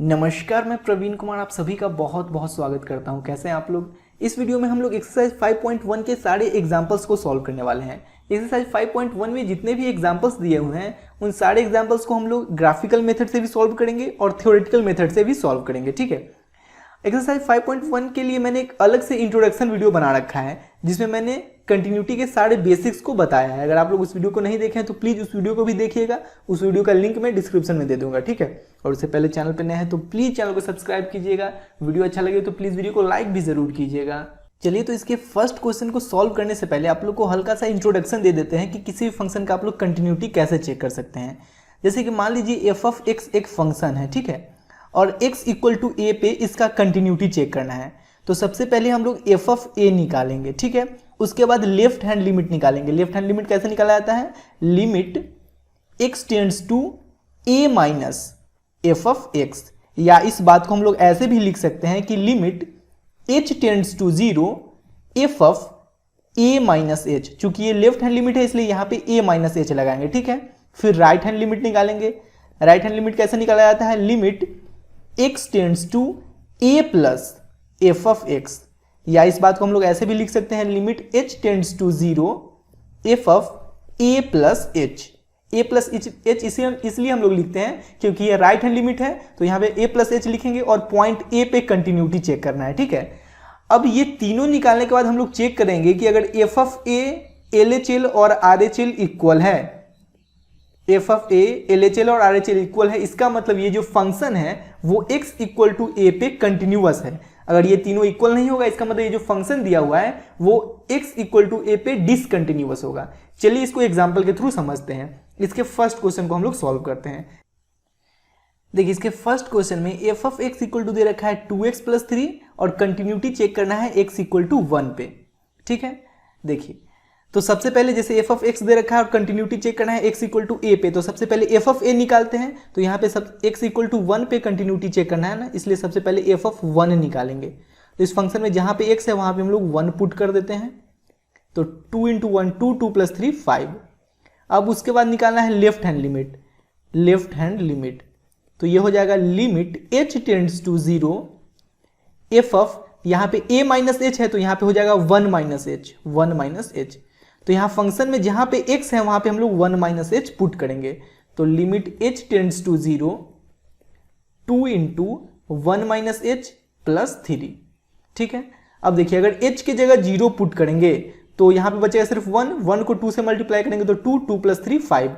नमस्कार, मैं प्रवीण कुमार आप सभी का बहुत बहुत स्वागत करता हूं। कैसे हैं आप लोग। इस वीडियो में हम लोग एक्सरसाइज 5.1 के सारे एग्जाम्पल्स को सॉल्व करने वाले हैं। एक्सरसाइज 5.1 में जितने भी एग्जाम्पल्स दिए हुए हैं उन सारे एग्जाम्पल्स को हम लोग ग्राफिकल मेथड से भी सॉल्व करेंगे और थ्योरेटिकल मेथड से भी सॉल्व करेंगे। ठीक है। एक्सरसाइज 5.1 के लिए मैंने एक अलग से इंट्रोडक्शन वीडियो बना रखा है जिसमें मैंने कंटिन्यूटी के सारे बेसिक्स को बताया है। अगर आप लोग उस वीडियो को नहीं देखे हैं तो प्लीज़ उस वीडियो को भी देखिएगा। उस वीडियो का लिंक मैं डिस्क्रिप्शन में दे दूंगा। ठीक है। और उससे पहले चैनल पर नए हैं तो प्लीज़ चैनल को सब्सक्राइब कीजिएगा। वीडियो अच्छा लगे तो प्लीज़ वीडियो को लाइक भी जरूर कीजिएगा। चलिए, तो इसके फर्स्ट क्वेश्चन को सॉल्व करने से पहले आप लोग को हल्का सा इंट्रोडक्शन दे देते हैं कि किसी भी फंक्शन का आप लोग कंटिन्यूटी कैसे चेक कर सकते हैं। जैसे कि मान लीजिए एफ ऑफ एक्स एक फंक्शन है, ठीक है, और x इक्वल टू ए पे इसका कंटिन्यूटी चेक करना है। तो सबसे पहले हम लोग एफ ऑफ ए निकालेंगे, ठीक है। उसके बाद लेफ्ट हैंड लिमिट निकालेंगे। लेफ्ट हैंड लिमिट कैसे निकाला जाता है? Limit x tends to a minus f of x, या इस बात को हम लोग ऐसे भी लिख सकते हैं कि limit h tends to 0 F of a minus h। चूंकि ये लेफ्ट हैंड लिमिट है इसलिए यहाँ पे a माइनस h लगाएंगे, ठीक है। फिर राइट हैंड लिमिट निकालेंगे। राइट हैंड लिमिट कैसे निकाला जाता है? Limit x tends to a plus f of x, या इस बात को हम लोग ऐसे भी लिख सकते हैं limit h tends to 0 F of a plus h। a plus h इसलिए हम लोग लिखते हैं क्योंकि ये राइट हैंड लिमिट है, तो यहाँ पे a प्लस h लिखेंगे और पॉइंट a पे कंटिन्यूटी चेक करना है, ठीक है। अब ये तीनों निकालने के बाद हम लोग चेक करेंगे कि अगर एफ ऑफ a LHL और RHL इक्वल है, एफ ऑफ ए LHL और RHL इक्वल है, इसका मतलब ये जो फंक्शन है वो x इक्वल टू ए पे कंटिन्यूअस है। अगर ये तीनों इक्वल नहीं होगा इसका मतलब ये जो फंक्शन दिया हुआ है वो x इक्वल टू ए पे डिसकंटिन्यूअस होगा। चलिए इसको एग्जांपल के थ्रू समझते हैं। इसके फर्स्ट क्वेश्चन को हम लोग सॉल्व करते हैं। देखिए, इसके फर्स्ट क्वेश्चन में F of x equal to दे रखा है 2x प्लस 3 और कंटिन्यूटी चेक करना है x इक्वल टू 1 पे, ठीक है। देखिए, तो सबसे पहले जैसे एफ ऑफ एक्स दे रखा है और कंटिन्यूटी चेक करना है x इक्वल टू ए पे, तो सबसे पहले एफ ऑफ ए निकालते हैं। तो यहाँ पे सब x इक्वल टू 1 पे कंटिन्यूटी चेक करना है ना, इसलिए सबसे पहले एफ ऑफ 1 निकालेंगे। तो इस फंक्शन में जहाँ पे x है वहाँ पे हम लोग 1 पुट कर देते हैं। तो 2 इंटू 1 2, 2 प्लस 3 5। अब उसके बाद निकालना है left hand limit. Left hand limit तो ये हो जाएगा limit h tends to 0 F of, यहाँ पे a माइनस एच है तो यहाँ पे हो जाएगा 1 माइनस एच, 1 माइनस एच। तो यहाँ फंक्शन में जहाँ पे x है वहाँ पे हम लोग 1 माइनस एच पुट करेंगे। तो limit h tends to 0 2 into 1 minus h plus 3, ठीक है। अब देखिए, अगर h की जगह 0 पुट करेंगे तो यहाँ पे बचेगा सिर्फ 1 को 2 से मल्टीप्लाई करेंगे तो 2, 2 प्लस 3 5।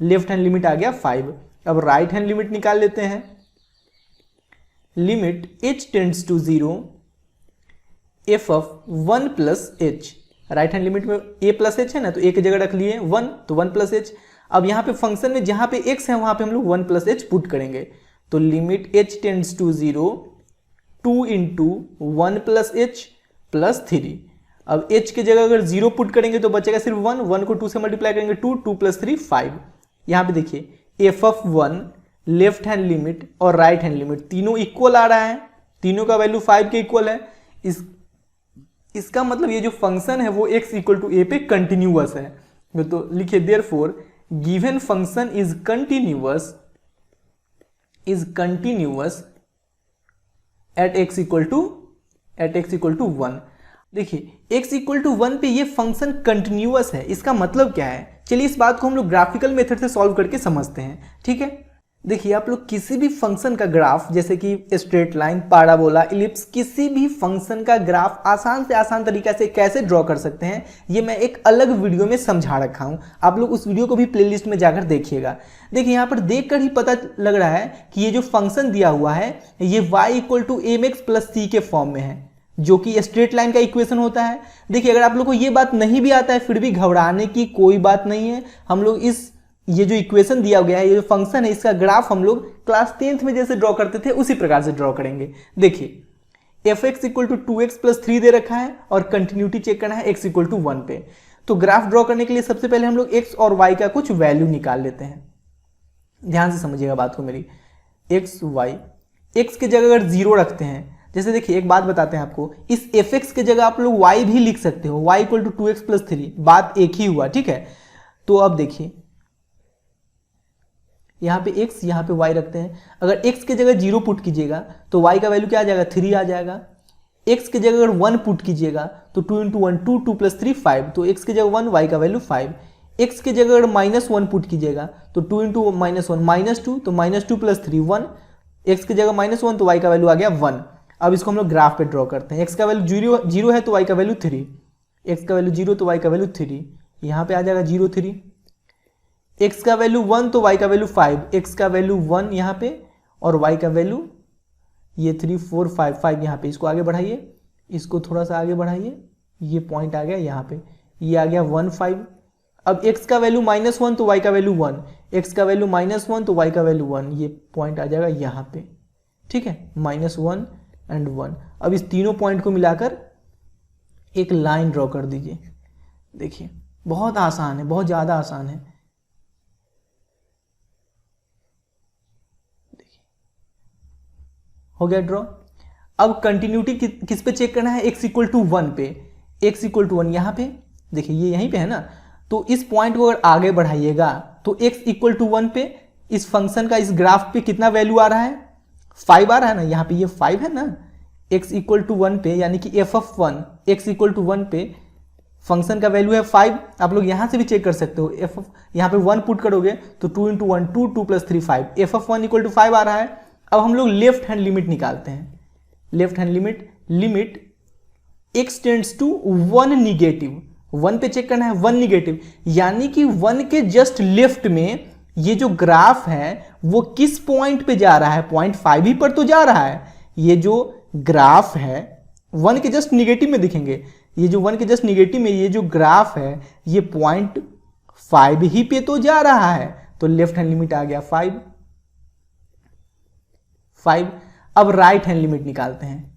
लेफ्ट हैंड लिमिट आ गया 5। अब राइट हैंड लिमिट निकाल लेते हैं। Limit h tends to 0 F of 1 plus h। Right hand limit में a प्लस एच है ना, तो a की जगह रख लिए 1, तो 1 प्लस एच। अब यहाँ पे फंक्शन में जहाँ पे x है वहाँ पे हम लोग 1 प्लस एच पुट करेंगे। तो limit h tends to 0 2 into 1 plus h plus 3। अब h की जगह अगर 0 पुट करेंगे तो बचेगा सिर्फ 1 को 2 से मल्टीप्लाई करेंगे 2, 2 प्लस 3 5। यहाँ पे देखिए f of 1 left hand limit और राइट हैंड लिमिट तीनों इक्वल आ रहा है, तीनों का वैल्यू 5 के इक्वल है। इसका मतलब ये जो फंक्शन है वो x इक्वल टू ए पे कंटिन्यूअस है। तो लिखिए therefore given function is continuous at x equal to 1। देखिए x इक्वल टू 1 पे ये फंक्शन कंटिन्यूअस है, इसका मतलब क्या है? चलिए इस बात को हम लोग ग्राफिकल मेथड से सॉल्व करके समझते हैं, ठीक है। देखिए, आप लोग किसी भी फंक्शन का ग्राफ जैसे कि स्ट्रेट लाइन, पैराबोला, इलिप्स, किसी भी फंक्शन का ग्राफ आसान से आसान तरीके से कैसे ड्रॉ कर सकते हैं ये मैं एक अलग वीडियो में समझा रखा हूं। आप लोग उस वीडियो को भी प्लेलिस्ट में जाकर देखिएगा। देखिए, यहाँ पर देखकर ही पता लग रहा है कि ये जो फंक्शन दिया हुआ है ये y equal to M X plus C के फॉर्म में है, जो कि स्ट्रेट लाइन का इक्वेशन होता है। देखिए, अगर आप लोग को ये बात नहीं भी आता है फिर भी घबराने की कोई बात नहीं है। हम लोग ये जो इक्वेशन दिया गया है, ये जो फंक्शन है, इसका ग्राफ हम लोग क्लास 10th में जैसे ड्रॉ करते थे उसी प्रकार से ड्रॉ करेंगे। देखिए f x equal to 2x plus 3 दे रखा है और कंटिन्यूटी चेक करना है x इक्वल टू 1 पे। तो ग्राफ ड्रॉ करने के लिए सबसे पहले हम लोग x और y का कुछ वैल्यू निकाल लेते हैं। ध्यान से समझिएगा बात को मेरी। x y, x की जगह अगर 0 रखते हैं, जैसे देखिए एक बात बताते हैं आपको, इस एफ एक्स की जगह आप लोग y भी लिख सकते हो, y equal to 2x plus 3, बात एक ही हुआ, ठीक है। तो अब देखिए यहाँ पे x, यहाँ पे y रखते हैं। अगर x की जगह 0 पुट कीजिएगा तो y का वैल्यू क्या आ जाएगा, 3 आ जाएगा। x की जगह अगर 1 पुट कीजिएगा तो 2 × 1 2, 2 + 3 5, तो x की जगह 1, y का वैल्यू 5। x की जगह अगर -1 पुट कीजिएगा तो 2 × -1 -2, तो -2 + 3 1, x की जगह -1 तो y का वैल्यू आ गया 1। अब इसको हम लोग ग्राफ पे ड्रॉ करते हैं। x का वैल्यू 0 है तो y का वैल्यू 3, x का वैल्यू 0 तो y का वैल्यू 3, यहाँ पे आ जाएगा 0 3। x का वैल्यू 1 तो y का वैल्यू 5, x का वैल्यू 1 यहाँ पे और y का वैल्यू ये 3 4 5 5 यहाँ पे। इसको आगे बढ़ाइए, इसको थोड़ा सा आगे बढ़ाइए, ये पॉइंट आ गया यहाँ पे, ये आ गया 1 5। अब x का वैल्यू -1 तो y का वैल्यू 1, x का वैल्यू -1 तो y का वैल्यू 1, ये पॉइंट आ जाएगा यहाँ पे, ठीक है, -1 एंड 1। अब इस तीनों पॉइंट को मिलाकर एक लाइन ड्रॉ कर दीजिए। देखिए बहुत आसान है, बहुत ज़्यादा आसान है। देखिए हो गया ड्रॉ। अब कंटिन्यूटी किस पे चेक करना है, x = 1 पे। x = 1 यहाँ पे देखिए, ये यहीं पे है ना, तो इस पॉइंट को अगर आगे बढ़ाइएगा तो x = 1 पे इस फंक्शन का इस ग्राफ पे कितना वैल्यू आ रहा है, 5 आ रहा है ना, यहाँ पे ये 5 है ना। x = 1 पे यानी कि f(1) x = 1 पे फंक्शन का वैल्यू है 5। आप लोग यहाँ से भी चेक कर सकते हो, यहाँ पे 1 पुट करोगे तो 2 × 1 2, 2 + 3 5, f(1) = 5 आ रहा है। अब हम लोग लेफ्ट हैंड लिमिट निकालते हैं। Left hand limit x tends to 1 negative, 1 पे चेक करना है, 1 निगेटिव, यानी कि 1 के जस्ट लेफ्ट में ये जो ग्राफ है वो किस पॉइंट पे जा रहा है, पॉइंट 5 ही पर तो जा रहा है। ये जो ग्राफ है 1 के जस्ट निगेटिव में दिखेंगे, ये जो 1 के जस्ट निगेटिव में ये जो ग्राफ है ये पॉइंट 5 ही पे तो जा रहा है, तो लेफ्ट हैंड लिमिट आ गया 5। अब राइट हैंड लिमिट निकालते हैं।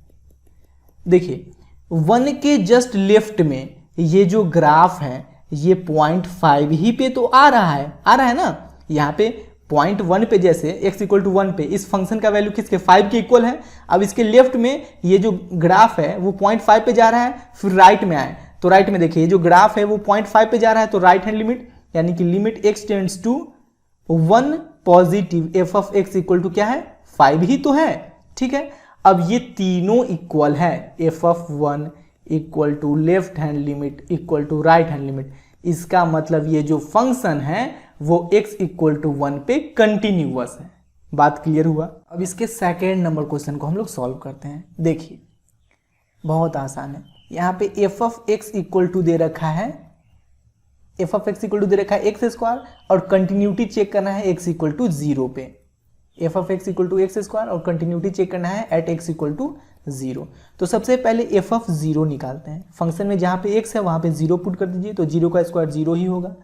देखिए 1 के जस्ट लेफ्ट में ये जो ग्राफ है ये पॉइंट 5 ही पे तो आ रहा है ना। यहाँ पे पॉइंट 1 पे जैसे x = 1 पे इस फंक्शन का वैल्यू किसके, 5 के इक्वल है। अब इसके लेफ्ट में ये जो ग्राफ है वो पॉइंट 5 पे जा रहा है। फिर राइट में आए तो राइट में देखिए ये जो ग्राफ है वो पॉइंट 5 पे जा रहा है, तो राइट हैंड लिमिट यानी कि limit x tends to 1 positive f(x) = क्या है, 5 ही तो है, ठीक है। अब ये तीनों इक्वल है, f(1) = left hand limit = right hand limit. इसका मतलब ये जो फंक्शन है वो x = 1 पे कंटिन्यूअस है। बात क्लियर हुआ। अब इसके सेकेंड नंबर क्वेश्चन को हम लोग सॉल्व करते हैं। देखिए बहुत आसान है। यहाँ पे f(x) = दे रखा है, f(x) = दे रखा है x² और कंटिन्यूटी चेक करना है x = 0 पे। f(x) = x² और कंटिन्यूटी चेक करना है एट x = 0। तो सबसे पहले f(0) निकालते हैं। फंक्शन में जहाँ पे x है वहाँ पे 0 पुट कर दीजिए, तो 0 का स्क्वायर 0 ही होगा।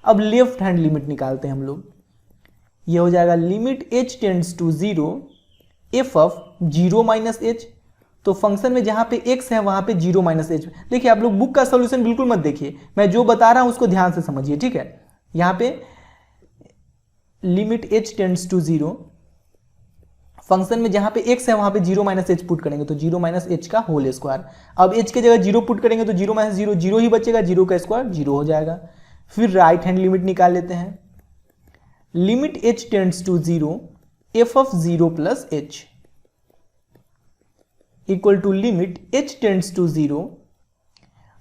अब लेफ्ट हैंड लिमिट निकालते हैं हम लोग। ये हो जाएगा limit h tends to 0 f(0 - h), तो फंक्शन में जहाँ पे x है वहाँ पे 0 - h। देखिए आप लोग बुक का सॉल्यूशन बिल्कुल मत देखिए, मैं जो बता रहा हूँ उसको ध्यान से समझिए, ठीक है। यहाँ पे limit h tends to 0, function में जहाँ पे x है वहाँ पे 0 - h पुट करेंगे तो 0 - h का होल स्क्वायर। अब h के जगह 0 पुट करेंगे तो 0 - 0 0 ही बचेगा, 0 का स्क्वायर 0 हो जाएगा। फिर राइट हैंड लिमिट निकाल लेते हैं। Limit h tends to 0 f(0 + h) equal to limit h tends to 0।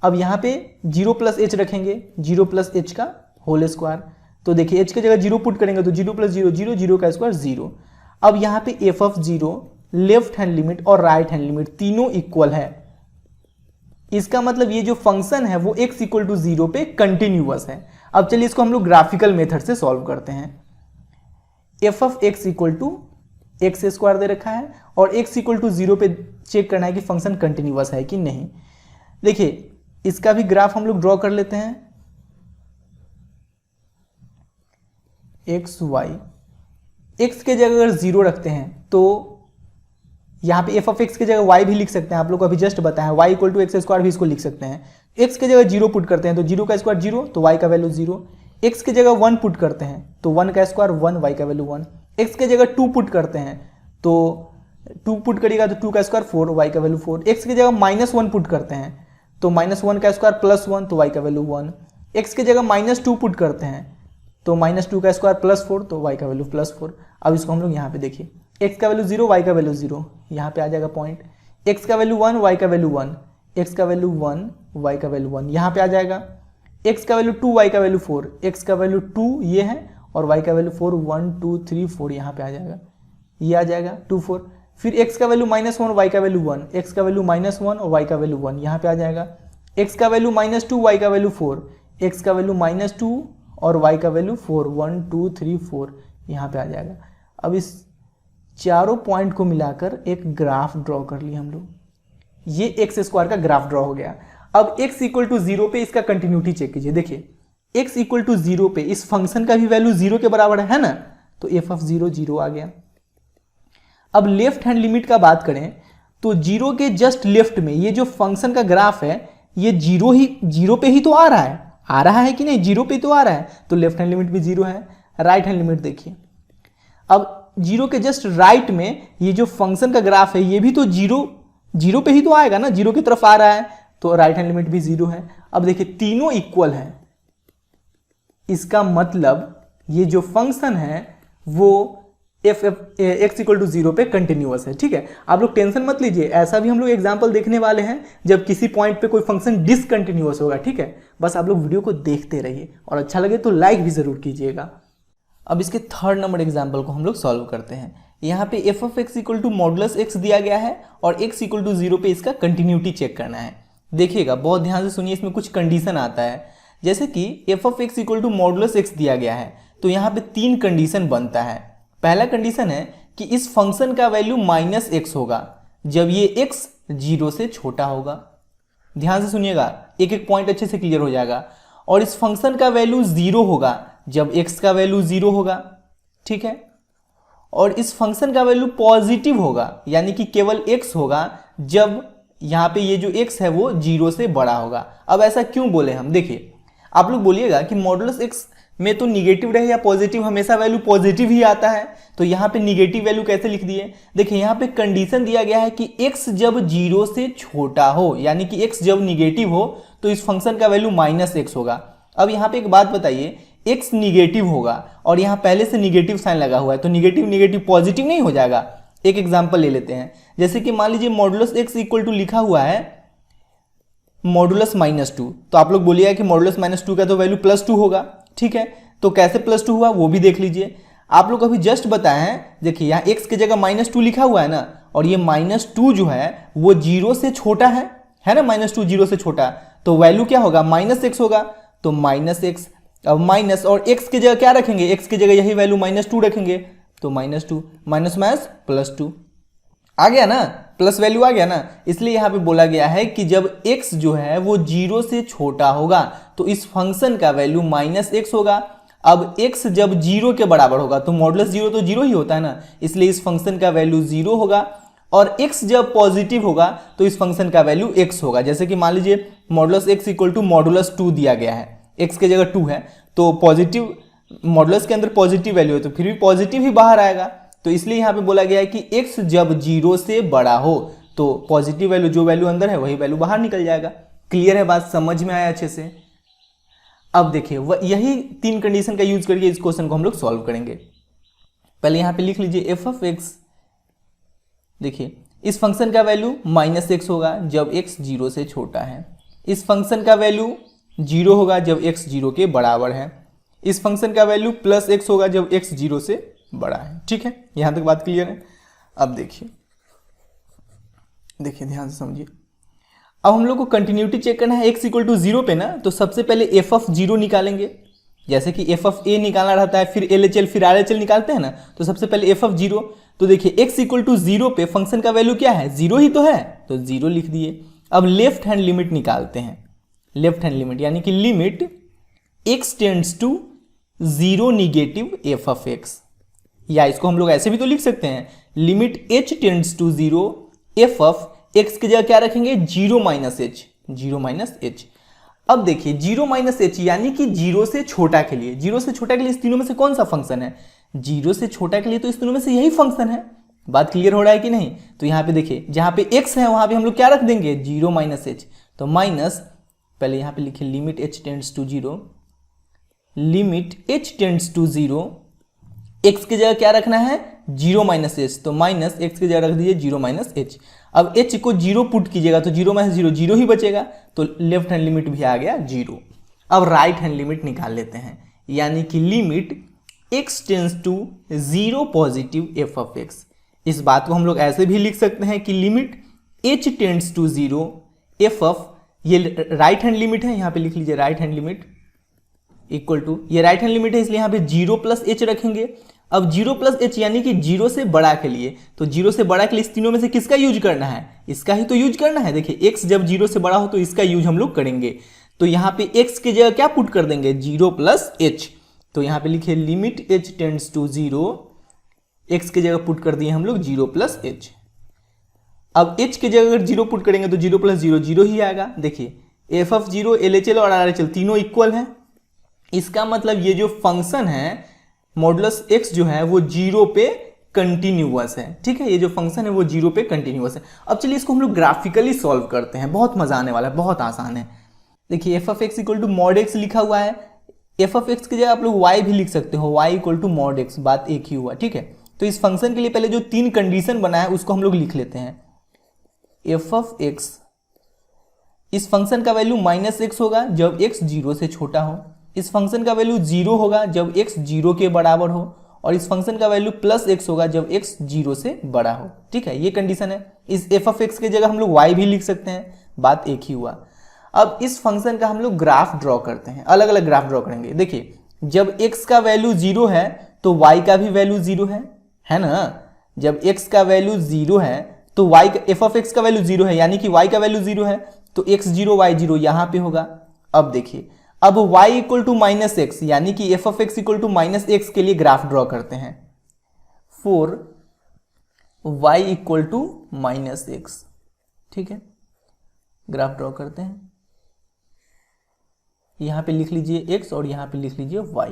अब यहाँ पे 0 + h रखेंगे, 0 + h का होल स्क्वायर। तो देखिए h के जगह 0 पुट करेंगे तो 0 + 0 0, 0 का स्क्वायर 0। अब यहाँ पे f(0) लेफ्ट हैंड लिमिट और राइट हैंड लिमिट तीनों इक्वल है। इसका मतलब ये जो फंक्शन है वो x = 0 पे कंटिन्यूअस है। अब चलिए इसको हम लोग ग्राफिकल मेथड से सॉल्व करते हैं। f(x) = x² दे रखा है और x = 0 पे चेक करना है कि फंक्शन कंटिन्यूअस है कि नहीं। देखिए इसका भी ग्राफ हम लोग ड्रॉ कर लेते हैं। x y, x के जगह अगर 0 रखते हैं तो यहाँ पे f(x) की जगह y भी लिख सकते हैं, आप लोग को अभी जस्ट बताया y = x² भी इसको लिख सकते हैं। x के जगह 0 पुट करते हैं तो 0 का स्क्वायर 0, तो y का वैल्यू 0। x के जगह 1 पुट करते हैं तो 1 का स्क्वायर 1, y का वैल्यू 1। x के जगह 2 पुट करते हैं तो 2 पुट करिएगा तो 2 का स्क्वायर 4, y का वैल्यू 4। x की जगह -1 पुट करते हैं तो -1 का स्क्वायर +1, तो y का वैल्यू 1। x की जगह -2 पुट करते हैं, तो -2 का स्क्वायर +4, तो y का वैल्यू +4। अब इसको हम लोग यहाँ पे देखिए, x का वैल्यू 0, y का वैल्यू 0, यहाँ पे आ जाएगा पॉइंट। x का वैल्यू 1, y का वैल्यू 1, x का वैल्यू 1, y का वैल्यू 1, यहाँ पे आ जाएगा। x का वैल्यू 2, y का वैल्यू 4, x का वैल्यू 2 ये है और y का वैल्यू 4, 1 2 3 4 यहाँ पे आ जाएगा, ये आ जाएगा 2 4। फिर x का वैल्यू -1, y का वैल्यू 1, x का वैल्यू -1 और y का वैल्यू 1 यहाँ पे आ जाएगा। x का वैल्यू -2, y का वैल्यू 4, x का वैल्यू -2 और y का वैल्यू 4, 1 2 3 4 यहाँ पे आ जाएगा। अब इस चारों पॉइंट को मिलाकर एक ग्राफ ड्रॉ कर लिए हम लोग, ये एक्स स्क्वायर का ग्राफ ड्रॉ हो गया। अब x इक्वल टू 0 पे इसका कंटिन्यूटी चेक कीजिए। देखिए x इक्वल टू 0 पे इस फंक्शन का भी वैल्यू 0 के बराबर है ना, तो f(0) 0 आ गया। अब लेफ्ट हैंड लिमिट का बात करें तो 0 के जस्ट लेफ्ट में ये जो फंक्शन का ग्राफ है ये 0 पे ही तो आ रहा है कि नहीं, 0 पे तो आ रहा है, तो लेफ्ट हैंड लिमिट भी 0 है। राइट हैंड लिमिट देखिए, अब 0 के जस्ट राइट में ये जो फंक्शन का ग्राफ है ये भी तो 0 पे ही तो आएगा ना, 0 की तरफ आ रहा है, तो राइट हैंड लिमिट भी 0 है। अब देखिए तीनों इक्वल है, इसका मतलब ये जो फंक्शन है वो x इक्वल टू 0 पे कंटिन्यूअस है। ठीक है, आप लोग टेंशन मत लीजिए, ऐसा भी हम लोग एग्जांपल देखने वाले हैं जब किसी पॉइंट पे कोई फंक्शन डिसकंटिन्यूअस होगा। ठीक है, बस आप लोग वीडियो को देखते रहिए और अच्छा लगे तो लाइक भी जरूर कीजिएगा। अब इसके थर्ड नंबर एग्जाम्पल को हम लोग सॉल्व करते हैं। यहाँ पे f(x) equal to modulus x दिया गया है और x इक्वल टू 0 पे इसका कंटिन्यूटी चेक करना है। देखिएगा बहुत ध्यान से सुनिए, इसमें कुछ कंडीशन आता है। जैसे कि f(x) equal to modulus x दिया गया है तो यहाँ पे 3 कंडीशन बनता है। पहला कंडीशन है कि इस फंक्शन का वैल्यू -x होगा जब ये x 0 से छोटा होगा। ध्यान से सुनिएगा, एक एक पॉइंट अच्छे से क्लियर हो जाएगा। और इस फंक्शन का वैल्यू 0 होगा जब x का वैल्यू 0 होगा। ठीक है, और इस फंक्शन का वैल्यू पॉजिटिव होगा यानी कि केवल x होगा जब यहाँ पे ये जो x है वो 0 से बड़ा होगा। अब ऐसा क्यों बोले हम, देखिए आप लोग बोलिएगा कि मॉडुलस x में तो निगेटिव रहे या पॉजिटिव, हमेशा वैल्यू पॉजिटिव ही आता है, तो यहाँ पे निगेटिव वैल्यू कैसे लिख दिए। देखिए यहाँ पे कंडीशन दिया गया है कि x जब 0 से छोटा हो यानी कि x जब निगेटिव हो तो इस फंक्शन का वैल्यू -x होगा। अब यहाँ पे एक बात बताइए, x निगेटिव होगा और यहाँ पहले से निगेटिव साइन लगा हुआ है तो निगेटिव निगेटिव पॉजिटिव नहीं हो जाएगा। एक एग्जाम्पल ले लेते हैं, जैसे कि मान लीजिए मॉडुलस x इक्वल टू लिखा हुआ है मॉडुलस -2, तो आप लोग बोलिएगा कि मॉडुलस -2 का तो वैल्यू +2 होगा। ठीक है, तो कैसे +2 हुआ वो भी देख लीजिए। आप लोग अभी जस्ट बताए हैं, देखिए यहाँ x की जगह -2 लिखा हुआ है ना, और ये -2 जो है वो 0 से छोटा है ना, -2 0 से छोटा, तो वैल्यू क्या होगा -x होगा, तो -x। अब माइनस और x की जगह क्या रखेंगे, x की जगह यही वैल्यू -2 रखेंगे, तो -2 माइनस +2 आ गया ना, प्लस वैल्यू आ गया ना। इसलिए यहाँ पे बोला गया है कि जब x जो है वो 0 से छोटा होगा तो इस फंक्शन का वैल्यू -x होगा। अब x जब 0 के बराबर होगा तो मॉडुलस 0 तो 0 ही होता है ना, इसलिए इस फंक्शन का वैल्यू 0 होगा। और x जब पॉजिटिव होगा तो इस फंक्शन का वैल्यू x होगा। जैसे कि मान लीजिए modulus x equal to modulus 2 दिया गया है, x की जगह 2 है, तो पॉजिटिव मॉडुलस के अंदर पॉजिटिव वैल्यू है तो फिर भी पॉजिटिव ही बाहर आएगा। तो इसलिए यहाँ पे बोला गया है कि x जब 0 से बड़ा हो तो पॉजिटिव वैल्यू जो वैल्यू अंदर है वही वैल्यू बाहर निकल जाएगा। क्लियर है बात, समझ में आया अच्छे से। अब देखिए यही 3 कंडीशन का यूज करके इस क्वेश्चन को हम लोग सॉल्व करेंगे। पहले यहाँ पे लिख लीजिए f(x), देखिए इस फंक्शन का वैल्यू -x होगा जब x 0 से छोटा है। इस फंक्शन का वैल्यू 0 होगा जब x 0 के बराबर है। इस फंक्शन का वैल्यू +x होगा जब x 0 से बड़ा है। ठीक है, यहां तक बात क्लियर है। अब देखिए ध्यान से समझिए। अब हम लोग को कंटिन्यूटी चेक करना है x इक्वल टू 0 पे ना, तो सबसे पहले f(0) निकालेंगे। जैसे कि f(a) निकालना रहता है, फिर LHL फिर RHL निकालते हैं ना, तो सबसे पहले f(0), तो देखिए x इक्वल टू 0 पे फंक्शन का वैल्यू क्या है, 0 ही तो है, तो 0 लिख दिए। अब लेफ्ट हैंड लिमिट निकालते हैं। लेफ्ट हैंड लिमिट यानी कि limit x tends to 0 negative f(x), या इसको हम लोग ऐसे भी तो लिख सकते हैं, limit h tends to 0 f(x) की जगह क्या रखेंगे, 0 - h। अब देखिए 0 - h यानी कि 0 से छोटा के लिए, 0 से छोटा के लिए इस तीनों में से कौन सा फंक्शन है, 0 से छोटा के लिए तो इस तीनों में से यही फंक्शन है। बात क्लियर हो रहा है कि नहीं। तो यहाँ पे देखिए जहां पे x है वहां पे हम लोग क्या रख देंगे, 0 - h, तो माइनस, पहले यहाँ पे लिखिए limit h tends to 0 limit h tends to 0, x की जगह क्या रखना है 0 माइनस एच, तो माइनस एक्स की जगह रख दीजिए 0 माइनस एच। अब h को 0 पुट कीजिएगा तो 0 माइनस 0 0 ही बचेगा, तो लेफ्ट हैंड लिमिट भी आ गया 0। अब राइट हैंड लिमिट निकाल लेते हैं, यानी कि limit x tends to 0 positive f of x। इस बात को हम लोग ऐसे भी लिख सकते हैं कि limit h tends to 0 f of, ये राइट हैंड लिमिट है, यहाँ पे लिख लीजिए right hand limit equal to, ये राइट हैंड लिमिट है इसलिए यहाँ पे 0 प्लस h रखेंगे। अब 0 प्लस h यानी कि 0 से बड़ा के लिए, तो 0 से बड़ा के लिए इस तीनों में से किसका यूज करना है, इसका ही तो यूज करना है। देखिए x जब 0 से बड़ा हो तो इसका यूज हम लोग करेंगे, तो यहाँ पे x की जगह क्या पुट कर देंगे 0 प्लस h, तो यहाँ पे लिखिए limit h tends to 0, x की जगह पुट कर दिए हम लोग 0 प्लस h। अब h की जगह अगर 0 पुट करेंगे तो 0 प्लस 0 0 ही आएगा। देखिए f ऑफ 0 LHL और RHL तीनों इक्वल हैं, इसका मतलब ये जो फंक्शन है मॉडुलस x जो है वो 0 पे कंटिन्यूअस है। ठीक है, ये जो फंक्शन है वो 0 पे कंटिन्यूअस है। अब चलिए इसको हम लोग ग्राफिकली सॉल्व करते हैं, बहुत मजा आने वाला है, बहुत आसान है। देखिए f of x equal to mod x लिखा हुआ है, f ऑफ x की जगह आप लोग y भी लिख सकते हो, y equal to mod x, बात एक ही हुआ। ठीक है, तो इस फंक्शन के लिए पहले जो 3 कंडीशन बना है उसको हम लोग लिख लेते हैं। f ऑफ x, इस फंक्शन का वैल्यू माइनस x होगा जब x 0 से छोटा हो, इस फंक्शन का वैल्यू 0 होगा जब x 0 के बराबर हो, और इस फंक्शन का वैल्यू प्लस x होगा जब x 0 से बड़ा हो। ठीक है, ये कंडीशन है। इस f ऑफ x की जगह हम लोग y भी लिख सकते हैं, बात एक ही हुआ। अब इस फंक्शन का हम लोग ग्राफ ड्रॉ करते हैं, अलग अलग ग्राफ ड्रॉ करेंगे। देखिए जब x का वैल्यू 0 है तो y का भी वैल्यू 0 है ना। जब x का वैल्यू 0 है तो y का, f ऑफ x का वैल्यू 0 है यानी कि y का वैल्यू 0 है, तो x0 y0 यहां पे होगा। अब देखिए अब y equal to minus x यानी कि f of x equal to minus x के लिए ग्राफ ड्रॉ करते हैं। For y equal to minus x, ठीक है, ग्राफ ड्रॉ करते हैं। यहां पे लिख लीजिए x और यहां पे लिख लीजिए y,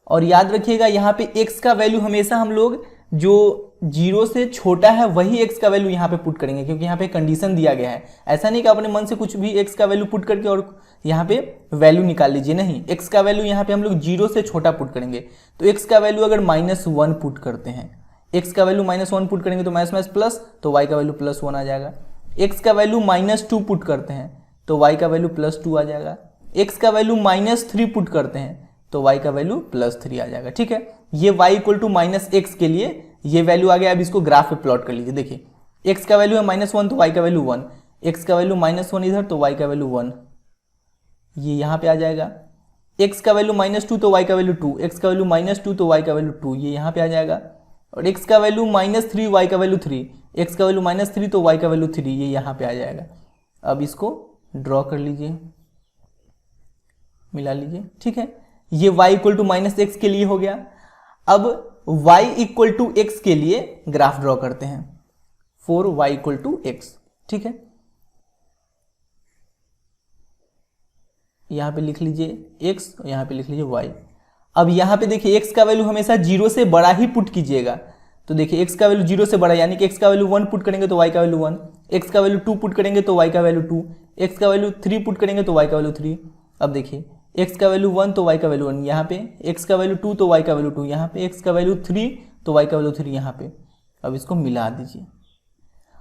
और याद रखिएगा यहाँ पे x का वैल्यू हमेशा हम लोग जो 0 से छोटा है वही x का वैल्यू यहाँ पे पुट करेंगे, क्योंकि यहाँ पे कंडीशन दिया गया है। ऐसा नहीं कि अपने मन से कुछ भी x का वैल्यू पुट करके और यहाँ पे वैल्यू निकाल लीजिए, नहीं, x का वैल्यू यहाँ पे हम लोग 0 से छोटा पुट करेंगे। तो x का वैल्यू अगर -1 पुट करते हैं, x का वैल्यू -1 पुट करेंगे तो माइनस माइनस प्लस, तो y का वैल्यू +1 आ जाएगा। x का वैल्यू -2 पुट करते हैं तो y का वैल्यू +2 आ जाएगा। x का वैल्यू -3 पुट करते हैं तो y का वैल्यू +3 आ जाएगा। ठीक है, ये y इक्वल टू -x के लिए ये वैल्यू आ गया। अब इसको ग्राफ पे प्लॉट कर लीजिए। देखिए x का वैल्यू है -1 तो y का वैल्यू 1, x का वैल्यू -1 इधर तो y का वैल्यू 1, ये यहाँ पे आ जाएगा। x का वैल्यू -2 तो y का वैल्यू 2, x का वैल्यू -2 तो y का वैल्यू 2, ये यहाँ पे आ जाएगा। और x का वैल्यू -3 y का वैल्यू 3, x का वैल्यू -3 तो y का वैल्यू 3, ये यहाँ पे आ जाएगा। अब इसको ड्रॉ कर लीजिए, मिला लीजिए। ठीक है, ये y इक्वल टू -x के लिए हो गया। अब y इक्वल टू x के लिए ग्राफ ड्रॉ करते हैं, for y equal to x। ठीक है, यहां पे लिख लीजिए x, यहां पे लिख लीजिए y। अब यहां पे देखिए x का वैल्यू हमेशा 0 से बड़ा ही पुट कीजिएगा। तो देखिए x का वैल्यू 0 से बड़ा यानी कि x का वैल्यू 1 पुट करेंगे तो y का वैल्यू 1, x का वैल्यू 2 पुट करेंगे तो y का वैल्यू 2, x का वैल्यू 3 पुट करेंगे तो y का वैल्यू 3। अब देखिए x का वैल्यू 1 तो y का वैल्यू 1 यहाँ पे, x का वैल्यू 2 तो y का वैल्यू 2 यहाँ पे, x का वैल्यू 3 तो y का वैल्यू 3 यहाँ पे। अब इसको मिला दीजिए।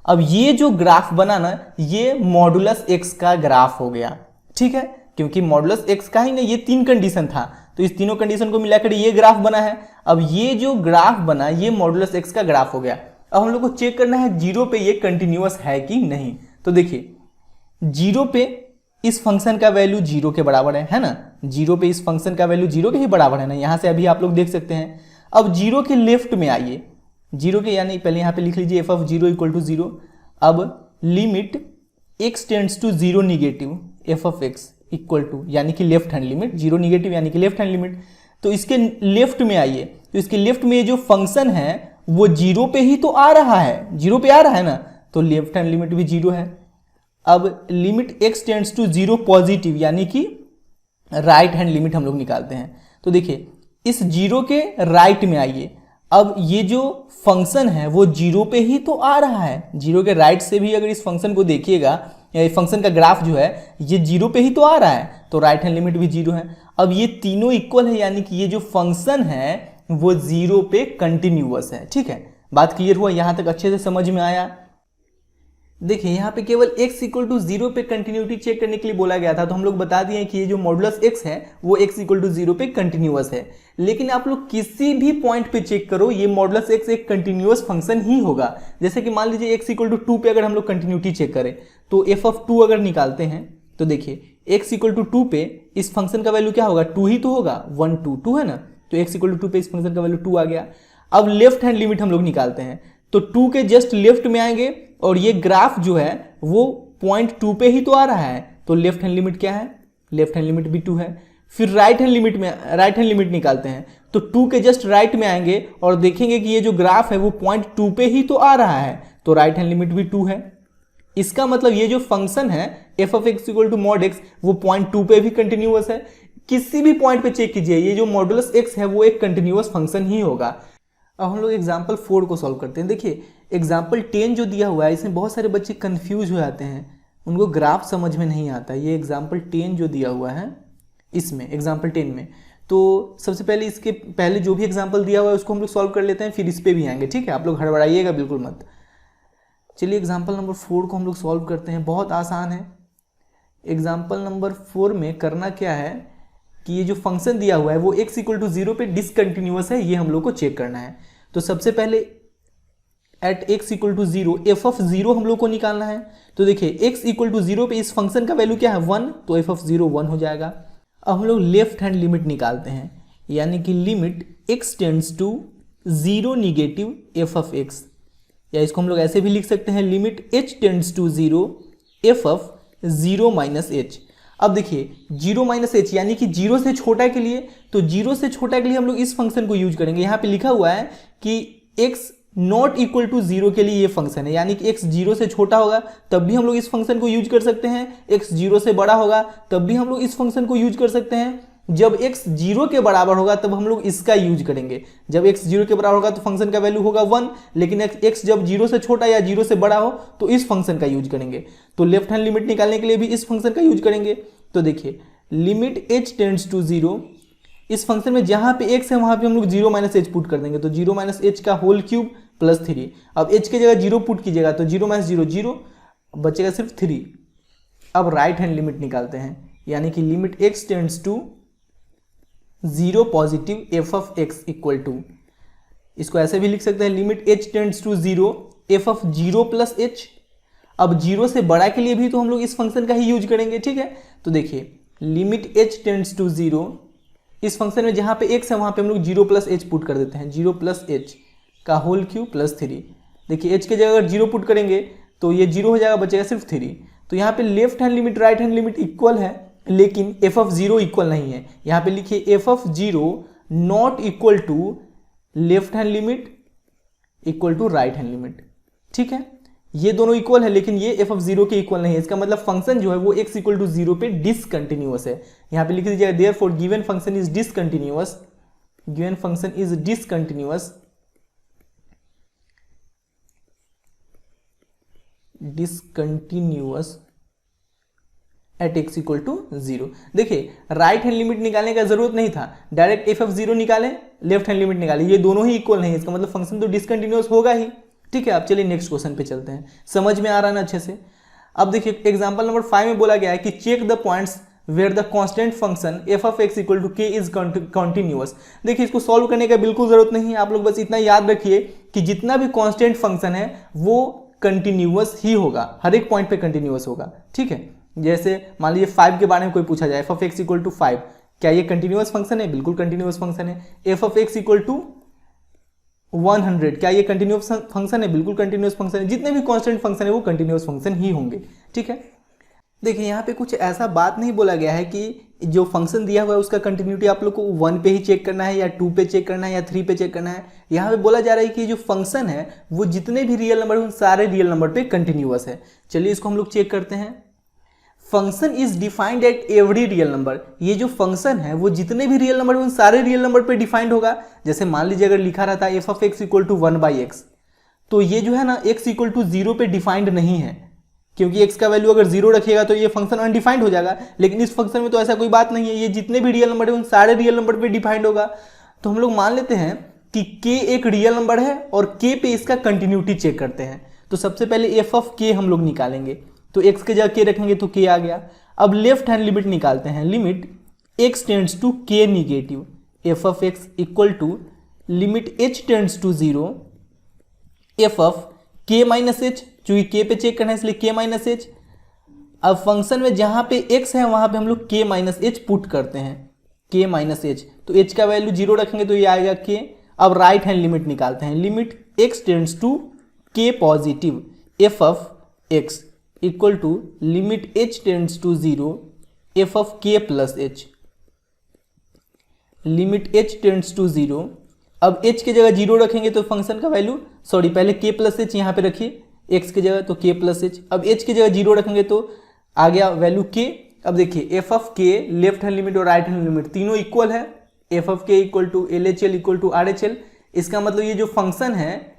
अब ये जो ग्राफ बना ना, ये मॉडुलस x का ग्राफ हो गया। ठीक है, क्योंकि मॉडुलस x का ही नहीं, ये 3 कंडीशन था, तो इस तीनों कंडीशन को मिलाकर ये ग्राफ बना है। अब ये जो ग्राफ बना ये मॉडुलस x का ग्राफ हो गया। अब हम लोग को चेक करना है 0 पे ये कंटिन्यूअस है कि नहीं। तो देखिए 0 पे इस फंक्शन का वैल्यू 0 के बराबर है ना, 0 पे इस फंक्शन का वैल्यू 0 के ही बराबर है ना, यहाँ से अभी आप लोग देख सकते हैं। अब 0 के लेफ्ट में आइए, 0 के यानी पहले यहाँ पे लिख लीजिए f ऑफ 0 इक्वल टू 0। अब limit x tends to 0 negative f of x equal to, यानी कि लेफ्ट हैंड लिमिट, 0 निगेटिव यानी कि लेफ्ट हैंड लिमिट। तो इसके लेफ्ट में आइए, तो इसके लेफ्ट में जो फंक्शन है वो 0 पे ही तो आ रहा है, 0 पे आ रहा है ना, तो लेफ्ट हैंड लिमिट भी 0 है। अब limit x tends to 0 positive यानी कि राइट हैंड लिमिट हम लोग निकालते हैं। तो देखिए इस 0 के राइट में आइए, अब ये जो फंक्शन है वो 0 पे ही तो आ रहा है, 0 के राइट से भी अगर इस फंक्शन को देखिएगा, फंक्शन का ग्राफ जो है ये 0 पे ही तो आ रहा है, तो राइट हैंड लिमिट भी 0 है। अब ये तीनों इक्वल है, यानी कि ये जो फंक्शन है वो 0 पे कंटिन्यूअस है। ठीक है, बात क्लियर हुआ? यहां तक अच्छे से समझ में आया? देखिए यहाँ पे केवल x इक्वल टू 0 पे कंटिन्यूटी चेक करने के लिए बोला गया था, तो हम लोग बता दिए कि ये जो मॉडुलस x है वो x इक्वल टू 0 पे कंटिन्यूअस है। लेकिन आप लोग किसी भी पॉइंट पे चेक करो, ये मॉडुलस x एक कंटिन्यूअस फंक्शन ही होगा। जैसे कि मान लीजिए x इक्वल टू 2 पे अगर हम लोग कंटिन्यूटी चेक करें तो f ऑफ 2 अगर निकालते हैं तो देखिए x इक्वल टू 2 पे इस फंक्शन का वैल्यू क्या होगा? 2 ही तो होगा, 1 2 2 है ना, तो x इक्वल टू 2 पे इस फंक्शन का वैल्यू 2 आ गया। अब लेफ्ट हैंड लिमिट हम लोग निकालते हैं तो 2 के जस्ट लेफ्ट में आएंगे और ये ग्राफ जो है वो पॉइंट 2 पे ही तो आ रहा है, तो लेफ्ट हैंड लिमिट क्या है? लेफ्ट हैंड लिमिट भी 2 है। फिर राइट हैंड लिमिट निकालते हैं तो 2 के जस्ट राइट में आएंगे और देखेंगे कि ये जो ग्राफ है वो पॉइंट 2 पे ही तो आ रहा है, तो राइट हैंड लिमिट भी 2 है। इसका मतलब ये जो फंक्शन है f of x equal to mod x वो पॉइंट 2 पे भी कंटिन्यूअस है। किसी भी पॉइंट पे चेक कीजिए, ये जो मॉडुलस x है वो एक कंटिन्यूअस फंक्शन ही होगा। अब हम लोग एग्जाम्पल 4 को सॉल्व करते हैं। देखिए एग्जाम्पल 10 जो दिया हुआ है इसमें बहुत सारे बच्चे कंफ्यूज हो जाते हैं, उनको ग्राफ समझ में नहीं आता। ये एग्जाम्पल 10 जो दिया हुआ है इसमें एग्जाम्पल 10 में, तो सबसे पहले इसके पहले जो भी एग्जाम्पल दिया हुआ है उसको हम लोग सॉल्व कर लेते हैं, फिर इस पर भी आएंगे। ठीक है, आप लोग हड़बड़ाइएगा बिल्कुल मत। चलिए एग्जाम्पल नंबर 4 को हम लोग सॉल्व करते हैं, बहुत आसान है। एग्जाम्पल नंबर 4 में करना क्या है कि ये जो फंक्शन दिया हुआ है वो x इक्वल टू 0 पे डिसकंटिन्यूअस है, ये हम लोग को चेक करना है। तो सबसे पहले at x equal to 0 f of 0 हम लोग को निकालना है। तो देखिए x इक्वल टू 0 पे इस फंक्शन का वैल्यू क्या है? 1, तो f ऑफ 0 1 हो जाएगा। अब हम लोग लेफ्ट हैंड लिमिट निकालते हैं, यानी कि limit x tends to 0 negative f of x, या इसको हम लोग ऐसे भी लिख सकते हैं limit h tends to 0 f of 0 minus h। अब देखिए 0 माइनस एच यानी कि 0 से छोटा के लिए, तो 0 से छोटा के लिए हम लोग इस फंक्शन को यूज करेंगे। यहाँ पे लिखा हुआ है कि x नॉट इक्वल टू 0 के लिए ये फंक्शन है, यानी कि x 0 से छोटा होगा तब भी हम लोग इस फंक्शन को यूज कर सकते हैं, x 0 से बड़ा होगा तब भी हम लोग इस फंक्शन को यूज कर सकते हैं। जब x 0 के बराबर होगा तब हम लोग इसका यूज करेंगे। जब x 0 के बराबर होगा तो फंक्शन का वैल्यू होगा 1, लेकिन x जब 0 से छोटा या 0 से बड़ा हो तो इस फंक्शन का यूज करेंगे। तो लेफ्ट हैंड लिमिट निकालने के लिए भी इस फंक्शन का यूज करेंगे। तो देखिए लिमिट h टेंड्स टू 0, इस फंक्शन में जहां पे x है वहां पे हम लोग 0 माइनस एच पुट कर देंगे, तो 0 माइनस एच का होल क्यूब प्लस 3। अब h की जगह 0 पुट कीजिएगा तो 0 माइनस 0 0, बचेगा सिर्फ 3। अब राइट हैंड लिमिट निकालते हैं, यानी कि limit x tends to 0 positive f of x equal to, इसको ऐसे भी लिख सकते हैं limit h tends to 0 f of 0 plus h। अब 0 से बड़ा के लिए भी तो हम लोग इस फंक्शन का ही यूज करेंगे। ठीक है, तो देखिए लिमिट h टेंड्स टू 0, इस फंक्शन में जहां पे x है वहां पे हम लोग 0 प्लस h पुट कर देते हैं, 0 प्लस h का होल क्यूब प्लस 3। देखिए h के जगह अगर 0 पुट करेंगे तो ये 0 हो जाएगा, बचेगा सिर्फ 3। तो यहाँ पे left hand limit right hand limit equal है, लेकिन f ऑफ 0 इक्वल नहीं है। यहाँ पे लिखिए f of 0 not equal to left hand limit equal to right hand limit. ठीक है, ये दोनों इक्वल है लेकिन ये f ऑफ 0 के इक्वल नहीं है। इसका मतलब फंक्शन जो है वो x इक्वल टू 0 पे डिसकंटिन्यूअस है। यहाँ पे लिख दीजिएगा therefore given function is discontinuous, given function is discontinuous at x equal to 0। देखिए राइट हैंड लिमिट निकालने का जरूरत नहीं था, डायरेक्ट f ऑफ 0 निकालें, लेफ्ट हैंड लिमिट निकालें, ये दोनों ही इक्वल नहीं है, इसका मतलब फंक्शन तो डिसकंटिन्यूअस होगा ही। ठीक है, अब चलिए नेक्स्ट क्वेश्चन पे चलते हैं, समझ में आ रहा है ना अच्छे से। अब देखिए एग्जांपल नंबर 5 में बोला गया है कि check the points where the constant function f of x equal to k is continuous. देखिए इसको सॉल्व करने का बिल्कुल जरूरत नहीं है, आप लोग बस इतना याद रखिए कि जितना भी कांस्टेंट फंक्शन है वो कंटिन्यूअस ही होगा, हर एक पॉइंट पे कंटिन्यूअस होगा। ठीक है, जैसे मान लीजिए 5 के बारे में कोई पूछा जाए, f of x equal to 5, क्या ये कंटिन्यूअस फंक्शन है? बिल्कुल कंटिन्यूअस फंक्शन है। f of x equal to 100, क्या ये कंटिन्यूअस फंक्शन है? बिल्कुल कंटिन्यूअस फंक्शन है। जितने भी कांस्टेंट फंक्शन है वो कंटिन्यूअस फंक्शन ही होंगे। ठीक है, देखिए यहाँ पे कुछ ऐसा बात नहीं बोला गया है कि जो फंक्शन दिया हुआ है उसका कंटिन्यूटी आप लोग को 1 पे ही चेक करना है या 2 पे चेक करना है या 3 पे चेक करना है। यहाँ पे बोला जा रहा है कि जो फंक्शन है वो जितने भी रियल नंबर उन सारे रियल नंबर पे कंटिन्यूअस है। चलिए इसको हम लोग चेक करते हैं। Function is defined at every real number, ये जो फंक्शन है वो जितने भी रियल नंबर उन सारे रियल नंबर पे डिफाइंड होगा। जैसे मान लीजिए अगर लिखा रहता है f of x equal to 1/x, तो ये जो है ना x इक्वल टू 0 पे डिफाइंड नहीं है, क्योंकि x का वैल्यू अगर 0 रखिएगा तो ये फंक्शन अनडिफाइंड हो जाएगा, लेकिन इस फंक्शन में तो ऐसा कोई बात नहीं है, ये जितने भी रियल नंबर है उन सारे रियल नंबर पे डिफाइंड होगा। तो हम लोग मान लेते हैं कि k एक रियल नंबर है और k पे इसका कंटिन्यूटी चेक करते हैं। तो सबसे पहले एफ ऑफ k हम लोग निकालेंगे, तो x के जगह k रखेंगे तो k आ गया। अब लेफ्ट हैंड लिमिट निकालते हैं, limit x tends to k negative, f of x equal to limit h tends to 0 F of k minus h, चूंकि k पे चेक करना है इसलिए k माइनस एच। अब फंक्शन में जहां पे x है वहां पे हम लोग k माइनस एच पुट करते हैं, k माइनस एच, तो h का वैल्यू 0 रखेंगे तो ये आएगा k। अब राइट हैंड लिमिट निकालते हैं, limit x tends to k positive, f of x equal to limit h tends to 0 F of k plus h, limit h tends to 0। अब h की जगह 0 रखेंगे तो फंक्शन का वैल्यू, सॉरी पहले k plus h यहाँ पे रखिए x की जगह, तो k प्लस h। अब h की जगह 0 रखेंगे तो आ गया वैल्यू k। अब देखिए f of k left hand limit और राइट हैंड लिमिट तीनों इक्वल है, f of k equal to LHL equal to RHL। इसका मतलब ये जो फंक्शन है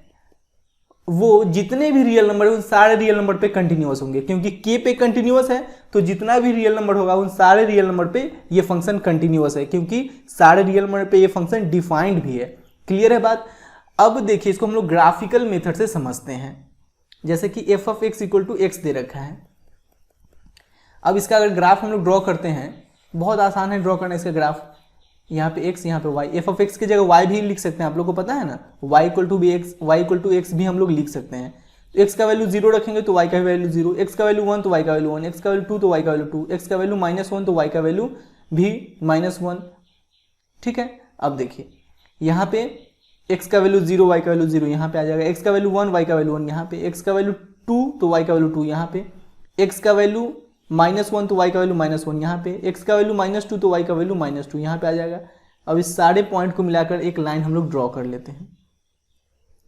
वो जितने भी रियल नंबर है उन सारे रियल नंबर पे कंटिन्यूअस होंगे, क्योंकि k पे कंटिन्यूअस है तो जितना भी रियल नंबर होगा उन सारे रियल नंबर पे ये फंक्शन कंटिन्यूअस है, क्योंकि सारे रियल नंबर पे ये फंक्शन डिफाइंड भी है। क्लियर है बात। अब देखिए इसको हम लोग ग्राफिकल मेथड से समझते हैं, जैसे कि F of x equal to X दे रखा है। अब इसका अगर ग्राफ हम लोग ड्रॉ करते हैं, बहुत आसान है ड्रॉ करना इसका ग्राफ, यहाँ पे x यहाँ पे y, एफ ऑफ एक्स की जगह y भी लिख सकते हैं, आप लोग को पता है ना, y equal to b x, y equal to x भी हम लोग लिख सकते हैं। तो x का वैल्यू 0 रखेंगे तो y का वैल्यू 0, x का वैल्यू 1 तो y का वैल्यू 1, x का वैल्यू 2 तो y का वैल्यू 2, x का वैल्यू -1 तो y का वैल्यू भी -1। ठीक है। अब देखिए यहाँ पे x का वैल्यू 0 y का वैल्यू 0 यहाँ पे आ जाएगा, x का वैल्यू 1 y का वैल्यू 1 यहाँ पे, x का वैल्यू 2 तो y का वैल्यू 2 यहाँ पे, x का वैल्यू -1 तो y का वैल्यू -1 यहाँ पे, x का वैल्यू -2 तो y का वैल्यू -2 यहाँ पे आ जाएगा। अब इस सारे पॉइंट को मिलाकर एक लाइन हम लोग ड्रॉ कर लेते हैं।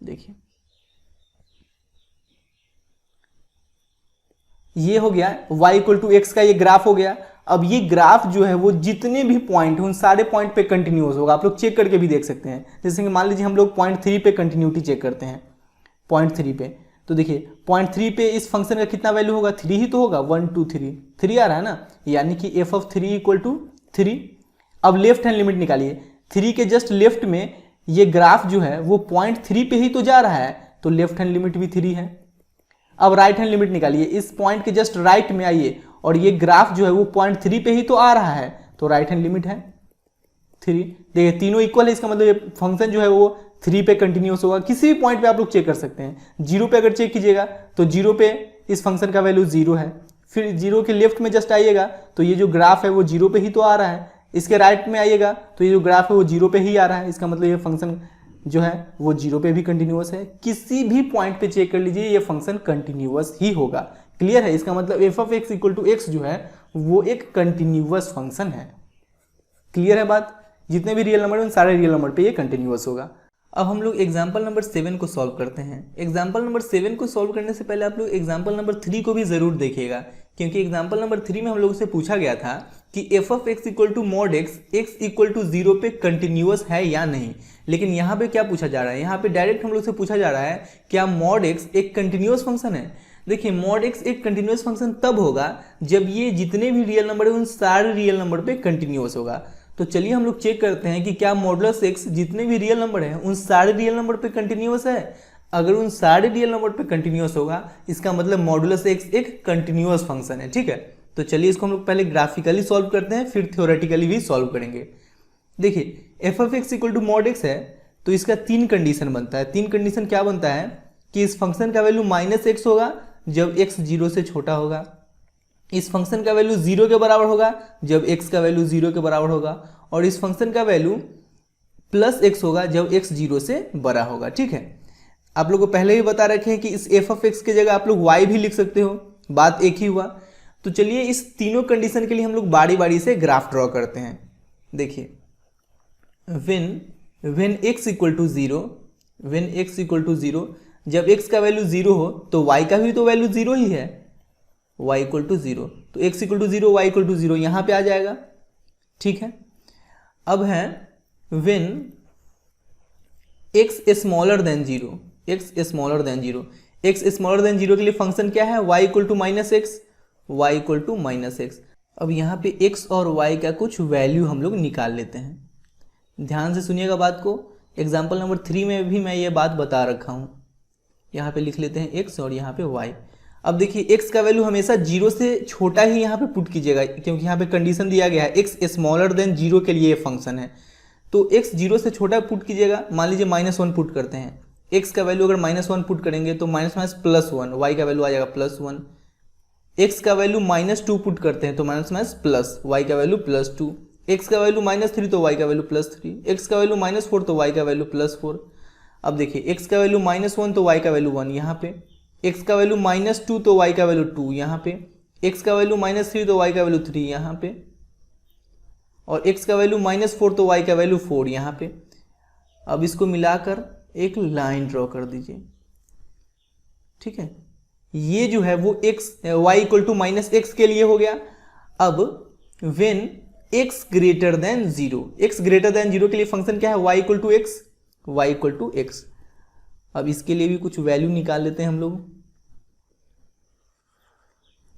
देखिए ये हो गया y इक्वल टू एक्स का ये ग्राफ हो गया। अब ये ग्राफ जो है वो जितने भी पॉइंट हैं उन सारे पॉइंट पे कंटिन्यूअस होगा, आप लोग चेक करके भी देख सकते हैं। जैसे कि मान लीजिए हम लोग पॉइंट 3 पे कंटिन्यूटी चेक करते हैं, पॉइंट 3 पे, तो देखिए पॉइंट 3 पे इस फंक्शन का कितना वैल्यू होगा, 3 ही तो होगा, 1 2 3 3 आ रहा है ना, यानी कि एफ ऑफ 3 इक्वल टू 3। अब लेफ्ट हैंड लिमिट निकालिए, 3 के जस्ट लेफ्ट में ये ग्राफ जो है वो पॉइंट 3 पे ही तो जा रहा है, तो लेफ्ट हैंड लिमिट भी 3 है। अब राइट हैंड लिमिट निकालिए, इस पॉइंट के जस्ट राइट में आइए और ये ग्राफ जो है वो पॉइंट 3 पे ही तो आ रहा है, तो राइट हैंड लिमिट है 3। देखिए तीनों इक्वल है, इसका मतलब ये फंक्शन जो है वो 3 पे कंटिन्यूअस होगा। किसी भी पॉइंट पे आप लोग चेक कर सकते हैं। 0 पे अगर चेक कीजिएगा तो 0 पे इस फंक्शन का वैल्यू 0 है, फिर 0 के लेफ्ट में जस्ट आइएगा तो ये जो ग्राफ है वो 0 पे ही तो आ रहा है, इसके राइट में आइएगा तो ये जो ग्राफ है वो 0 पे ही आ रहा है, इसका मतलब ये फंक्शन जो है वो 0 पे भी कंटिन्यूअस है। किसी भी पॉइंट पे चेक कर लीजिए ये फंक्शन कंटिन्यूअस ही होगा। क्लियर है। इसका मतलब f of x equal to x जो है वो एक कंटिन्यूअस फंक्शन है। क्लियर है बात। जितने भी रियल नंबर हैं उन सारे रियल नंबर पे ये कंटिन्यूअस होगा। अब हम लोग एग्जाम्पल नंबर 7 को सॉल्व करते हैं। एग्जाम्पल नंबर 7 को सॉल्व करने से पहले आप लोग एग्जाम्पल नंबर 3 को भी जरूर देखिएगा, क्योंकि एग्जाम्पल नंबर 3 में हम लोग से पूछा गया था कि F of x equal to mod x x equal to 0 पे कंटिन्यूअस है या नहीं। लेकिन यहाँ पे क्या पूछा जा रहा है, यहाँ पे डायरेक्ट हम लोग से पूछा जा रहा है क्या मॉड एक्स एक कंटिन्यूअस फंक्शन है। देखिए मॉड एक्स एक कंटिन्यूअस फंक्शन तब होगा जब ये जितने भी रियल नंबर है उन सारे रियल नंबर पे कंटिन्यूअस होगा। तो चलिए हम लोग चेक करते हैं कि क्या मॉडुलस एक्स जितने भी रियल नंबर हैं उन सारे रियल नंबर पे कंटिन्यूअस है। अगर उन सारे रियल नंबर पे कंटिन्यूअस होगा इसका मतलब मॉडुलस एक्स एक कंटिन्यूअस फंक्शन है। ठीक है, तो चलिए इसको हम लोग पहले ग्राफिकली सॉल्व करते हैं, फिर थ्योरेटिकली भी सॉल्व करेंगे। देखिए f of x equal to mod x है तो इसका 3 कंडीशन बनता है। 3 कंडीशन क्या बनता है कि इस फंक्शन का वैल्यू -x होगा जब x 0 से छोटा होगा, इस फंक्शन का वैल्यू 0 के बराबर होगा जब x का वैल्यू 0 के बराबर होगा, और इस फंक्शन का वैल्यू +x होगा जब x 0 से बड़ा होगा। ठीक है, आप लोग को पहले ही बता रखे हैं कि इस एफ ऑफ एक्स की जगह आप लोग y भी लिख सकते हो, बात एक ही हुआ। तो चलिए इस तीनों कंडीशन के लिए हम लोग बारी बारी से ग्राफ ड्रॉ करते हैं। देखिए when x इक्वल टू 0, जब x का वैल्यू 0 हो तो y का भी तो वैल्यू 0 ही है, y इक्वल टू 0, तो x equal to 0 y equal to 0 यहाँ पे आ जाएगा। ठीक है, अब है when x smaller than 0, x smaller than zero के लिए फंक्शन क्या है, y equal to minus x, y equal to minus x. अब यहाँ पे x और y का कुछ वैल्यू हम लोग निकाल लेते हैं। ध्यान से सुनिएगा बात को, एग्जाम्पल नंबर 3 में भी मैं ये बात बता रखा हूँ। यहाँ पे लिख लेते हैं x और यहाँ पे y। अब देखिए x का वैल्यू हमेशा जीरो से छोटा ही यहाँ पे पुट कीजिएगा, क्योंकि यहाँ पे कंडीशन दिया गया है x स्मॉलर देन जीरो के लिए ये फंक्शन है। तो x जीरो से छोटा पुट कीजिएगा। मान लीजिए -1 पुट करते हैं, x का वैल्यू अगर -1 पुट करेंगे तो माइनस माइनस +1, y का वैल्यू आ जाएगा +1। x का वैल्यू -2 पुट करते हैं तो माइनस माइनस प्लस, y का वैल्यू +2। x का वैल्यू -3 तो y का वैल्यू +3। x का वैल्यू -4 तो y का वैल्यू +4। अब देखिए x का वैल्यू -1 तो y का वैल्यू 1 यहाँ पे, x का वैल्यू -2 तो y का वैल्यू 2 यहाँ पे, x का वैल्यू -3 तो y का वैल्यू 3 यहाँ पे, और x का वैल्यू -4 तो y का वैल्यू 4 यहाँ पे। अब इसको मिलाकर एक लाइन ड्रॉ कर दीजिए, ठीक है। ये जो है वो y इक्वल टू -x के लिए हो गया। अब when x greater than zero, x greater than zero के लिए फंक्शन क्या है, y equal to x, y equal to x। अब इसके लिए भी कुछ वैल्यू निकाल लेते हैं हम लोग।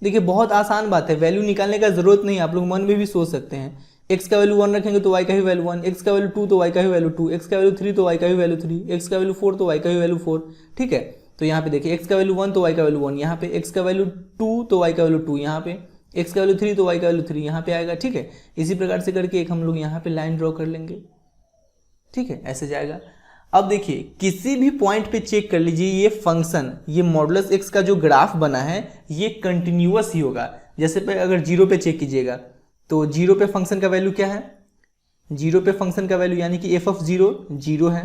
देखिए बहुत आसान बात है, वैल्यू निकालने का जरूरत नहीं, आप लोग मन में भी सोच सकते हैं। x का वैल्यू 1 रखेंगे तो y का भी वैल्यू 1, x का वैल्यू 2 तो y का भी वैल्यू 2, x का वैल्यू 3 तो y का भी वैल्यू 3, x का वैल्यू 4 तो y का भी वैल्यू 4, ठीक है। तो यहाँ पे देखिए x का वैल्यू 1 तो y का वैल्यू 1 यहाँ पे, x का वैल्यू 2 तो y का वैल्यू 2 यहाँ पे, x का वैल्यू 3 तो y का वैल्यू 3 यहाँ पे आएगा, ठीक है। इसी प्रकार से करके एक हम लोग यहाँ पे लाइन ड्रॉ कर लेंगे, ठीक है, ऐसे जाएगा। अब देखिए किसी भी पॉइंट पे चेक कर लीजिए, ये फंक्शन, ये मॉडुलस x का जो ग्राफ बना है ये कंटिन्यूअस ही होगा। जैसे पे अगर जीरो पे चेक कीजिएगा तो जीरो पे फंक्शन का वैल्यू क्या है, जीरो पे फंक्शन का वैल्यू यानी कि f ऑफ जीरो है।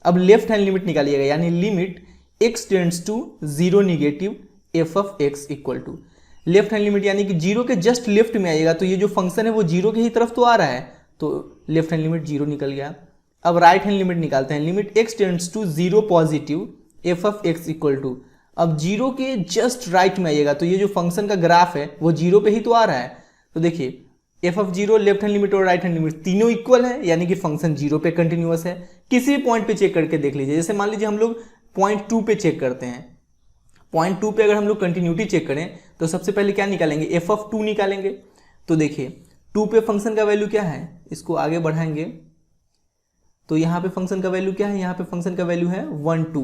अब लेफ्ट हैंड लिमिट निकालिएगा, यानी limit x tends to zero negative f of x equal to, left hand limit यानी कि जीरो के जस्ट लेफ्ट में आइएगा, तो ये जो फंक्शन है वो जीरो के ही तरफ तो आ रहा है, तो लेफ्ट हैंड लिमिट जीरो निकल गया। अब राइट हैंड लिमिट निकालते हैं, limit x tends to zero positive f of x equal to, अब जीरो के जस्ट राइट में आइएगा, तो ये जो फंक्शन का ग्राफ है वो जीरो पे ही तो आ रहा है। तो देखिए f of zero, left hand limit और राइट हैंड लिमिट तीनों इक्वल है, यानी कि फंक्शन जीरो पे कंटिन्यूअस है। किसी भी पॉइंट पे चेक करके देख लीजिए, जैसे मान लीजिए हम लोग पॉइंट 2 पे चेक करते हैं, पॉइंट 2 पे अगर हम लोग कंटिन्यूटी चेक करें तो सबसे पहले क्या निकालेंगे, f ऑफ 2 निकालेंगे। तो देखिए 2 पे फंक्शन का वैल्यू क्या है, इसको आगे बढ़ाएंगे तो यहाँ पे फंक्शन का वैल्यू क्या है, यहाँ पे फंक्शन का वैल्यू है 1 2,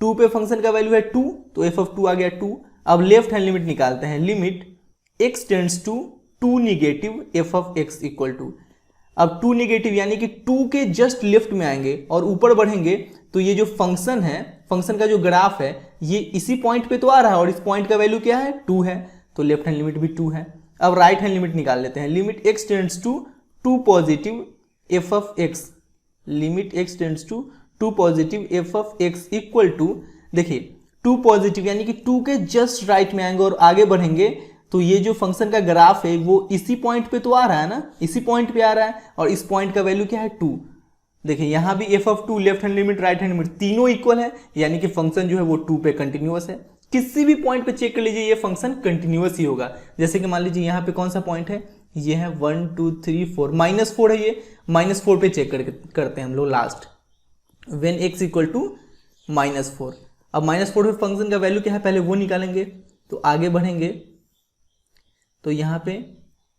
2 पे फंक्शन का वैल्यू है 2 तो f ऑफ 2 आ गया 2। अब लेफ्ट हैंड लिमिट निकालते हैं, limit x tends to 2 negative f of x equal to, अब 2 निगेटिव यानी कि 2 के जस्ट लेफ्ट में आएंगे और ऊपर बढ़ेंगे तो ये जो फंक्शन है, फंक्शन का जो ग्राफ है ये इसी पॉइंट पे तो आ रहा है और इस पॉइंट का वैल्यू क्या है 2 है, तो लेफ्ट हैंड लिमिट भी 2 है। अब राइट हैंड लिमिट निकाल लेते हैं, limit x tends to 2 positive f of x, limit x tends to 2 positive f of x equal to, देखिए 2 पॉजिटिव यानी कि 2 के जस्ट राइट में आएंगे और आगे बढ़ेंगे तो ये जो फंक्शन का ग्राफ है वो इसी पॉइंट पे तो आ रहा है ना, इसी पॉइंट पे आ रहा है और इस पॉइंट का वैल्यू क्या है 2। देखिए यहाँ भी f of 2, left hand limit, right hand limit तीनों इक्वल है, यानी कि फंक्शन जो है वो 2 पे कंटिन्यूअस है। किसी भी पॉइंट पे चेक कर लीजिए ये फंक्शन कंटिन्यूअस ही होगा। जैसे कि मान लीजिए यहाँ पे कौन सा पॉइंट है, ये है 1 2 3 4, -4 है, ये -4 पे चेक करते हैं हम लोग last, when x equal to -4। अब -4 पे फंक्शन का वैल्यू क्या है, पहले वो निकालेंगे तो आगे बढ़ेंगे तो यहाँ पे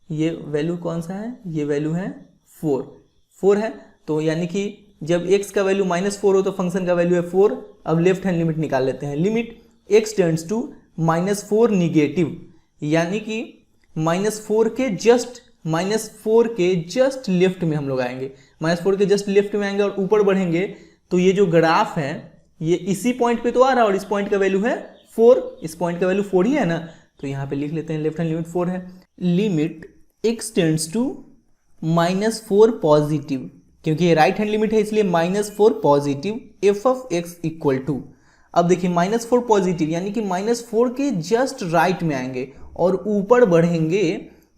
ये वैल्यू कौन सा है, ये वैल्यू है 4 है, तो यानी कि जब x का वैल्यू -4 हो तो फंक्शन का वैल्यू है 4। अब लेफ्ट हैंड लिमिट निकाल लेते हैं, limit x tends to -4 negative, यानी कि -4 के जस्ट लेफ्ट में हम लोग आएंगे, -4 के जस्ट लेफ्ट में आएंगे और ऊपर बढ़ेंगे तो ये जो ग्राफ है ये इसी पॉइंट पे तो आ रहा है और इस पॉइंट का वैल्यू है 4, इस पॉइंट का वैल्यू 4 ही है ना, तो यहाँ पे लिख लेते हैं लेफ्ट हैंड लिमिट 4 है। Limit x tends to -4 positive, क्योंकि ये राइट हैंड लिमिट है इसलिए -4 positive f of x equal to, अब देखिए -4 पॉजिटिव यानी कि -4 के जस्ट राइट में आएंगे और ऊपर बढ़ेंगे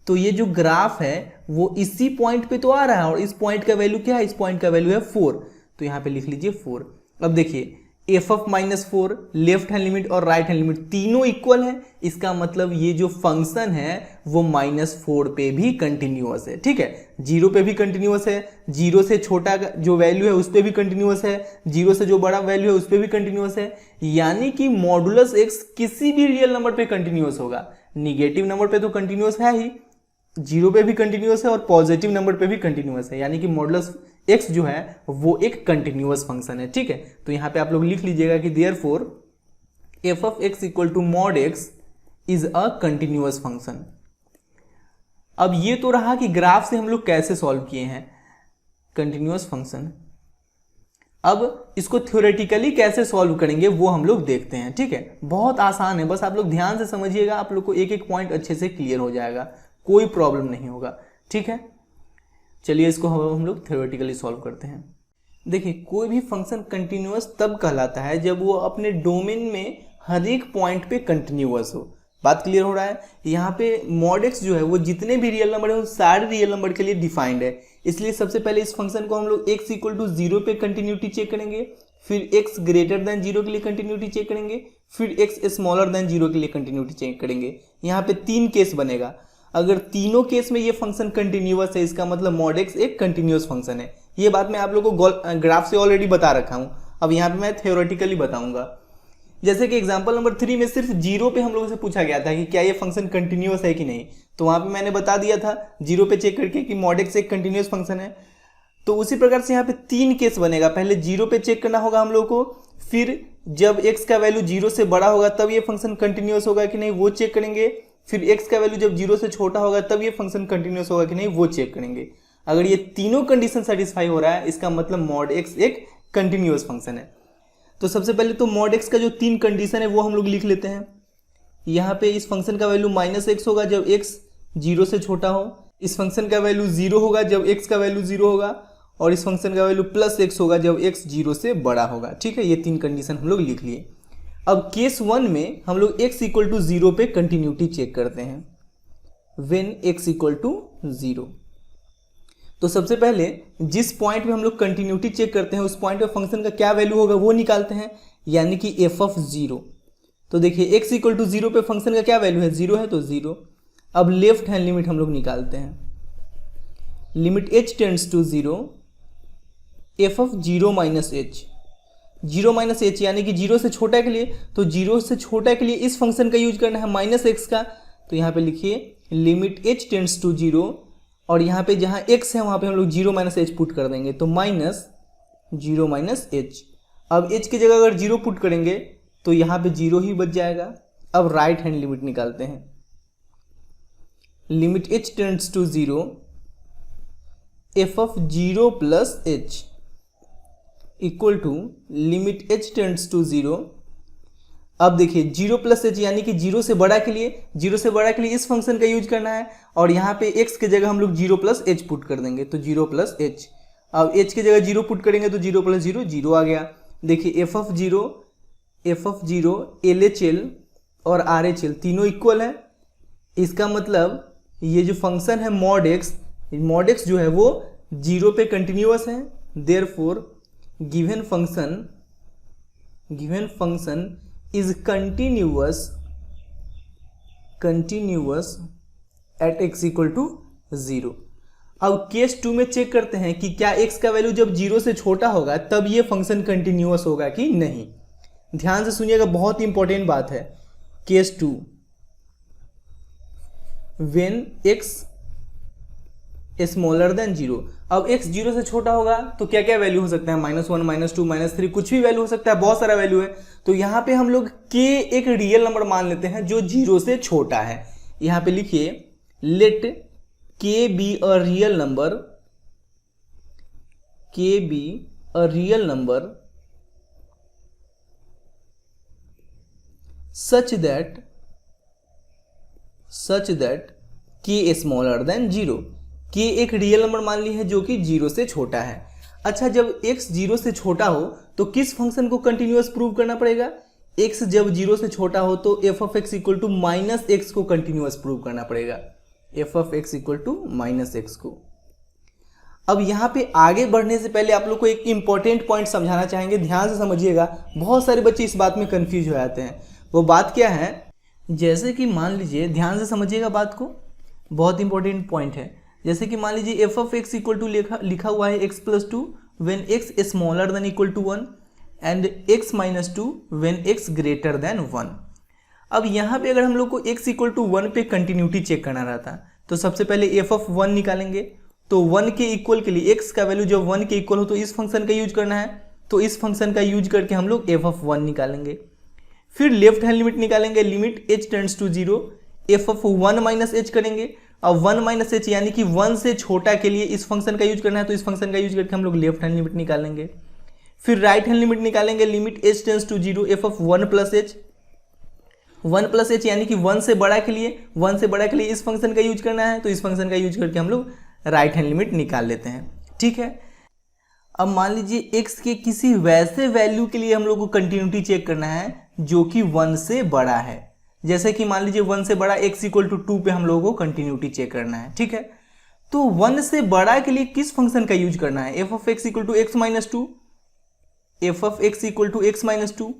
तो ये जो ग्राफ है वो इसी पॉइंट पे तो आ रहा है और इस पॉइंट का वैल्यू क्या है, इस पॉइंट का वैल्यू है 4, तो यहाँ पे लिख लीजिए 4। अब देखिए f of -4, left hand limit और राइट हैंड लिमिट तीनों इक्वल है, इसका मतलब ये जो फंक्शन है वो -4 पे भी कंटिन्यूअस है। ठीक है, 0 पे भी कंटिन्यूअस है, 0 से छोटा जो वैल्यू है उस पे भी कंटिन्यूअस है, 0 से जो बड़ा वैल्यू है उस पे भी कंटिन्यूअस है, यानी कि मॉडुलस x किसी भी रियल नंबर पे कंटिन्यूअस होगा। निगेटिव नंबर पे तो कंटिन्यूअस है ही, 0 पे भी कंटिन्यूअस है और पॉजिटिव नंबर पे भी कंटिन्यूअस है, यानी कि मॉडुलस x जो है वो एक कंटिन्यूअस फंक्शन है। ठीक है, तो यहां पे आप लोग लिख लीजिएगा कि therefore f of x equal to mod x is a continuous function. अब ये तो रहा कि ग्राफ से हम लोग कैसे सॉल्व किए हैं कंटिन्यूअस फंक्शन। अब इसको थ्योरेटिकली कैसे सॉल्व करेंगे वो हम लोग देखते हैं। ठीक है, बहुत आसान है, बस आप लोग ध्यान से समझिएगा, आप लोग को एक एक पॉइंट अच्छे से क्लियर हो जाएगा, कोई प्रॉब्लम नहीं होगा। ठीक है, चलिए इसको हम लोग थ्योरेटिकली सॉल्व करते हैं। देखिए, कोई भी फंक्शन कंटिन्यूअस तब कहलाता है जब वो अपने डोमेन में हर एक पॉइंट पे कंटिन्यूअस हो। बात क्लियर हो रहा है? यहाँ पे मॉड x जो है वो जितने भी रियल नंबर है उन सारे रियल नंबर के लिए डिफाइंड है, इसलिए सबसे पहले इस फंक्शन को हम लोग x इक्वल टू 0 पे कंटिन्यूटी चेक करेंगे, फिर x ग्रेटर देन 0 के लिए कंटिन्यूटी चेक करेंगे, फिर x स्मॉलर देन 0 के लिए कंटिन्यूटी चेक करेंगे। यहाँ पे 3 केस बनेगा। अगर तीनों केस में ये फंक्शन कंटिन्यूअस है, इसका मतलब मॉड x एक कंटिन्यूअस फंक्शन है। ये बात मैं आप लोगों को ग्राफ से ऑलरेडी बता रखा हूं, अब यहाँ पे मैं थ्योरेटिकली बताऊंगा। जैसे कि एग्जांपल नंबर 3 में सिर्फ 0 पे हम लोगों से पूछा गया था कि क्या ये फंक्शन कंटिन्यूअस है कि नहीं, तो वहां पे मैंने बता दिया था 0 पे चेक करके कि मॉड x एक कंटिन्यूअस फंक्शन है। तो उसी प्रकार से यहाँ पे 3 केस बनेगा। पहले 0 पे चेक करना होगा हम लोग को, फिर जब x का वैल्यू 0 से बड़ा होगा तब ये फंक्शन कंटिन्यूअस होगा कि नहीं वो चेक करेंगे, फिर x का वैल्यू जब 0 से छोटा होगा तब ये फंक्शन कंटिन्यूअस होगा कि नहीं वो चेक करेंगे। अगर ये तीनों कंडीशन सेटिस्फाई हो रहा है, इसका मतलब मॉड x एक कंटिन्यूअस फंक्शन है। तो सबसे पहले तो मॉड x का जो 3 कंडीशन है वो हम लोग लिख लेते हैं। यहाँ पे इस फंक्शन का वैल्यू -x होगा जब x 0 से छोटा हो, इस फंक्शन का वैल्यू 0 होगा जब x का वैल्यू 0 होगा, और इस फंक्शन का वैल्यू +x होगा जब x 0 से बड़ा होगा। ठीक है, ये 3 कंडीशन हम लोग लिख लिए। अब केस 1 में हम लोग x इक्वल टू 0 पे कंटिन्यूटी चेक करते हैं। व्हेन x इक्वल टू 0, तो सबसे पहले जिस पॉइंट पे हम लोग कंटिन्यूटी चेक करते हैं उस पॉइंट पे फंक्शन का क्या वैल्यू होगा वो निकालते हैं, यानी कि f ऑफ 0। तो देखिए x इक्वल टू 0 पे फंक्शन का क्या वैल्यू है, 0 है तो 0। अब लेफ्ट हैंड लिमिट हम लोग निकालते हैं। Limit h tends to 0, f of 0 minus h, 0 minus h यानी कि 0 से छोटा के लिए, तो 0 से छोटा के लिए इस फंक्शन का यूज करना है -x का। तो यहाँ पे लिखिए लिमिट h टेंड्स टू 0, और यहाँ पे जहाँ x है वहाँ पे हम लोग 0 माइनस एच पुट कर देंगे, तो -0 माइनस एच। अब h की जगह अगर 0 पुट करेंगे तो यहाँ पे 0 ही बच जाएगा। अब राइट हैंड लिमिट निकालते हैं। Limit h tends to 0, f of 0 plus h equal to limit h tends to 0। अब देखिए 0 प्लस h यानी कि 0 से बड़ा के लिए इस फंक्शन का यूज करना है, और यहाँ पे x की जगह हम लोग 0 प्लस h पुट कर देंगे, तो 0 प्लस h। अब h की जगह 0 पुट करेंगे तो 0 प्लस 0 0 आ गया। देखिए f ऑफ 0 LHL और RHL तीनों इक्वल है, इसका मतलब ये जो फंक्शन है मॉड x जो है वो 0 पे कंटिन्यूअस है। Therefore given function is continuous at x equal to 0। अब केस 2 में चेक करते हैं कि क्या x का वैल्यू जब 0 से छोटा होगा तब ये फंक्शन कंटिन्यूअस होगा कि नहीं। ध्यान से सुनिएगा, बहुत इंपॉर्टेंट बात है। Case 2, when x smaller than 0। अब x 0 से छोटा होगा तो क्या क्या वैल्यू हो सकता है, -1 -2 -3 कुछ भी वैल्यू हो सकता है, बहुत सारा वैल्यू है। तो यहाँ पे हम लोग k एक रियल नंबर मान लेते हैं जो 0 से छोटा है। यहाँ पे लिखिए let k be a real number such that k smaller than 0। k एक रियल नंबर मान ली है जो कि 0 से छोटा है। अच्छा, जब x 0 से छोटा हो तो किस फंक्शन को कंटिन्यूअस प्रूव करना पड़ेगा? x जब 0 से छोटा हो तो f of x equal to -x को कंटिन्यूअस प्रूव करना पड़ेगा, f of x equal to -x को। अब यहाँ पे आगे बढ़ने से पहले आप लोग को एक इम्पॉर्टेंट पॉइंट समझाना चाहेंगे, ध्यान से समझिएगा। बहुत सारे बच्चे इस बात में कंफ्यूज हो जाते हैं। वो बात क्या है, जैसे कि मान लीजिए, ध्यान से समझिएगा बात को, बहुत इंपॉर्टेंट पॉइंट है। जैसे कि मान लीजिए F of x equal to लिखा हुआ है x plus two when x smaller than equal to 1 and x minus two when x greater than 1। अब यहाँ पे अगर हम लोग को x इक्वल टू 1 पे कंटिन्यूटी चेक करना रहता तो सबसे पहले एफ ऑफ 1 निकालेंगे। तो 1 के इक्वल के लिए x का वैल्यू जब 1 के इक्वल हो तो इस फंक्शन का यूज करना है, तो इस फंक्शन का यूज करके हम लोग एफ ऑफ 1 निकालेंगे। फिर लेफ्ट हैंड लिमिट निकालेंगे, limit h tends to 0, F of 1 minus h करेंगे। अब 1 माइनस एच यानी कि 1 से छोटा के लिए इस फंक्शन का यूज करना है, तो इस फंक्शन का यूज करके हम लोग लेफ्ट हैंड लिमिट निकालेंगे। फिर राइट हैंड लिमिट निकालेंगे, limit h tends to 0, F of 1 plus h, 1 plus h यानी कि 1 से बड़ा के लिए इस फंक्शन का यूज करना है, तो इस फंक्शन का यूज करके हम लोग राइट हैंड लिमिट निकाल लेते हैं। ठीक है। अब मान लीजिए x के किसी वैसे वैल्यू के लिए हम लोग को कंटिन्यूटी चेक करना है जो कि 1 से बड़ा है। जैसे कि मान लीजिए 1 से बड़ा x इक्वल टू 2 पे हम लोगों को कंटिन्यूटी चेक करना है। ठीक है। तो 1 से बड़ा के लिए किस फंक्शन का यूज करना है, f of x equal to x minus two, f of x equal to x minus two,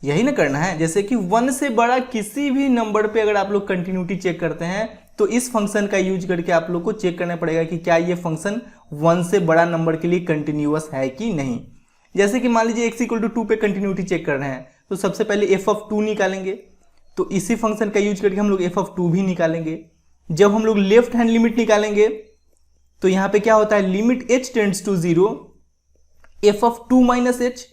यही ना करना है। जैसे कि 1 से बड़ा किसी भी नंबर पे अगर आप लोग कंटिन्यूटी चेक करते हैं तो इस फंक्शन का यूज करके आप लोग को चेक करना पड़ेगा कि क्या ये फंक्शन 1 से बड़ा नंबर के लिए कंटिन्यूअस है कि नहीं। जैसे कि मान लीजिए x इक्वल टू 2 पे कंटिन्यूटी चेक कर रहे हैं, तो सबसे पहले एफ ऑफ 2 निकालेंगे, तो इसी फंक्शन का यूज करके हम लोग एफ ऑफ 2 भी निकालेंगे। जब हम लोग लेफ्ट हैंड लिमिट निकालेंगे तो यहाँ पे क्या होता है, limit h tends to 0, F of 2 minus h,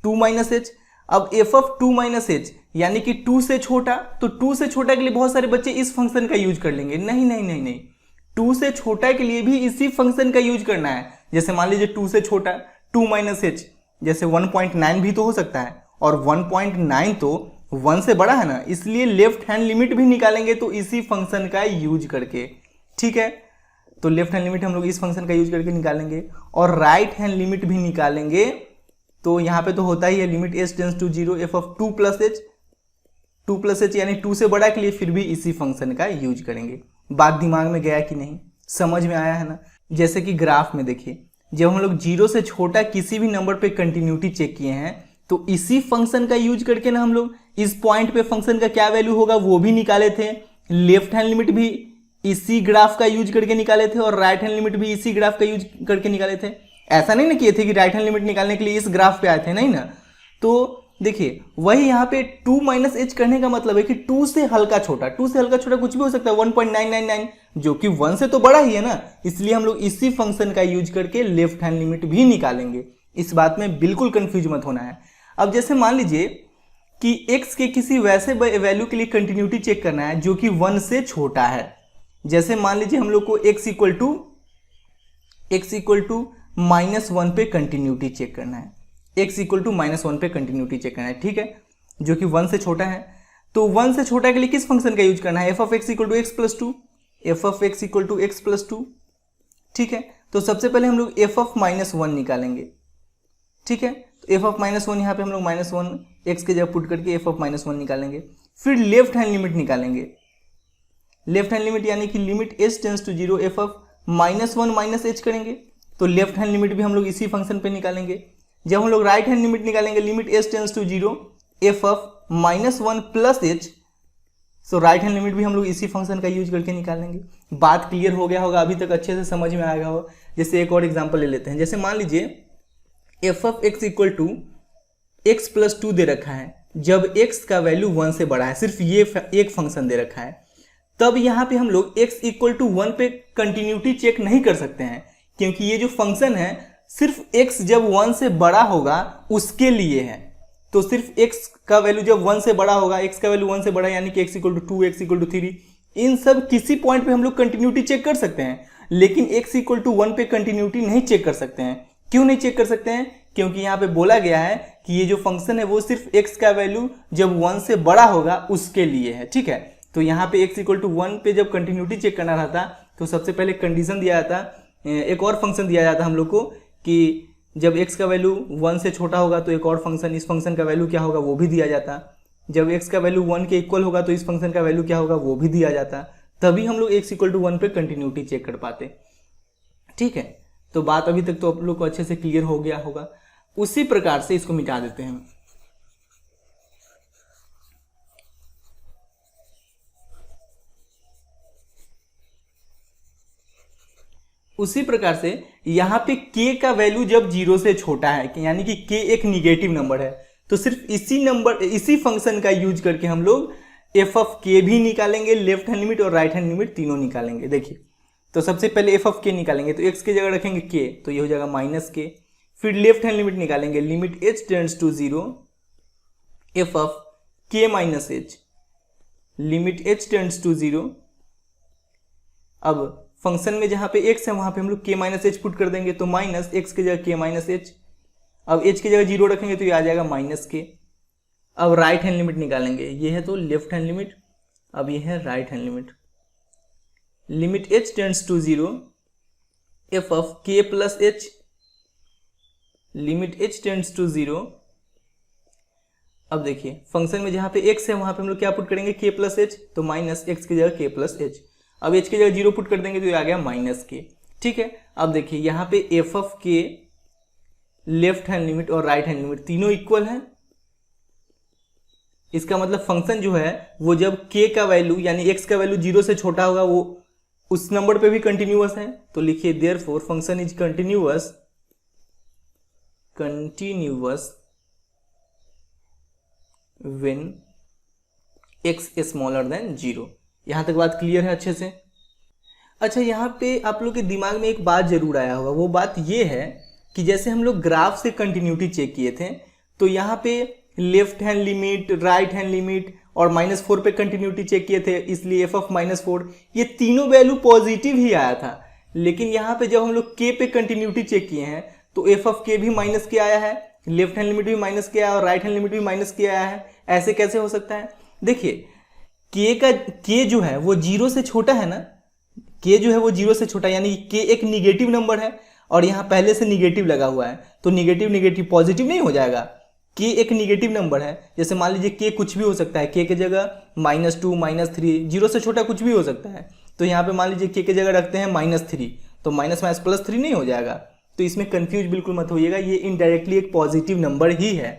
2 minus H. अब एफ ऑफ 2 माइनस एच यानी कि 2 से छोटा, तो 2 से छोटा के लिए बहुत सारे बच्चे इस फंक्शन का यूज कर लेंगे। नहीं नहीं नहीं नहीं, 2 से छोटा के लिए भी इसी फंक्शन का यूज करना है। जैसे मान लीजिए 2 से छोटा 2 माइनस एच, जैसे 1.9 भी तो हो सकता है, और 1.9 तो 1 से बड़ा है ना, इसलिए लेफ्ट हैंड लिमिट भी निकालेंगे तो इसी फंक्शन का यूज करके। ठीक है। तो लेफ्ट हैंड लिमिट हम लोग इस फंक्शन का यूज करके निकालेंगे, और राइट हैंड लिमिट भी निकालेंगे। तो यहाँ पे तो होता ही है, limit h tends to 0, F of 2 plus h, 2 plus h यानी 2 से बड़ा के लिए फिर भी इसी फंक्शन का यूज करेंगे। बात दिमाग में गया कि नहीं, समझ में आया है ना। जैसे कि ग्राफ में देखिए, जब हम लोग 0 से छोटा किसी भी नंबर पे कंटिन्यूटी चेक किए हैं तो इसी फंक्शन का यूज करके ना हम लोग इस पॉइंट पे फंक्शन का क्या वैल्यू होगा वो भी निकाले थे। लेफ्ट हैंड लिमिट भी इसी ग्राफ का यूज करके निकाले थे, और राइट हैंड लिमिट भी इसी ग्राफ का यूज करके निकाले थे। ऐसा नहीं ना किए थे कि राइट हैंड लिमिट निकालने के लिए इस ग्राफ पे आए थे, नहीं ना। तो देखिए वही यहाँ पे 2 माइनस एच करने का मतलब है कि 2 से हल्का छोटा, 2 से हल्का छोटा कुछ भी हो सकता है, 1.999 जो कि 1 से तो बड़ा ही है ना, इसलिए हम लोग इसी फंक्शन का यूज करके लेफ्ट हैंड लिमिट भी निकालेंगे। इस बात में बिल्कुल कंफ्यूज मत होना है। अब जैसे मान लीजिए कि x के किसी वैसे वैल्यू के लिए कंटिन्यूटी चेक करना है जो कि 1 से छोटा है। जैसे मान लीजिए हम लोग को x इक्वल टू -1 पे कंटिन्यूटी चेक करना है, x इक्वल टू -1 पे कंटिन्यूटी चेक करना है। ठीक है, जो कि 1 से छोटा है। तो 1 से छोटा के लिए किस फंक्शन का यूज करना है, f of x equal to x plus two, f of x equal to x plus two. ठीक है। तो सबसे पहले हम लोग एफ ऑफ -1 निकालेंगे। ठीक है। तो एफ ऑफ -1 यहाँ पे हम लोग -1 एक्स के जगह पुट करके एफ ऑफ -1 निकालेंगे। फिर लेफ्ट हैंड लिमिट निकालेंगे। लेफ्ट हैंड लिमिट यानी कि limit h tends to 0, F of -1 minus h करेंगे। तो लेफ्ट हैंड लिमिट भी हम लोग इसी फंक्शन पे निकालेंगे। जब हम लोग राइट हैंड लिमिट निकालेंगे, limit h tends to 0, F of -1 plus h, so right hand limit भी हम लोग इसी फंक्शन का यूज करके निकालेंगे। बात क्लियर हो गया होगा, अभी तक अच्छे से समझ में आ गया होगा। जैसे एक और एग्जांपल ले लेते हैं। जैसे मान लीजिए F of x equal to x plus 2 दे रखा है, जब x का वैल्यू 1 से बड़ा है, सिर्फ ये एक फंक्शन दे रखा है, तब यहाँ पे हम लोग x इक्वल टू 1 पे कंटिन्यूटी चेक नहीं कर सकते हैं, क्योंकि ये जो फंक्शन है सिर्फ x जब 1 से बड़ा होगा उसके लिए है। तो सिर्फ x का वैल्यू जब 1 से बड़ा होगा, x का वैल्यू 1 से बड़ा यानी कि x equal to 2, x equal to 3, इन सब किसी पॉइंट पे हम लोग कंटिन्यूटी चेक कर सकते हैं, लेकिन x इक्वल टू 1 पे कंटिन्यूटी नहीं चेक कर सकते हैं। क्यों नहीं चेक कर सकते हैं? क्योंकि यहाँ पे बोला गया है कि ये जो फंक्शन है वो सिर्फ x का वैल्यू जब 1 से बड़ा होगा उसके लिए है। ठीक है। तो यहाँ पे x इक्वल टू 1 पे जब कंटिन्यूटी चेक करना रहता तो सबसे पहले कंडीशन दिया जाता, एक और फंक्शन दिया जाता हम लोग को कि जब x का वैल्यू 1 से छोटा होगा तो एक और फंक्शन, इस फंक्शन का वैल्यू क्या होगा वो भी दिया जाता। जब x का वैल्यू 1 के इक्वल होगा तो इस फंक्शन का वैल्यू क्या होगा वो भी दिया जाता। तभी हम लोग x इक्वल टू 1 पे कंटिन्यूटी चेक कर पाते। ठीक है, तो बात अभी तक तो आप लोग को अच्छे से क्लियर हो गया होगा। उसी प्रकार से इसको मिटा देते हैं। उसी प्रकार से यहाँ पे k का वैल्यू जब 0 से छोटा है, यानी कि k एक निगेटिव नंबर है, तो सिर्फ इसी फंक्शन का यूज करके हम लोग एफ ऑफ के भी निकालेंगे, लेफ्ट हैंड लिमिट और राइट हैंड लिमिट तीनों निकालेंगे। देखिए, तो सबसे पहले एफ ऑफ के निकालेंगे, तो x की जगह रखेंगे k, तो ये हो जाएगा माइनस के। फिर लेफ्ट हैंड लिमिट निकालेंगे, limit h tends to 0 F of k minus h, limit h tends to 0। अब फंक्शन में जहां पे x है वहां पे हम लोग k माइनस एच पुट कर देंगे, तो माइनस x की जगह k माइनस एच। अब h की जगह 0 रखेंगे तो ये आ जाएगा माइनस के। अब राइट हैंड लिमिट निकालेंगे, ये है तो लेफ्ट हैंड लिमिट, अब ये है right hand limit, limit h tends to 0 F of k plus h, limit h tends to 0। अब देखिए, फंक्शन में जहां पे x है वहां पे हम लोग क्या पुट करेंगे, k प्लस h, तो माइनस x की जगह k प्लस h। अब h की जगह 0 पुट कर देंगे तो ये आ गया माइनस के। ठीक है, अब देखिए यहाँ पे f of k, left hand limit और राइट हैंड लिमिट तीनों इक्वल है। इसका मतलब फंक्शन जो है वो जब k का वैल्यू यानी x का वैल्यू 0 से छोटा होगा वो उस नंबर पे भी कंटिन्यूअस है। तो लिखिए therefore function is continuous when x smaller than 0। यहां तक बात क्लियर है अच्छे से? अच्छा, यहाँ पे आप लोग के दिमाग में एक बात जरूर आया होगा, वो बात ये है कि जैसे हम लोग ग्राफ से कंटिन्यूटी चेक किए थे, तो यहाँ पे left hand limit, right hand limit और -4 पे कंटिन्यूटी चेक किए थे, इसलिए एफ ऑफ -4 ये तीनों वैल्यू पॉजिटिव ही आया था। लेकिन यहाँ पे जब हम लोग के पे कंटिन्यूटी चेक किए हैं तो एफ ऑफ के भी माइनस के आया है, लेफ्ट हैंड लिमिट भी माइनस के आया और राइट हैंड लिमिट भी माइनस के आया है। ऐसे कैसे हो सकता है? देखिए, के जो है वो 0 से छोटा है ना, के जो है वो 0 से छोटा, यानी के एक निगेटिव नंबर है और यहाँ पहले से निगेटिव लगा हुआ है, तो निगेटिव निगेटिव पॉजिटिव नहीं हो जाएगा। के एक निगेटिव नंबर है, जैसे मान लीजिए के कुछ भी हो सकता है, के की जगह -2 -3, 0 से छोटा कुछ भी हो सकता है। तो यहाँ पे मान लीजिए के की जगह रखते हैं -3, तो माइनस माइनस +3 नहीं हो जाएगा। तो इसमें कंफ्यूज बिल्कुल मत होइएगा, ये इनडायरेक्टली एक पॉजिटिव नंबर ही है।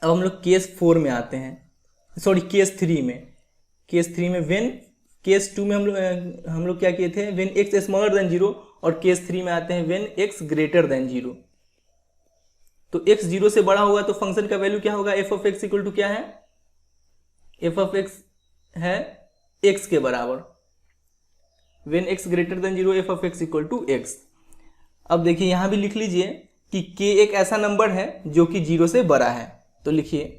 अब हम लोग केस 4 में आते हैं, सॉरी केस 3 में। केस 3 में व्हेन, केस 2 में हम लोग क्या किए थे, व्हेन x स्मॉलर देन 0, और केस 3 में आते हैं व्हेन x ग्रेटर देन 0। तो x 0 से बड़ा होगा तो फंक्शन का वैल्यू क्या होगा, f of x equal to क्या है, एफ ऑफ एक्स है x के बराबर। When x greater than 0 F of x equal to x। अब देखिए यहाँ भी लिख लीजिए कि k एक ऐसा नंबर है जो कि 0 से बड़ा है, तो लिखिए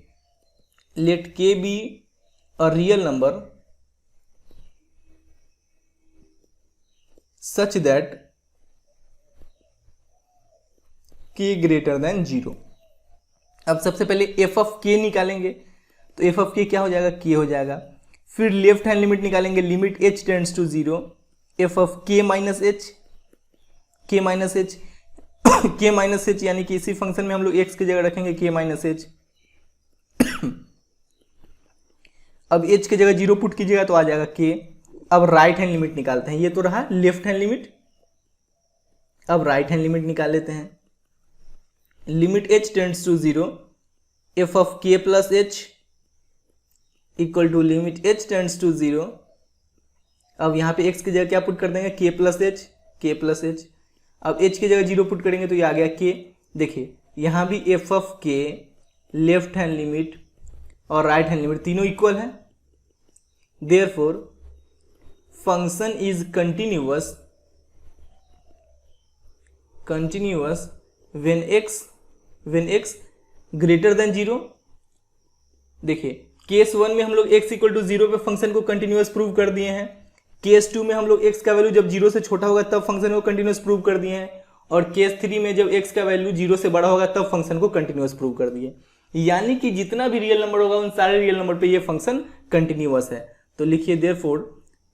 let k be a real number such that k greater than 0। अब सबसे पहले f of k निकालेंगे, तो f of k क्या हो जाएगा, k हो जाएगा। फिर लेफ्ट हैंड लिमिट निकालेंगे, limit h tends to 0 f of k minus h, k minus h k minus h, यानी कि इसी फंक्शन में हम लोग x की जगह रखेंगे k माइनस h। अब h की जगह 0 पुट कीजिएगा तो आ जाएगा k। अब राइट हैंड लिमिट निकालते हैं, ये तो रहा लेफ्ट हैंड लिमिट। अब राइट हैंड लिमिट निकाल लेते हैं, limit h tends to 0 F of k plus h equal to limit h tends to 0। अब यहाँ पे x की जगह क्या पुट कर देंगे, k plus h, k plus h। अब h की जगह 0 पुट करेंगे तो ये आ गया k। देखिए यहाँ भी F of k, left hand limit और राइट हैंड लिमिट तीनों इक्वल है। Therefore function is continuous when x greater than 0। देखिए केस 1 में हम लोग x इक्वल टू 0 पे फंक्शन को कंटिन्यूअस प्रूव कर दिए हैं। केस 2 में हम लोग x का वैल्यू जब 0 से छोटा होगा तब फंक्शन को कंटिन्यूअस प्रूव कर दिए हैं, और केस 3 में जब x का वैल्यू 0 से बड़ा होगा तब फंक्शन को कंटिन्यूअस प्रूव कर दिए। यानी कि जितना भी रियल नंबर होगा उन सारे रियल नंबर पे ये फंक्शन कंटिन्यूअस है। तो लिखिए therefore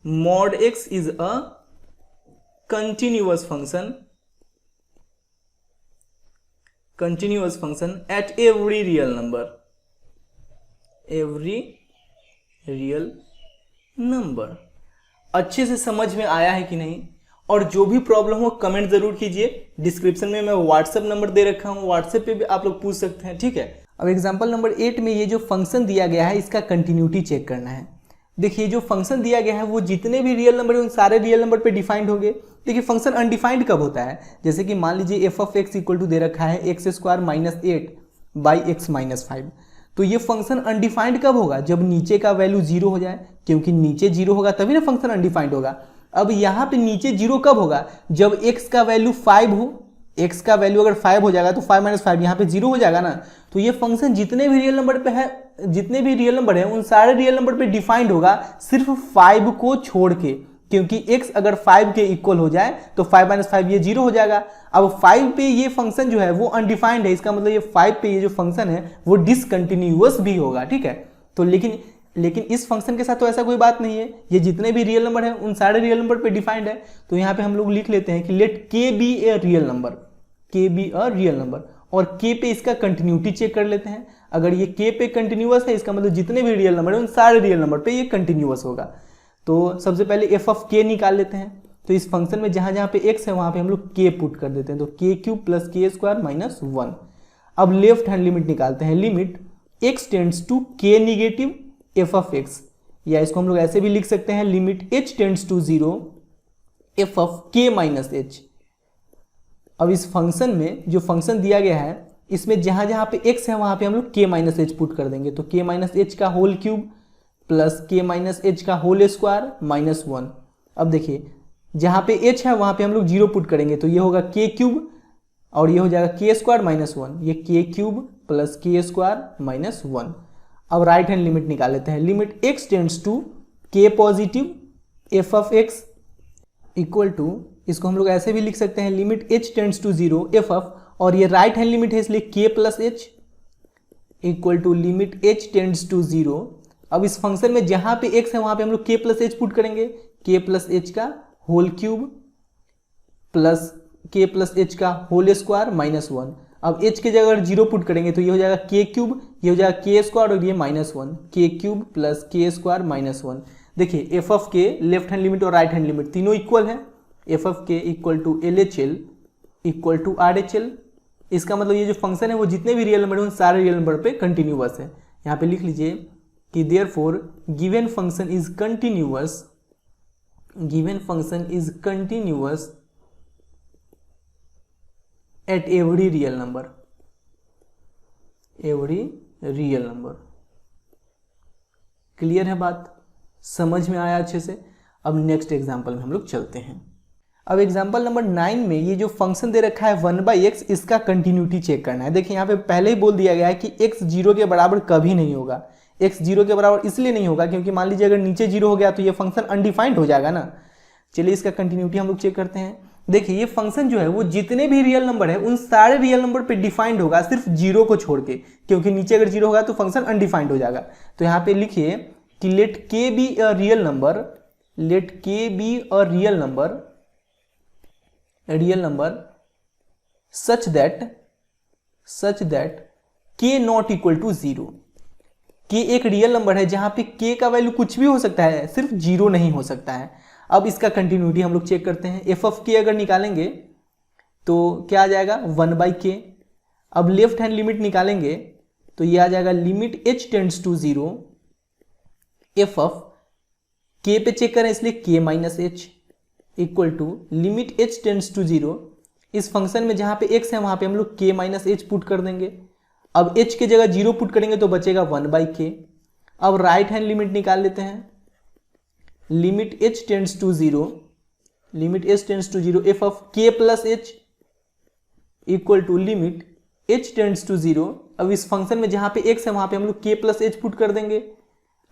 mod x is a continuous function at every real number. अच्छे से समझ में आया है कि नहीं? और जो भी प्रॉब्लम हो कमेंट जरूर कीजिए। डिस्क्रिप्शन में मैं व्हाट्सएप नंबर दे रखा हूँ, व्हाट्सएप पे भी आप लोग पूछ सकते हैं, ठीक है। अब एग्जांपल नंबर 8 में ये जो फंक्शन दिया गया है इसका कंटिन्यूटी चेक करना है। देखिए जो फंक्शन दिया गया है वो जितने भी रियल नंबर है उन सारे रियल नंबर पे डिफाइंड होंगे। देखिए फंक्शन अनडिफाइंड कब होता है, जैसे कि मान लीजिए F of x equal to दे रखा है x square minus 8 by X minus 5। तो ये फंक्शन अनडिफाइंड कब होगा, जब नीचे का वैल्यू जीरो हो जाए, क्योंकि नीचे जीरो होगा तभी ना फंक्शन अनडिफाइंड होगा। अब यहाँ पे नीचे जीरो कब होगा, जब x का वैल्यू 5 हो। x का वैल्यू अगर 5 हो जाएगा तो 5 माइनस 5 यहाँ पे जीरो हो जाएगा ना। तो ये फंक्शन जितने भी रियल नंबर पे है, जितने भी रियल नंबर है उन सारे रियल नंबर पे डिफाइंड होगा सिर्फ 5 को छोड़ के, क्योंकि x अगर 5 के इक्वल हो जाए तो 5 माइनस 5 ये जीरो हो जाएगा। अब 5 पे ये फंक्शन जो है वो अनडिफाइंड है, इसका मतलब ये 5 पे ये जो फंक्शन है वो डिसकंटिन्यूअस भी होगा, ठीक है। तो लेकिन इस फंक्शन के साथ तो ऐसा कोई बात नहीं है, ये जितने भी रियल नंबर है उन सारे रियल नंबर पे डिफाइंड है। तो यहाँ पे हम लोग लिख लेते हैं कि let K B a real number, के बी अ रियल नंबर, और के पे इसका कंटिन्यूटी चेक कर लेते हैं। अगर ये के पे कंटिन्यूअस है इसका मतलब जितने भी रियल नंबर है उन सारे रियल नंबर पे ये कंटिन्यूअस होगा। तो सबसे पहले एफ ऑफ के निकाल लेते हैं। तो इस फंक्शन में जहां जहां पे एक्स है वहां पे हम लोग के पुट कर देते हैं, तो k cube plus k square minus 1। अब लेफ्ट हैंड लिमिट निकालते हैं, limit x tends to k negative f of x, या इसको हम लोग ऐसे भी लिख सकते हैं limit h tends to 0 F of के माइनस एच। अब इस फंक्शन में जो फंक्शन दिया गया है इसमें जहां जहां पे x है वहां पे हम लोग k माइनस एच पुट कर देंगे, तो k माइनस एच का whole cube plus k minus h का होल स्क्वायर माइनस 1। अब देखिए जहां पे h है वहां पे हम लोग 0 पुट करेंगे, तो ये होगा k क्यूब और ये हो जाएगा k स्क्वायर माइनस 1, ये k cube plus k square minus 1। अब राइट हैंड लिमिट निकाल लेते हैं, limit x tends to k positive f of x equal to, इसको हम लोग ऐसे भी लिख सकते हैं limit h tends to 0 F of, और ये राइट हैंड लिमिट है इसलिए k plus h equal to limit h tends to 0। अब इस फंक्शन में जहां पे x है वहां पे हम लोग k प्लस एच पुट करेंगे, k प्लस एच का whole cube plus k plus h का होल स्क्वायर माइनस 1। अब h की जगह अगर 0 पुट करेंगे तो ये हो जाएगा k क्यूब, ये हो जाएगा k स्क्वायर और ये minus 1, k cube plus k square minus 1। देखिए f of k left hand limit और राइट हैंड लिमिट तीनों इक्वल है, f of k equal to L H L equal to R H L. इसका मतलब ये जो फंक्शन है वो जितने भी रियल नंबर है उन सारे रियल नंबर पे कंटिन्यूअस है। यहाँ पे लिख लीजिए कि therefore given function is continuous, given function is continuous at every real number, every real number. Clear है बात, समझ में आया अच्छे से। अब नेक्स्ट एग्जांपल में हम लोग चलते हैं। अब एग्जांपल नंबर 9 में ये जो फंक्शन दे रखा है 1/x, इसका कंटिन्यूटी चेक करना है। देखिए यहाँ पे पहले ही बोल दिया गया है कि x 0 के बराबर कभी नहीं होगा। x 0 के बराबर इसलिए नहीं होगा क्योंकि मान लीजिए अगर नीचे 0 हो गया तो ये फंक्शन अनडिफाइंड हो जाएगा ना। चलिए इसका कंटिन्यूटी हम लोग चेक करते हैं। देखिए ये फंक्शन जो है वो जितने भी रियल नंबर है उन सारे रियल नंबर पे डिफाइंड होगा सिर्फ 0 को छोड़ के, क्योंकि नीचे अगर 0 होगा तो फंक्शन अनडिफाइंड हो जाएगा। तो यहाँ पे लिखिए कि let K be a real number, let K be a real number, real number such that k not equal to 0। k एक रियल नंबर है जहां पे k का वैल्यू कुछ भी हो सकता है, सिर्फ 0 नहीं हो सकता है। अब इसका कंटिन्यूटी हम लोग चेक करते हैं। एफ ऑफ k अगर निकालेंगे तो क्या आ जाएगा 1/k। अब लेफ्ट हैंड लिमिट निकालेंगे तो ये आ जाएगा limit h tends to 0 F of k पे चेक करें इसलिए k minus h equal to limit h tends to 0। इस फंक्शन में जहां पे x है वहां पे हम लोग k माइनस एच पुट कर देंगे। अब h की जगह 0 पुट करेंगे तो बचेगा 1/k। अब राइट हैंड लिमिट निकाल लेते हैं, limit h tends to 0, limit h tends to 0 F of k plus h equal to limit h tends to 0। अब इस फंक्शन में जहां पे x है वहां पे हम लोग k प्लस एच पुट कर देंगे।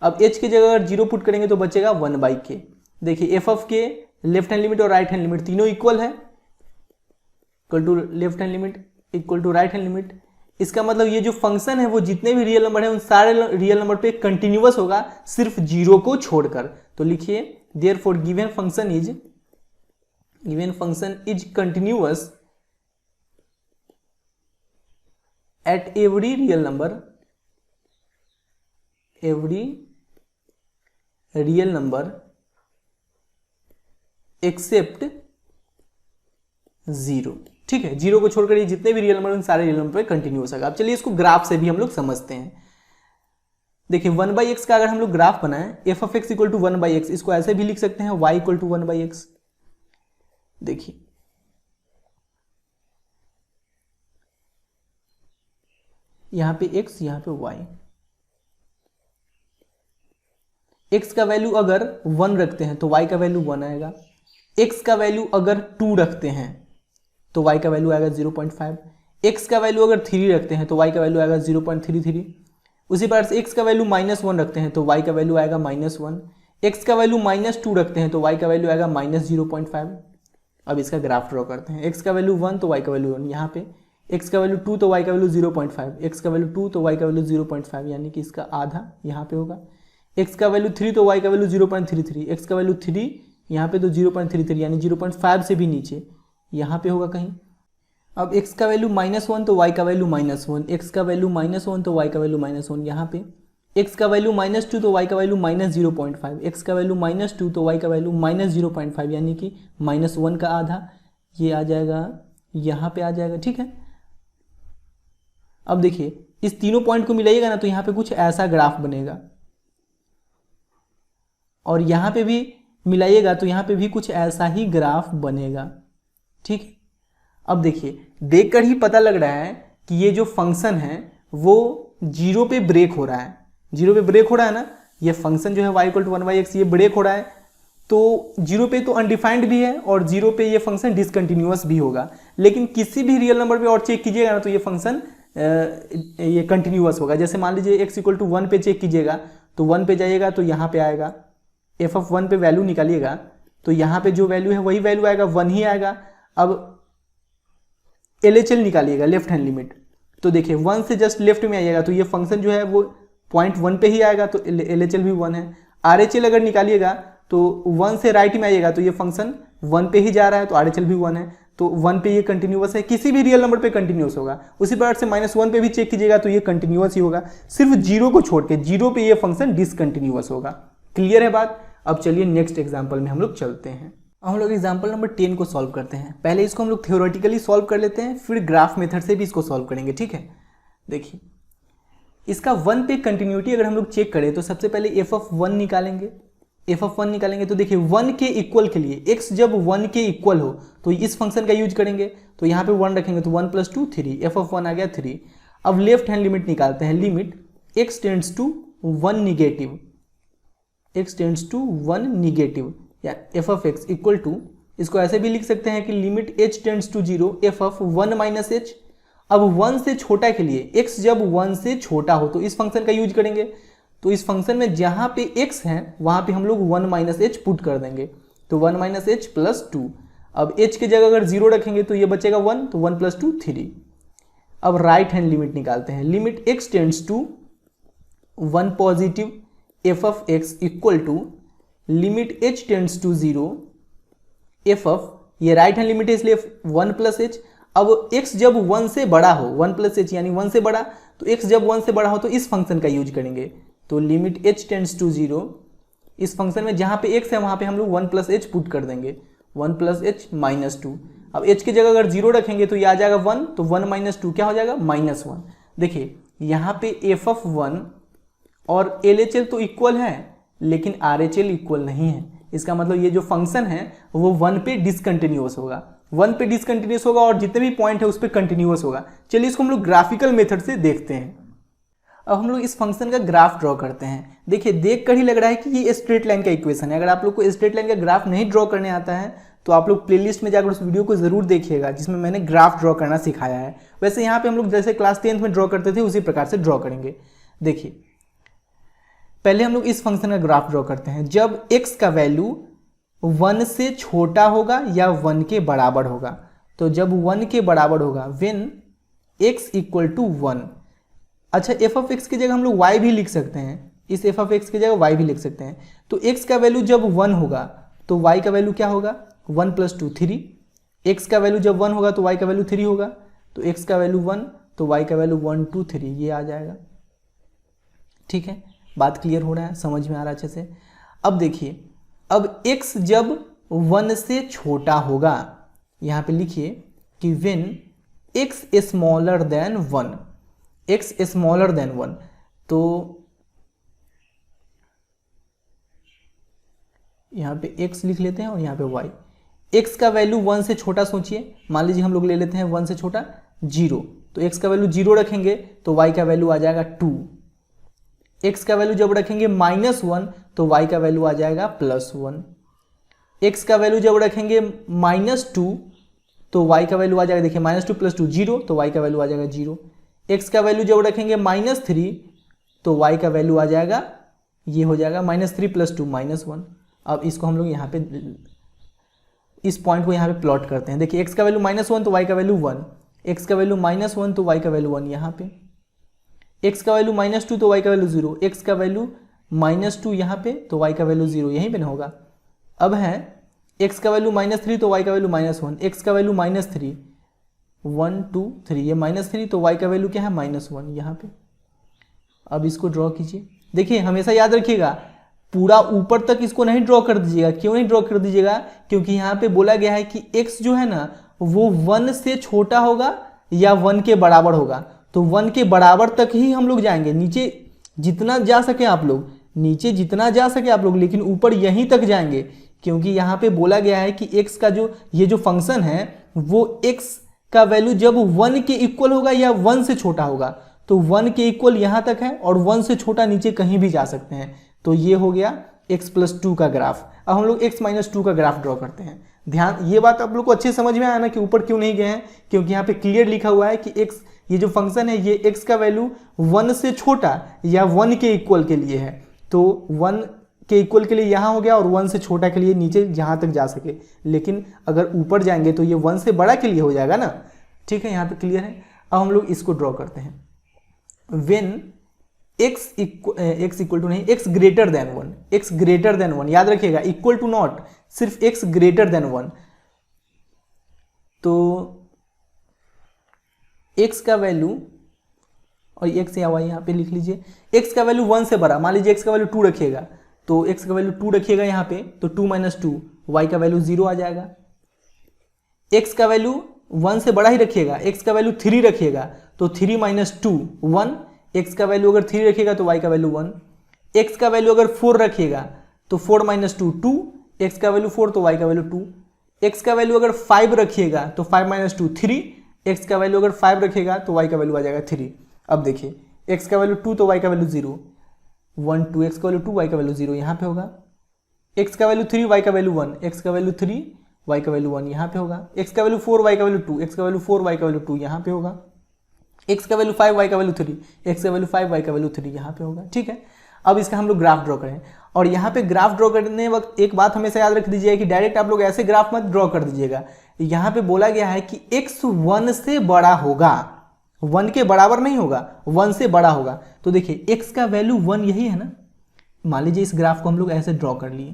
अब h की जगह अगर 0 पुट करेंगे तो बचेगा 1/k। देखिए f of k left hand limit और राइट हैंड लिमिट तीनों इक्वल है, equal to left hand limit equal to right hand limit. इसका मतलब ये जो फंक्शन है वो जितने भी रियल नंबर है उन सारे रियल नंबर पे कंटिन्यूअस होगा सिर्फ 0 को छोड़कर। तो लिखिए therefore given function is continuous at every real number, every real number except zero. ठीक है, जीरो को छोड़कर ये जितने भी रियल नंबर उन सारे रियल नंबर पे कंटिन्यूअस होगा। अब चलिए इसको ग्राफ से भी हम लोग समझते हैं। देखिए 1/x का अगर हम लोग ग्राफ बनाएं, f of x equal to 1/x, इसको ऐसे भी लिख सकते हैं y इक्वल टू 1/x। देखिए यहां पे x, यहां पे y। x का वैल्यू अगर 1 रखते हैं तो y का वैल्यू 1 आएगा। x का वैल्यू अगर 2 रखते हैं तो y का वैल्यू आएगा 0.5। x का वैल्यू अगर 3 रखते हैं तो y का वैल्यू आएगा 0.33। उसी प्रकार से x का वैल्यू -1 रखते हैं तो y का वैल्यू आएगा -1। x का वैल्यू -2 रखते हैं तो y का वैल्यू आएगा -0.5। अब इसका ग्राफ ड्रॉ करते हैं। x का वैल्यू 1 तो y का वैल्यू 1 यहाँ पे, x का वैल्यू 2 तो y का वैल्यू 0.5, x का वैल्यू 2 तो y का वैल्यू 0.5 यानी कि इसका आधा यहाँ पे होगा। x का वैल्यू 3 तो y का वैल्यू 0.33, x का वैल्यू 3 यहाँ पे तो 0.33 यानी 0.5 से भी नीचे यहाँ पे होगा कहीं। अब x का वैल्यू -1 तो y का वैल्यू -1, x का वैल्यू -1 तो y का वैल्यू -1 यहाँ पे, x का वैल्यू -2 तो y का वैल्यू -0.5, x का वैल्यू -2 तो y का वैल्यू -0.5 यानी कि -1 का आधा, ये आ जाएगा यहाँ पे आ जाएगा। ठीक है, अब देखिए इस तीनों पॉइंट को मिलाइएगा ना तो यहाँ पे कुछ ऐसा ग्राफ बनेगा, और यहाँ पे भी मिलाइएगा तो यहाँ पे भी कुछ ऐसा ही ग्राफ बनेगा। ठीक है, अब देखिए देखकर ही पता लग रहा है कि ये जो फंक्शन है वो जीरो पे ब्रेक हो रहा है। जीरो पे ब्रेक हो रहा है ना, ये फंक्शन जो है y इक्वल टू 1/x ये ब्रेक हो रहा है। तो जीरो पे तो अनडिफाइंड भी है और जीरो पे ये फंक्शन डिसकंटिन्यूअस भी होगा, लेकिन किसी भी रियल नंबर पे और चेक कीजिएगा ना तो ये फंक्शन ये कंटिन्यूअस होगा। जैसे मान लीजिए x इक्वल टू 1 पे चेक कीजिएगा तो 1 पे जाइएगा तो यहाँ पे आएगा, एफ ऑफ 1 पे वैल्यू निकालिएगा तो यहाँ पे जो वैल्यू है वही वैल्यू आएगा, 1 ही आएगा। अब LHL निकालिएगा, लेफ्ट हैंड लिमिट, तो देखिए 1 से जस्ट लेफ्ट में आइएगा तो ये फंक्शन जो है वो 0.1 पे ही आएगा तो LHL भी 1 है। RHL अगर निकालिएगा तो 1 से राइट में आइएगा तो ये फंक्शन 1 पे ही जा रहा है तो RHL भी 1 है, तो 1 पे ये कंटिन्यूअस है, किसी भी रियल नंबर पे कंटिन्यूअस होगा। उसी प्रकार से -1 पे भी चेक कीजिएगा तो ये कंटिन्यूअस ही होगा, सिर्फ जीरो को छोड़ के, जीरो पे ये फंक्शन डिसकंटिन्यूअस होगा। क्लियर है बात? अब चलिए नेक्स्ट एग्जाम्पल में हम लोग चलते हैं। हम लोग एग्जाम्पल नंबर 10 को सॉल्व करते हैं। पहले इसको हम लोग थ्योरेटिकली सॉल्व कर लेते हैं, फिर ग्राफ मेथड से भी इसको सॉल्व करेंगे। ठीक है, देखिए इसका 1 पे कंटिन्यूटी अगर हम लोग चेक करें तो सबसे पहले एफ ऑफ 1 निकालेंगे। एफ ऑफ 1 निकालेंगे तो देखिए 1 के इक्वल के लिए, x जब 1 के इक्वल हो तो इस फंक्शन का यूज करेंगे, तो यहाँ पे 1 रखेंगे तो 1 + 2 3, एफ ऑफ 1 आ गया 3। अब लेफ्ट हैंड लिमिट निकालते हैं, limit x tends to 1 negative, x tends to 1 negative या F of x equal to, इसको ऐसे भी लिख सकते हैं कि limit h tends to 0 F of 1 - h। अब 1 से छोटा के लिए, x जब 1 से छोटा हो तो इस फंक्शन का यूज करेंगे, तो इस फंक्शन में जहां पे x है वहां पे हम लोग 1 - h पुट कर देंगे, तो 1 - h + 2। अब h की जगह अगर 0 रखेंगे तो ये बचेगा 1, तो 1 + 2 3। अब राइट हैंड लिमिट निकालते हैं, limit x tends to 1 positive f of x equal to limit h tends to 0 F of, ये राइट हैंड लिमिट है इसलिए 1 + h। अब x जब 1 से बड़ा हो, 1 + h यानी 1 से बड़ा, तो x जब 1 से बड़ा हो तो इस फंक्शन का यूज करेंगे, तो लिमिट h टेंड्स टू 0, इस फंक्शन में जहां पे x है वहां पे हम लोग 1 + h पुट कर देंगे, 1 + h - 2। अब h की जगह अगर 0 रखेंगे तो ये आ जाएगा 1, तो 1 - 2 क्या हो जाएगा -1। देखिए यहाँ पे एफ ऑफ 1 और LHL तो इक्वल है लेकिन RHL इक्वल नहीं है, इसका मतलब ये जो फंक्शन है वो 1 पे डिसकंटिन्यूअस होगा, 1 पे डिसकंटिन्यूअस होगा और जितने भी पॉइंट है उस पर कंटिन्यूअस होगा। चलिए इसको हम लोग ग्राफिकल मेथड से देखते हैं। अब हम लोग इस फंक्शन का ग्राफ ड्रॉ करते हैं। देखिए देख कर ही लग रहा है कि ये स्ट्रेट लाइन का इक्वेशन है। अगर आप लोग को स्ट्रेट लाइन का ग्राफ नहीं ड्रॉ करने आता है तो आप लोग प्लेलिस्ट में जाकर उस वीडियो को जरूर देखिएगा जिसमें मैंने ग्राफ ड्रॉ करना सिखाया है। वैसे यहाँ पे हम लोग जैसे क्लास 10th में ड्रॉ करते थे उसी प्रकार से ड्रॉ करेंगे। देखिए पहले हम लोग इस फंक्शन का ग्राफ ड्रॉ करते हैं। जब x का वैल्यू 1 से छोटा होगा या 1 के बराबर होगा, तो जब 1 के बराबर होगा व्हेन x = 1। अच्छा एफ ऑफ x की जगह हम लोग y भी लिख सकते हैं, इस एफ ऑफ x की जगह y भी लिख सकते हैं। तो x का वैल्यू जब 1 होगा तो y का वैल्यू क्या होगा, 1 + 2 3। x का वैल्यू जब 1 होगा तो y का वैल्यू 3 होगा, तो x का वैल्यू 1 तो y का वैल्यू 1 2 3 ये आ जाएगा। ठीक है, बात क्लियर हो रहा है, समझ में आ रहा है अच्छे से। अब देखिए अब x जब 1 से छोटा होगा यहाँ पे लिखिए कि when x smaller than 1, x smaller than 1, तो यहाँ पे x लिख लेते हैं और यहाँ पे y। x का वैल्यू 1 से छोटा सोचिए, मान लीजिए हम लोग ले लेते हैं 1 से छोटा 0, तो x का वैल्यू 0 रखेंगे तो y का वैल्यू आ जाएगा 2। x का वैल्यू जब रखेंगे -1 तो y का वैल्यू आ जाएगा +1। x का वैल्यू जब रखेंगे -2 तो y का वैल्यू आ जाएगा, देखिए -2 + 2 0, तो y का वैल्यू आ जाएगा 0। x का वैल्यू जब रखेंगे -3 तो y का वैल्यू आ जाएगा, ये हो जाएगा -3 + 2 -1। अब इसको हम लोग यहाँ पे इस पॉइंट को यहाँ पे प्लॉट करते हैं। देखिए x का वैल्यू -1 तो y का वैल्यू 1, x का वैल्यू -1 तो y का वैल्यू 1 यहाँ पे, x का वैल्यू -2 तो y का वैल्यू 0, x का वैल्यू -2 यहाँ पे तो y का वैल्यू 0 यहीं पे ना होगा। अब है x का वैल्यू -3 तो y का वैल्यू -1, x का वैल्यू -3 1 2 3, ये -3 तो y का वैल्यू क्या है -1 यहाँ पे। अब इसको ड्रॉ कीजिए। देखिए हमेशा याद रखिएगा पूरा ऊपर तक इसको नहीं ड्रॉ कर दीजिएगा। क्यों नहीं ड्रॉ कर दीजिएगा? क्योंकि यहाँ पे बोला गया है कि x जो है ना वो 1 से छोटा होगा या 1 के बराबर होगा, तो 1 के बराबर तक ही हम लोग जाएंगे। नीचे जितना जा सके आप लोग, नीचे जितना जा सके आप लोग, लेकिन ऊपर यहीं तक जाएंगे, क्योंकि यहाँ पे बोला गया है कि x का जो ये जो फंक्शन है वो x का वैल्यू जब 1 के इक्वल होगा या 1 से छोटा होगा, तो 1 के इक्वल यहाँ तक है और 1 से छोटा नीचे कहीं भी जा सकते हैं। तो ये हो गया x + 2 का ग्राफ। अब हम लोग x - 2 का ग्राफ ड्रॉ करते हैं। ध्यान, ये बात आप लोग को अच्छे समझ में आया ना कि ऊपर क्यों नहीं गए हैं, क्योंकि यहाँ पे क्लियर लिखा हुआ है कि x, ये जो फंक्शन है ये x का वैल्यू 1 से छोटा या 1 के इक्वल के लिए है। तो 1 के इक्वल के लिए यहाँ हो गया और 1 से छोटा के लिए नीचे जहाँ तक जा सके, लेकिन अगर ऊपर जाएंगे तो ये 1 से बड़ा के लिए हो जाएगा ना। ठीक है, यहाँ तक क्लियर है। अब हम लोग इसको ड्रॉ करते हैं। When x greater than 1, x greater than 1, याद रखिएगा इक्वल टू नॉट, सिर्फ x ग्रेटर देन 1, तो x का वैल्यू, और x या y यहाँ पे लिख लीजिए, x का वैल्यू 1 से बड़ा, मान लीजिए x का वैल्यू 2 रखिएगा, तो x का वैल्यू 2 रखिएगा यहाँ पे, तो 2 - 2 y का वैल्यू 0 आ जाएगा। x का वैल्यू 1 से बड़ा ही रखिएगा, x का वैल्यू 3 रखिएगा, तो 3 - 2 1, x का वैल्यू अगर 3 रखिएगा तो y का वैल्यू 1, x का वैल्यू अगर 4 रखिएगा तो 4 - 2 2, x का वैल्यू 4 तो y का वैल्यू 2, x का वैल्यू अगर 5 रखिएगा तो 5 - 2 3, x का वैल्यू अगर 5 रखिएगा तो y का वैल्यू आ जाएगा 3। अब देखिए x का वैल्यू 2 तो y का वैल्यू 0, 1 2, x का वैल्यू 2 y का वैल्यू 0 यहाँ पे होगा, x का वैल्यू 3 y का वैल्यू 1, x का वैल्यू 3 y का वैल्यू 1 यहाँ पे होगा, x का वैल्यू 4 y का वैल्यू 2, x का वैल्यू 4 y का वैल्यू 2 यहाँ पे होगा, x का वैल्यू 5 y का वैल्यू 3, x का वैल्यू 5 y का वैल्यू 3 यहाँ पे होगा। ठीक है, अब इसका हम लोग ग्राफ ड्रॉ करें, और यहाँ पे ग्राफ ड्रॉ करने वक्त एक बात हमेशा याद रख दीजिएगा कि डायरेक्ट आप लोग ऐसे ग्राफ मत ड्रॉ कर दीजिएगा। यहाँ पे बोला गया है कि x 1 से बड़ा होगा, 1 के बराबर नहीं होगा, 1 से बड़ा होगा। तो देखिए x का वैल्यू 1 यही है ना, मान लीजिए इस ग्राफ को हम लोग ऐसे ड्रॉ कर लिए,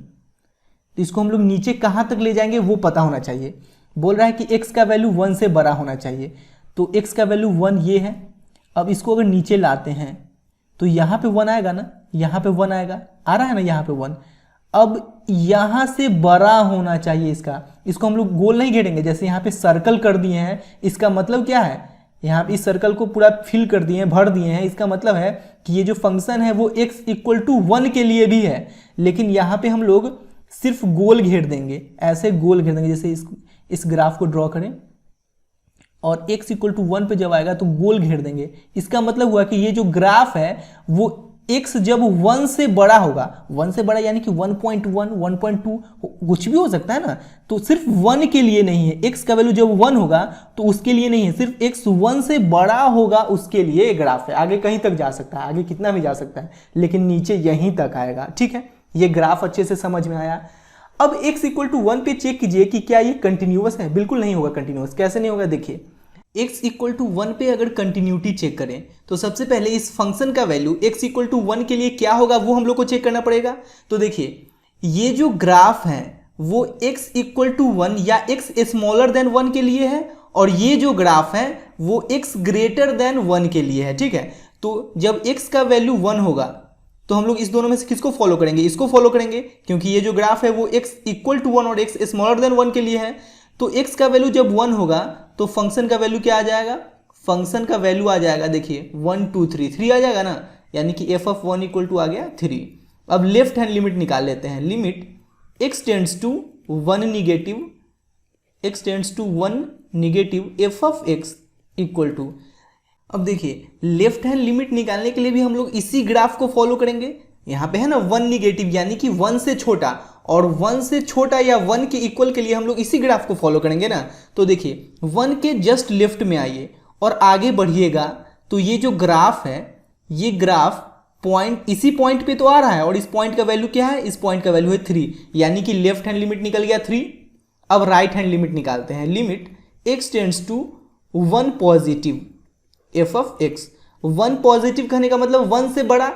तो इसको हम लोग नीचे कहाँ तक ले जाएंगे वो पता होना चाहिए। बोल रहा है कि x का वैल्यू 1 से बड़ा होना चाहिए, तो x का वैल्यू 1 ये है। अब इसको अगर नीचे लाते हैं तो यहाँ पे 1 आएगा ना, यहाँ पे 1 आएगा, आ रहा है ना यहाँ पे 1। अब यहाँ से बड़ा होना चाहिए इसका, इसको हम लोग गोल नहीं घेरेंगे, जैसे यहाँ पे सर्कल कर दिए हैं, इसका मतलब क्या है, यहाँ पे इस सर्कल को पूरा फिल कर दिए हैं, भर दिए हैं, इसका मतलब है कि ये जो फंक्शन है वो x = 1 के लिए भी है, लेकिन यहाँ पे हम लोग सिर्फ गोल घेर देंगे, ऐसे गोल घेर देंगे। जैसे इस ग्राफ को ड्रॉ करें और x = 1 पे जब आएगा तो गोल घेर देंगे। इसका मतलब हुआ कि ये जो ग्राफ है वो x जब 1 से बड़ा होगा, 1 से बड़ा यानी कि 1.1 1.2 कुछ भी हो सकता है ना, तो सिर्फ 1 के लिए नहीं है। x का वैल्यू जब 1 होगा तो उसके लिए नहीं है, सिर्फ x 1 से बड़ा होगा उसके लिए ये ग्राफ है। आगे कहीं तक जा सकता है, आगे कितना भी जा सकता है, लेकिन नीचे यहीं तक आएगा। ठीक है, ये ग्राफ अच्छे से समझ में आया। अब x = 1 पे चेक कीजिए कि क्या ये कंटिन्यूअस है। बिल्कुल नहीं होगा कंटिन्यूअस। कैसे नहीं होगा, देखिए x = 1 पे अगर कंटिन्यूटी चेक करें तो सबसे पहले इस फंक्शन का वैल्यू x = 1 के लिए क्या होगा वो हम लोग को चेक करना पड़ेगा। तो देखिए ये जो ग्राफ है वो x = 1 या x < 1 के लिए है, और ये जो ग्राफ है वो x < 1 के लिए है। ठीक है, तो जब x का वैल्यू 1 होगा तो हम लोग इस दोनों में से किसको फॉलो करेंगे, इसको फॉलो करेंगे, क्योंकि ये जो ग्राफ है वो x = 1 और x < 1 के लिए है। तो x का वैल्यू जब 1 होगा तो फंक्शन का वैल्यू क्या आ जाएगा, फंक्शन का वैल्यू आ जाएगा, देखिए 1 2 3 आ जाएगा ना, यानी कि f ऑफ 1 इक्वल टू आ गया 3। अब लेफ्ट हैंड लिमिट निकाल लेते हैं, limit x tends to 1 negative, x tends to 1 negative f of x equal to, अब देखिए लेफ्ट हैंड लिमिट निकालने के लिए भी हम लोग इसी ग्राफ को फॉलो करेंगे। यहाँ पे है ना 1 निगेटिव यानी कि 1 से छोटा, और 1 से छोटा या 1 के इक्वल के लिए हम लोग इसी ग्राफ को फॉलो करेंगे ना। तो देखिए 1 के जस्ट लेफ्ट में आइए और आगे बढ़िएगा, तो ये जो ग्राफ है, ये ग्राफ पॉइंट इसी पॉइंट पे तो आ रहा है, और इस पॉइंट का वैल्यू क्या है, इस पॉइंट का वैल्यू है 3, यानी कि लेफ्ट हैंड लिमिट निकल गया 3। अब राइट हैंड लिमिट निकालते हैं, limit x tends to 1 positive f of x, 1 positive कहने का मतलब 1 से बड़ा।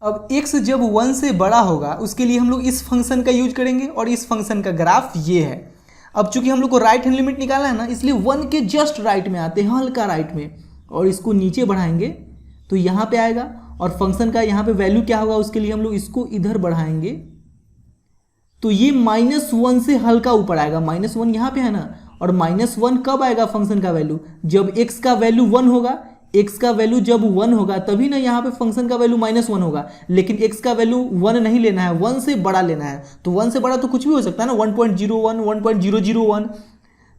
अब x जब 1 से बड़ा होगा उसके लिए हम लोग इस फंक्शन का यूज करेंगे, और इस फंक्शन का ग्राफ ये है। अब चूंकि हम लोग को राइट हैंड लिमिट निकालना है ना, इसलिए 1 के जस्ट राइट में आते हैं, हल्का राइट में, और इसको नीचे बढ़ाएंगे तो यहाँ पे आएगा, और फंक्शन का यहाँ पे वैल्यू क्या होगा उसके लिए हम लोग इसको इधर बढ़ाएंगे तो ये -1 से हल्का ऊपर आएगा, -1 यहाँ पे है ना, और -1 कब आएगा फंक्शन का वैल्यू, जब x का वैल्यू 1 होगा, x का वैल्यू जब 1 होगा तभी ना यहाँ पे फंक्शन का वैल्यू -1 होगा। लेकिन x का वैल्यू 1 नहीं लेना है, 1 से बड़ा लेना है, तो 1 से बड़ा तो कुछ भी हो सकता है ना, 1.01 1.001।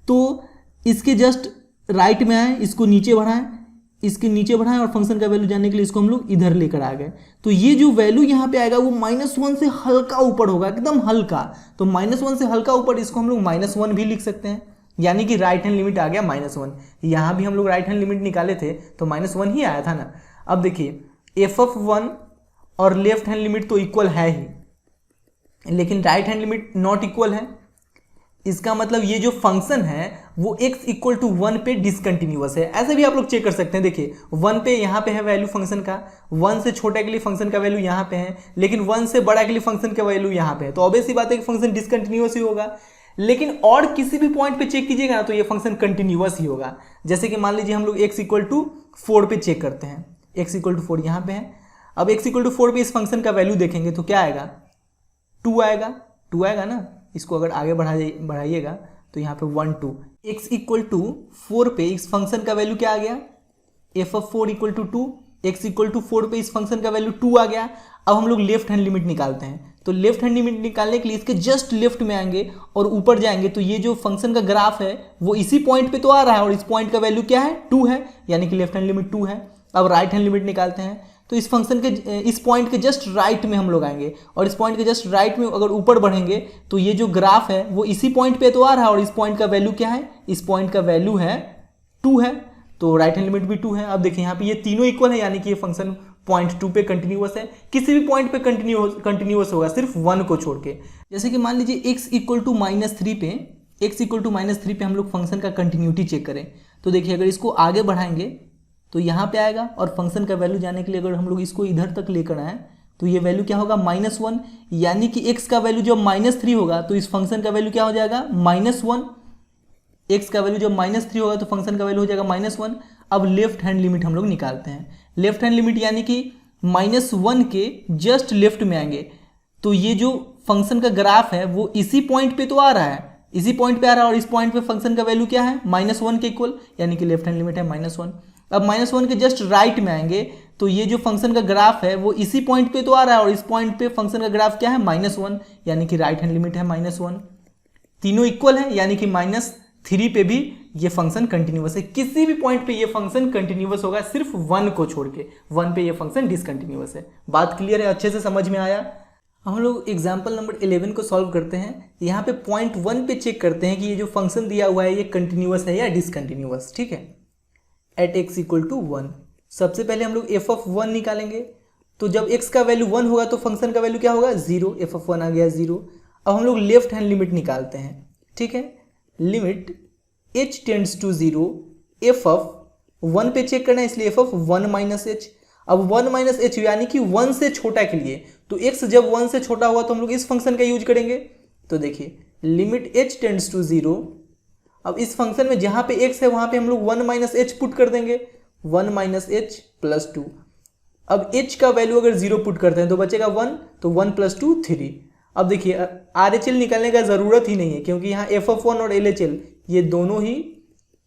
तो इसके जस्ट राइट में आए, इसको नीचे बढ़ाएं, इसके नीचे बढ़ाएं, और फंक्शन का वैल्यू जानने के लिए इसको हम लोग इधर लेकर आ गए। तो ये जो वैल्यू यहाँ पे आएगा वो -1 से हल्का ऊपर होगा, एकदम हल्का। तो -1 से हल्का ऊपर, इसको हम लोग -1 भी लिख सकते हैं, यानी कि राइट हैंड लिमिट आ गया -1। यहाँ भी हम लोग राइट हैंड लिमिट निकाले थे तो -1 ही आया था ना। अब देखिए f ऑफ 1 और लेफ्ट हैंड लिमिट तो इक्वल है ही, लेकिन right hand limit not equal है। इसका मतलब ये जो फंक्शन है वो x इक्वल टू 1 पे डिसकंटिन्यूअस है। ऐसे भी आप लोग चेक कर सकते हैं, देखिए 1 पे यहाँ पे है वैल्यू फंक्शन का, 1 से छोटा के लिए फंक्शन का वैल्यू यहाँ पे है, लेकिन 1 से बड़ा के लिए फंक्शन का वैल्यू यहाँ पे है, तो ऑब्वियस सी बात है कि फंक्शन डिसकंटिन्यूअस ही होगा। लेकिन और किसी भी पॉइंट पे चेक कीजिएगा ना तो ये फंक्शन कंटिन्यूअस ही होगा। जैसे कि मान लीजिए हम लोग x इक्वल टू 4 पे चेक करते हैं, x इक्वल टू 4 यहाँ पे है। अब x इक्वल टू 4 पे इस फंक्शन का वैल्यू देखेंगे तो क्या आएगा, 2 आएगा, 2 आएगा ना। इसको अगर आगे बढ़ाइएगा तो यहाँ पे 1 2, x इक्वल टू 4 पे इस फंक्शन का वैल्यू क्या आ गया, f of 4 equal to 2, x equal to 4 पे इस फंक्शन का वैल्यू 2 आ गया। अब हम लोग लेफ्ट हैंड लिमिट निकालते हैं, तो लेफ्ट हैंड लिमिट निकालने के लिए इसके जस्ट लेफ्ट में आएंगे और ऊपर जाएंगे, तो ये जो फंक्शन का ग्राफ है वो इसी पॉइंट पे तो आ रहा है, और इस पॉइंट का वैल्यू क्या है, 2 है, यानी कि लेफ्ट हैंड लिमिट 2 है। अब राइट हैंड लिमिट निकालते हैं, तो इस फंक्शन के इस पॉइंट के जस्ट राइट में हम लोग आएंगे, और इस पॉइंट के जस्ट राइट में अगर ऊपर बढ़ेंगे तो ये जो ग्राफ है वो इसी पॉइंट पे तो आ रहा है, और इस पॉइंट का वैल्यू क्या है, इस पॉइंट का वैल्यू है 2 है, तो राइट हैंड लिमिट भी 2 है। अब देखिए यहाँ पे ये तीनों इक्वल है, यानी कि ये फंक्शन पॉइंट 2 पे कंटिन्यूअस है। किसी भी पॉइंट पे कंटिन्यूअस होगा सिर्फ 1 को छोड़ के। जैसे कि मान लीजिए x इक्वल टू -3 पे, x इक्वल टू -3 पे हम लोग फंक्शन का कंटिन्यूटी चेक करें, तो देखिए अगर इसको आगे बढ़ाएंगे तो यहाँ पे आएगा, और फंक्शन का वैल्यू जानने के लिए अगर हम लोग इसको इधर तक लेकर आए तो ये वैल्यू क्या होगा, -1, यानी कि x का वैल्यू जब -3 होगा तो इस फंक्शन का वैल्यू क्या हो जाएगा, -1। x का वैल्यू जब -3 होगा तो फंक्शन का वैल्यू हो जाएगा -1। अब लेफ्ट हैंड लिमिट हम लोग निकालते हैं, लेफ्ट हैंड लिमिट यानी कि -1 के जस्ट लेफ्ट में आएंगे, तो ये जो फंक्शन का ग्राफ है वो इसी पॉइंट पे तो आ रहा है, इसी पॉइंट पे आ रहा है, और इस पॉइंट पे फंक्शन का वैल्यू क्या है, -1 के इक्वल, यानी कि लेफ्ट हैंड लिमिट है -1। अब -1 के जस्ट राइट में आएंगे तो ये जो फंक्शन का ग्राफ है वो इसी पॉइंट पे तो आ रहा है, और इस पॉइंट पे फंक्शन का ग्राफ क्या है, -1, यानी कि राइट हैंड लिमिट है -1। तीनों इक्वल है, यानी कि -3 पे भी ये फंक्शन कंटिन्यूअस है। किसी भी पॉइंट पे ये फंक्शन कंटिन्यूअस होगा, सिर्फ 1 को छोड़ के, 1 पे ये फंक्शन डिसकंटिन्यूअस है। बात क्लियर है, अच्छे से समझ में आया। हम लोग एग्जाम्पल नंबर 11 को सॉल्व करते हैं। यहाँ पे पॉइंट 1 पे चेक करते हैं कि ये जो फंक्शन दिया हुआ है ये कंटिन्यूअस है या डिसकंटिन्यूअस, ठीक है। एट x इक्वल टू 1, सबसे पहले हम लोग f ऑफ 1 निकालेंगे, तो जब x का वैल्यू 1 होगा तो फंक्शन का वैल्यू क्या होगा, 0, f ऑफ 1 आ गया 0। अब हम लोग लेफ्ट हैंड लिमिट निकालते हैं, ठीक है। Limit h tends to 0, f of 1 पे चेक करना है, इसलिए f ऑफ 1 माइनस h। अब 1 माइनस h यानी कि 1 से छोटा के लिए, तो x जब 1 से छोटा हुआ तो हम लोग इस फंक्शन का यूज करेंगे। तो देखिए लिमिट h टेंड्स टू 0, अब इस फंक्शन में जहाँ पे x है वहाँ पे हम लोग 1 माइनस h पुट कर देंगे, 1 माइनस h प्लस 2। अब h का वैल्यू अगर 0 पुट करते हैं तो बचेगा 1, तो 1 प्लस 2 3। अब देखिए RHL निकालने का ज़रूरत ही नहीं है, क्योंकि यहाँ f ऑफ 1 और LHL ये दोनों ही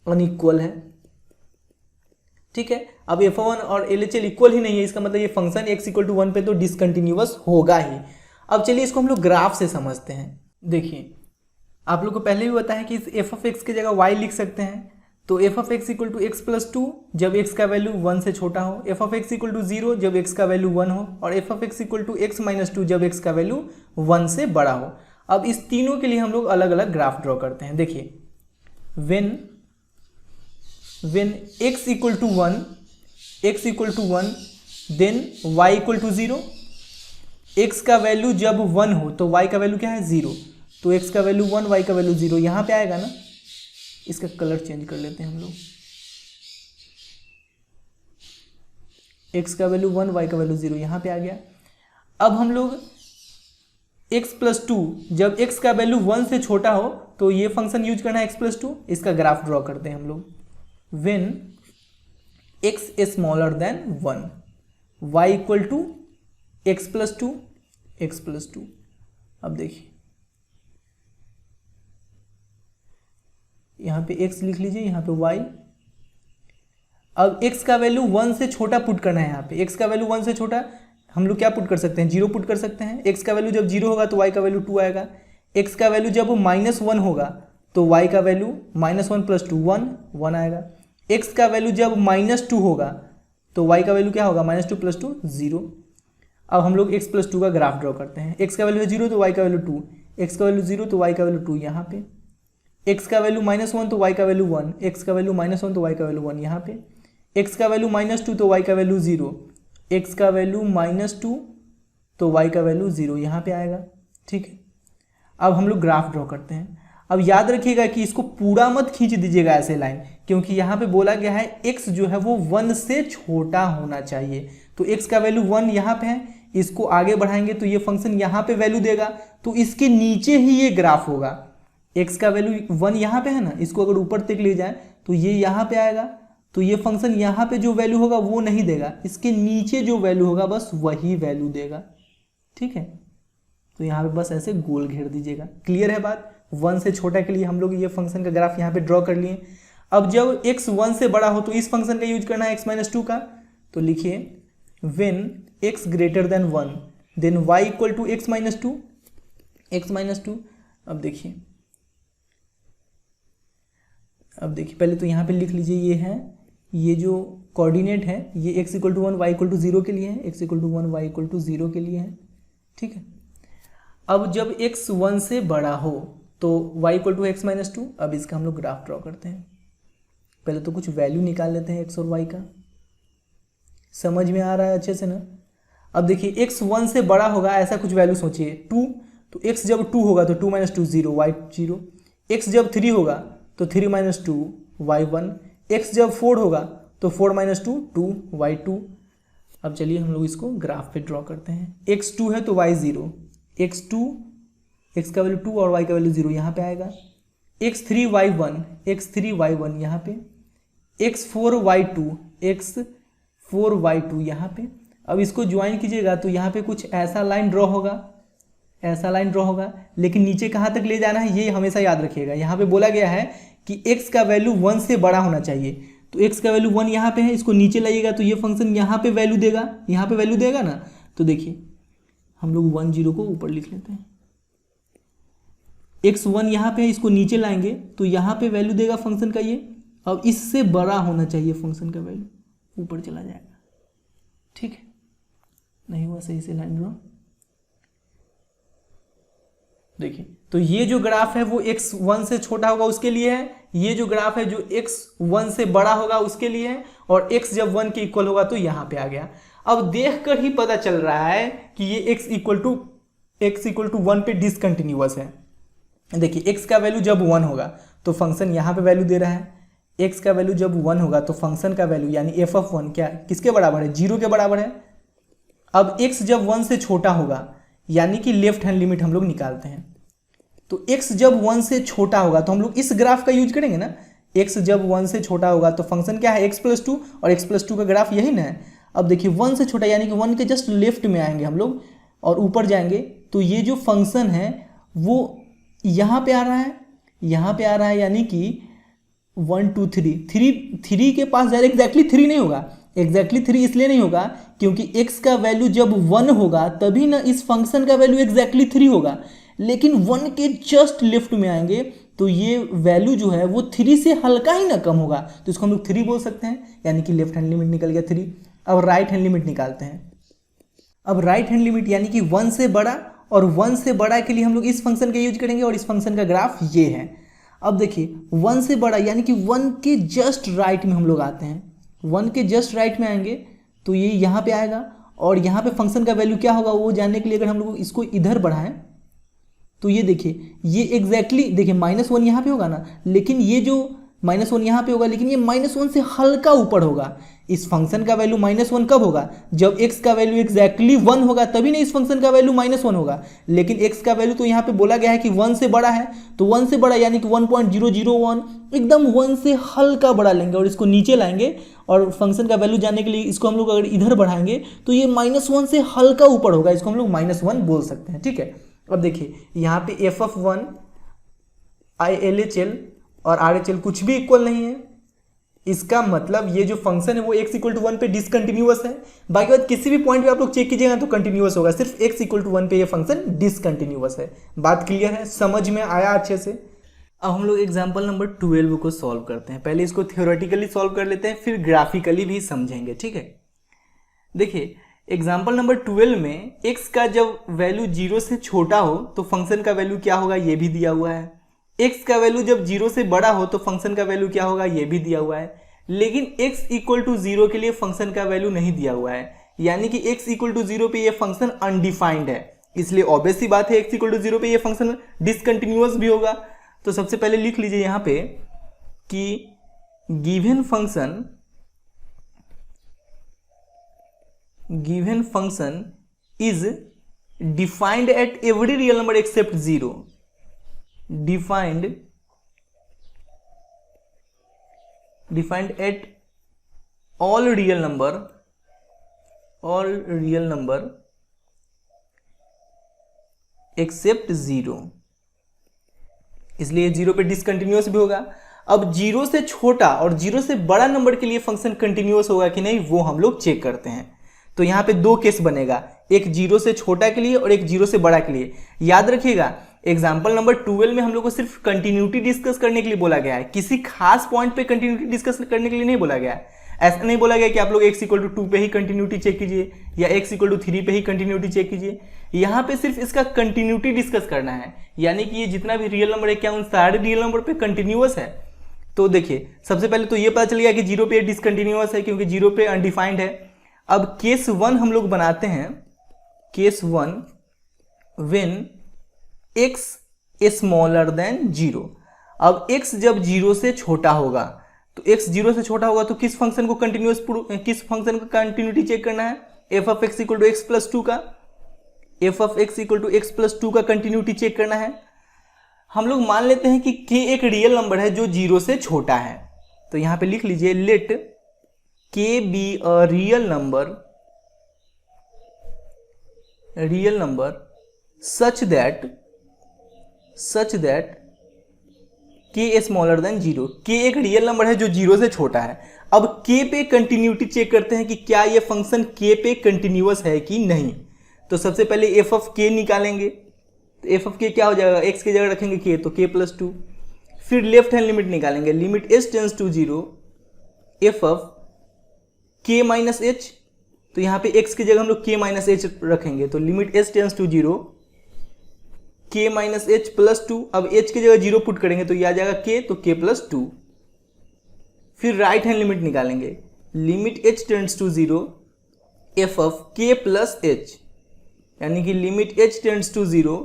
अनइक्वल है। ठीक है, अब f1 और LHL इक्वल ही नहीं है, इसका मतलब ये फंक्शन x इक्वल टू 1 पे तो डिसकंटिन्यूअस होगा ही। अब चलिए इसको हम लोग ग्राफ से समझते हैं। देखिए आप लोग को पहले भी बताया कि इस f ऑफ x की जगह y लिख सकते हैं, तो f of x equal to x plus 2 जब x का वैल्यू 1 से छोटा हो, f of x equal to 0 जब x का वैल्यू 1 हो, और f of x equal to x minus 2 जब x का वैल्यू 1 से बड़ा हो। अब इस तीनों के लिए हम लोग अलग अलग ग्राफ ड्रॉ करते हैं। देखिए when x equal to 1 then y equal to 0, x का वैल्यू जब 1 हो तो y का वैल्यू क्या है 0, तो x का वैल्यू 1 y का वैल्यू 0 यहाँ पे आएगा ना। इसका कलर चेंज कर लेते हैं हम लोग, x का वैल्यू 1 y का वैल्यू 0 यहाँ पे आ गया। अब हम लोग x प्लस 2 जब x का वैल्यू 1 से छोटा हो तो ये फंक्शन यूज करना है x प्लस 2, इसका ग्राफ ड्रॉ करते हैं हम लोग। when x smaller than 1 y equal to x plus 2। अब देखिए यहाँ पे x लिख लीजिए, यहाँ पे y। अब x का वैल्यू 1 से छोटा पुट करना है। यहाँ पे x का वैल्यू 1 से छोटा हम लोग क्या पुट कर सकते हैं, 0 पुट कर सकते हैं। x का वैल्यू जब 0 होगा तो y का वैल्यू 2 आएगा। x का वैल्यू जब -1 होगा तो y का वैल्यू -1 प्लस 2 1 आएगा। x का वैल्यू जब -2 होगा तो y का वैल्यू क्या होगा, -2 प्लस 2 0। अब हम लोग x प्लस 2 का ग्राफ ड्रॉ करते हैं। x का वैल्यू है 0 तो y का वैल्यू 2, x का वैल्यू 0 तो y का वैल्यू 2 यहाँ पे, x का वैल्यू -1 तो y का वैल्यू 1, x का वैल्यू -1 तो y का वैल्यू 1 यहाँ पे, x का वैल्यू -2 तो y का वैल्यू 0, x का वैल्यू -2 तो y का वैल्यू 0 यहाँ पे आएगा। ठीक है, अब हम लोग ग्राफ ड्रॉ करते हैं। अब याद रखिएगा कि इसको पूरा मत खींच दीजिएगा ऐसे लाइन, क्योंकि यहाँ पे बोला गया है x जो है वो 1 से छोटा होना चाहिए। तो x का वैल्यू 1 यहाँ पे है, इसको आगे बढ़ाएंगे तो ये फंक्शन यहाँ पे वैल्यू देगा, तो इसके नीचे ही ये ग्राफ होगा। x का वैल्यू 1 यहाँ पे है ना, इसको अगर ऊपर तक ले जाए तो ये यहाँ पे आएगा, तो ये फंक्शन यहाँ पे जो वैल्यू होगा वो नहीं देगा, इसके नीचे जो वैल्यू होगा बस वही वैल्यू देगा। ठीक है, तो यहाँ पे बस ऐसे गोल घेर दीजिएगा। क्लियर है बात। 1 से छोटा के लिए हम लोग ये फंक्शन का ग्राफ यहाँ पे ड्रॉ कर लिए। अब जब x 1 से बड़ा हो तो इस फंक्शन का यूज करना है x माइनस 2 का, तो लिखिए when x greater than 1 then y equal to x minus 2। अब देखिए पहले तो यहाँ पे लिख लीजिए, ये है, ये जो कोऑर्डिनेट है ये x equal to 1 y equal to 0 के लिए है, x equal to 1 y equal to 0 के लिए है। ठीक है, अब जब x 1 से बड़ा हो तो y equal to x minus 2। अब इसका हम लोग ग्राफ ड्रॉ करते हैं। पहले तो कुछ वैल्यू निकाल लेते हैं x और y का, समझ में आ रहा है अच्छे से ना। अब देखिए x 1 से बड़ा होगा ऐसा कुछ वैल्यू सोचिए, 2, तो x जब 2 होगा तो 2 माइनस 2 0 y 0, x जब 3 होगा तो 3 माइनस 2 y 1, x जब 4 होगा तो 4 माइनस 2 2 y 2। अब चलिए हम लोग इसको ग्राफ पे ड्रॉ करते हैं। x 2 है तो y 0, x का वैल्यू 2 और y का वैल्यू 0 यहाँ पे आएगा। x 3 y 1 यहाँ पे, x 4 y 2 यहाँ पे। अब इसको ज्वाइन कीजिएगा तो यहाँ पे कुछ ऐसा लाइन ड्रॉ होगा, लेकिन नीचे कहाँ तक ले जाना है ये हमेशा याद रखिएगा। यहाँ पे बोला गया है कि x का वैल्यू 1 से बड़ा होना चाहिए, तो x का वैल्यू 1 यहाँ पे है, इसको नीचे लाइएगा तो ये फंक्शन यहाँ पे वैल्यू देगा, ना। तो देखिए हम लोग 1 0 को ऊपर लिख लेते हैं, x 1 यहाँ पे है, इसको नीचे लाएंगे तो यहाँ पे वैल्यू देगा फंक्शन का ये। अब इससे बड़ा होना चाहिए फंक्शन का वैल्यू, ऊपर चला जाएगा। ठीक है, नहीं हुआ सही से लाइन ड्रॉ। देखिए तो ये जो ग्राफ है वो x 1 से छोटा होगा उसके लिए है, ये जो ग्राफ है जो x 1 से बड़ा होगा उसके लिए है, और x जब 1 के इक्वल होगा तो यहाँ पे आ गया। अब देखकर ही पता चल रहा है कि ये x इक्वल टू 1 पे डिसकंटिन्यूअस है। देखिए x का वैल्यू जब 1 होगा तो फंक्शन यहाँ पे वैल्यू दे रहा है, x का वैल्यू जब 1 होगा तो फंक्शन का वैल्यू यानी f ऑफ 1 क्या किसके बराबर है, 0 के बराबर है। अब x जब 1 से छोटा होगा यानी कि लेफ्ट हैंड लिमिट हम लोग निकालते हैं, तो x जब 1 से छोटा होगा तो हम लोग इस ग्राफ का यूज करेंगे ना। x जब 1 से छोटा होगा तो फंक्शन क्या है x प्लस 2, और x प्लस 2 का ग्राफ यही ना है। अब देखिए 1 से छोटा यानी कि 1 के जस्ट लेफ्ट में आएंगे हम लोग और ऊपर जाएंगे तो ये जो फंक्शन है वो यहाँ पे आ रहा है, यहाँ पे आ रहा है, यानी कि 1 2 3 3 के पास जा रहा है, एग्जैक्टली 3 नहीं होगा। एग्जैक्टली 3 इसलिए नहीं होगा क्योंकि x का वैल्यू जब 1 होगा तभी ना इस फंक्शन का वैल्यू एग्जैक्टली 3 होगा, लेकिन 1 के जस्ट लेफ्ट में आएंगे तो ये वैल्यू जो है वो 3 से हल्का ही ना कम होगा, तो इसको हम लोग 3 बोल सकते हैं, यानी कि लेफ्ट हैंड लिमिट निकल गया 3। अब राइट हैंड लिमिट निकालते हैं। अब राइट हैंड लिमिट यानी कि 1 से बड़ा, और 1 से बड़ा के लिए हम लोग इस फंक्शन का यूज करेंगे, और इस फंक्शन का ग्राफ ये है। अब देखिए 1 से बड़ा यानी कि 1 के जस्ट राइट में हम लोग आते हैं, 1 के जस्ट राइट में आएंगे तो ये यहाँ पे आएगा, और यहाँ पे फंक्शन का वैल्यू क्या होगा वो जानने के लिए अगर हम लोग इसको इधर बढ़ाएं तो ये देखिए ये एग्जैक्टली देखिए -1 यहाँ पे होगा ना, लेकिन ये जो -1 यहाँ पे होगा, लेकिन ये -1 से हल्का ऊपर होगा। इस फंक्शन का वैल्यू -1 कब होगा? जब x का वैल्यू एग्जैक्टली 1 होगा तभी ना इस फंक्शन का वैल्यू -1 होगा, लेकिन x का वैल्यू तो यहाँ पे बोला गया है कि 1 से बड़ा है, तो 1 से बड़ा यानी कि 1.001 एकदम 1 से हल्का बड़ा लेंगे और इसको नीचे लाएंगे, और फंक्शन का वैल्यू जानने के लिए इसको हम लोग अगर इधर बढ़ाएंगे तो ये -1 से हल्का ऊपर होगा, इसको हम लोग -1 बोल सकते हैं। ठीक है, अब देखिए यहाँ पे f(1), LHL और RHL कुछ भी इक्वल नहीं है, इसका मतलब ये जो फंक्शन है वो x = 1 पे डिसकंटिन्यूअस है। बाकी बात किसी भी पॉइंट पे आप लोग चेक कीजिएगा तो कंटिन्यूअस होगा, सिर्फ x = 1 पे ये फंक्शन डिसकंटिन्यूअस है। बात क्लियर है, समझ में आया अच्छे से? अब हम लोग एग्जाम्पल नंबर 12 को सॉल्व करते हैं। पहले इसको थ्योरेटिकली सॉल्व कर लेते हैं, फिर ग्राफिकली भी समझेंगे। ठीक है, देखिए एग्जाम्पल नंबर 12 में x का जब वैल्यू 0 से छोटा हो तो फंक्शन का वैल्यू क्या होगा ये भी दिया हुआ है, x का वैल्यू जब 0 से बड़ा हो तो फंक्शन का वैल्यू क्या होगा ये भी दिया हुआ है, लेकिन x = 0 के लिए फंक्शन का वैल्यू नहीं दिया हुआ है, यानी कि x = 0 पे ये फंक्शन अनडिफाइंड है, इसलिए ऑब्वियस सी बात है x = 0 पे ये फंक्शन डिसकंटिन्यूअस भी होगा। तो सबसे पहले लिख लीजिए यहाँ पे कि given function is defined at every real number except 0, defined at all real number except 0, इसलिए 0 पे डिसकंटिन्यूअस भी होगा। अब 0 से छोटा और 0 से बड़ा नंबर के लिए फंक्शन कंटिन्यूअस होगा कि नहीं वो हम लोग चेक करते हैं। तो यहाँ पे दो केस बनेगा, एक 0 से छोटा के लिए और एक 0 से बड़ा के लिए। याद रखिएगा एग्जाम्पल नंबर 12 में हम लोग को सिर्फ कंटिन्यूटी डिस्कस करने के लिए बोला गया है, किसी खास पॉइंट पे कंटिन्यूटी डिस्कस करने के लिए नहीं बोला गया है। ऐसा नहीं बोला गया कि आप लोग x = 2 पे ही कंटिन्यूटी चेक कीजिए या x = 3 पे ही कंटिन्यूटी चेक कीजिए। यहाँ पे सिर्फ इसका कंटिन्यूटी डिस्कस करना है, यानी कि ये जितना भी रियल नंबर है क्या उन सारे रियल नंबर पे कंटिन्यूअस है। तो देखिए सबसे पहले तो ये पता चल गया कि 0 पे डिसकंटिन्यूअस है क्योंकि 0 पे अनडिफाइंड है। अब केस 1 हम लोग बनाते हैं, case 1 when x smaller than 0। अब x जब 0 से छोटा होगा तो x 0 से छोटा होगा तो किस फंक्शन को किस फंक्शन का कंटिन्यूटी चेक करना है? f(x = x + 2) का f(x = x + 2) का कंटिन्यूटी चेक करना है। हम लोग मान लेते हैं कि k एक रियल नंबर है जो 0 से छोटा है, तो यहां पे लिख लीजिए late k be a real number such that k smaller than 0। k एक रियल नंबर है जो 0 से छोटा है। अब k पे कंटिन्यूटी चेक करते हैं कि क्या ये फंक्शन k पे कंटिन्यूअस है कि नहीं। तो सबसे पहले f(k) निकालेंगे, तो f(k) क्या हो जाएगा? x की जगह रखेंगे k तो k + 2। फिर लेफ्ट हैंड लिमिट निकालेंगे, limit s tends to 0 f(k - h), तो यहाँ पे x की जगह हम लोग k - h रखेंगे, तो limit s tends to 0 k - h + 2। अब h की जगह 0 पुट करेंगे तो ये आ जाएगा k, तो k + 2। फिर राइट हैंड लिमिट निकालेंगे, limit h tends to 0 f(k + h), यानी कि limit h tends to 0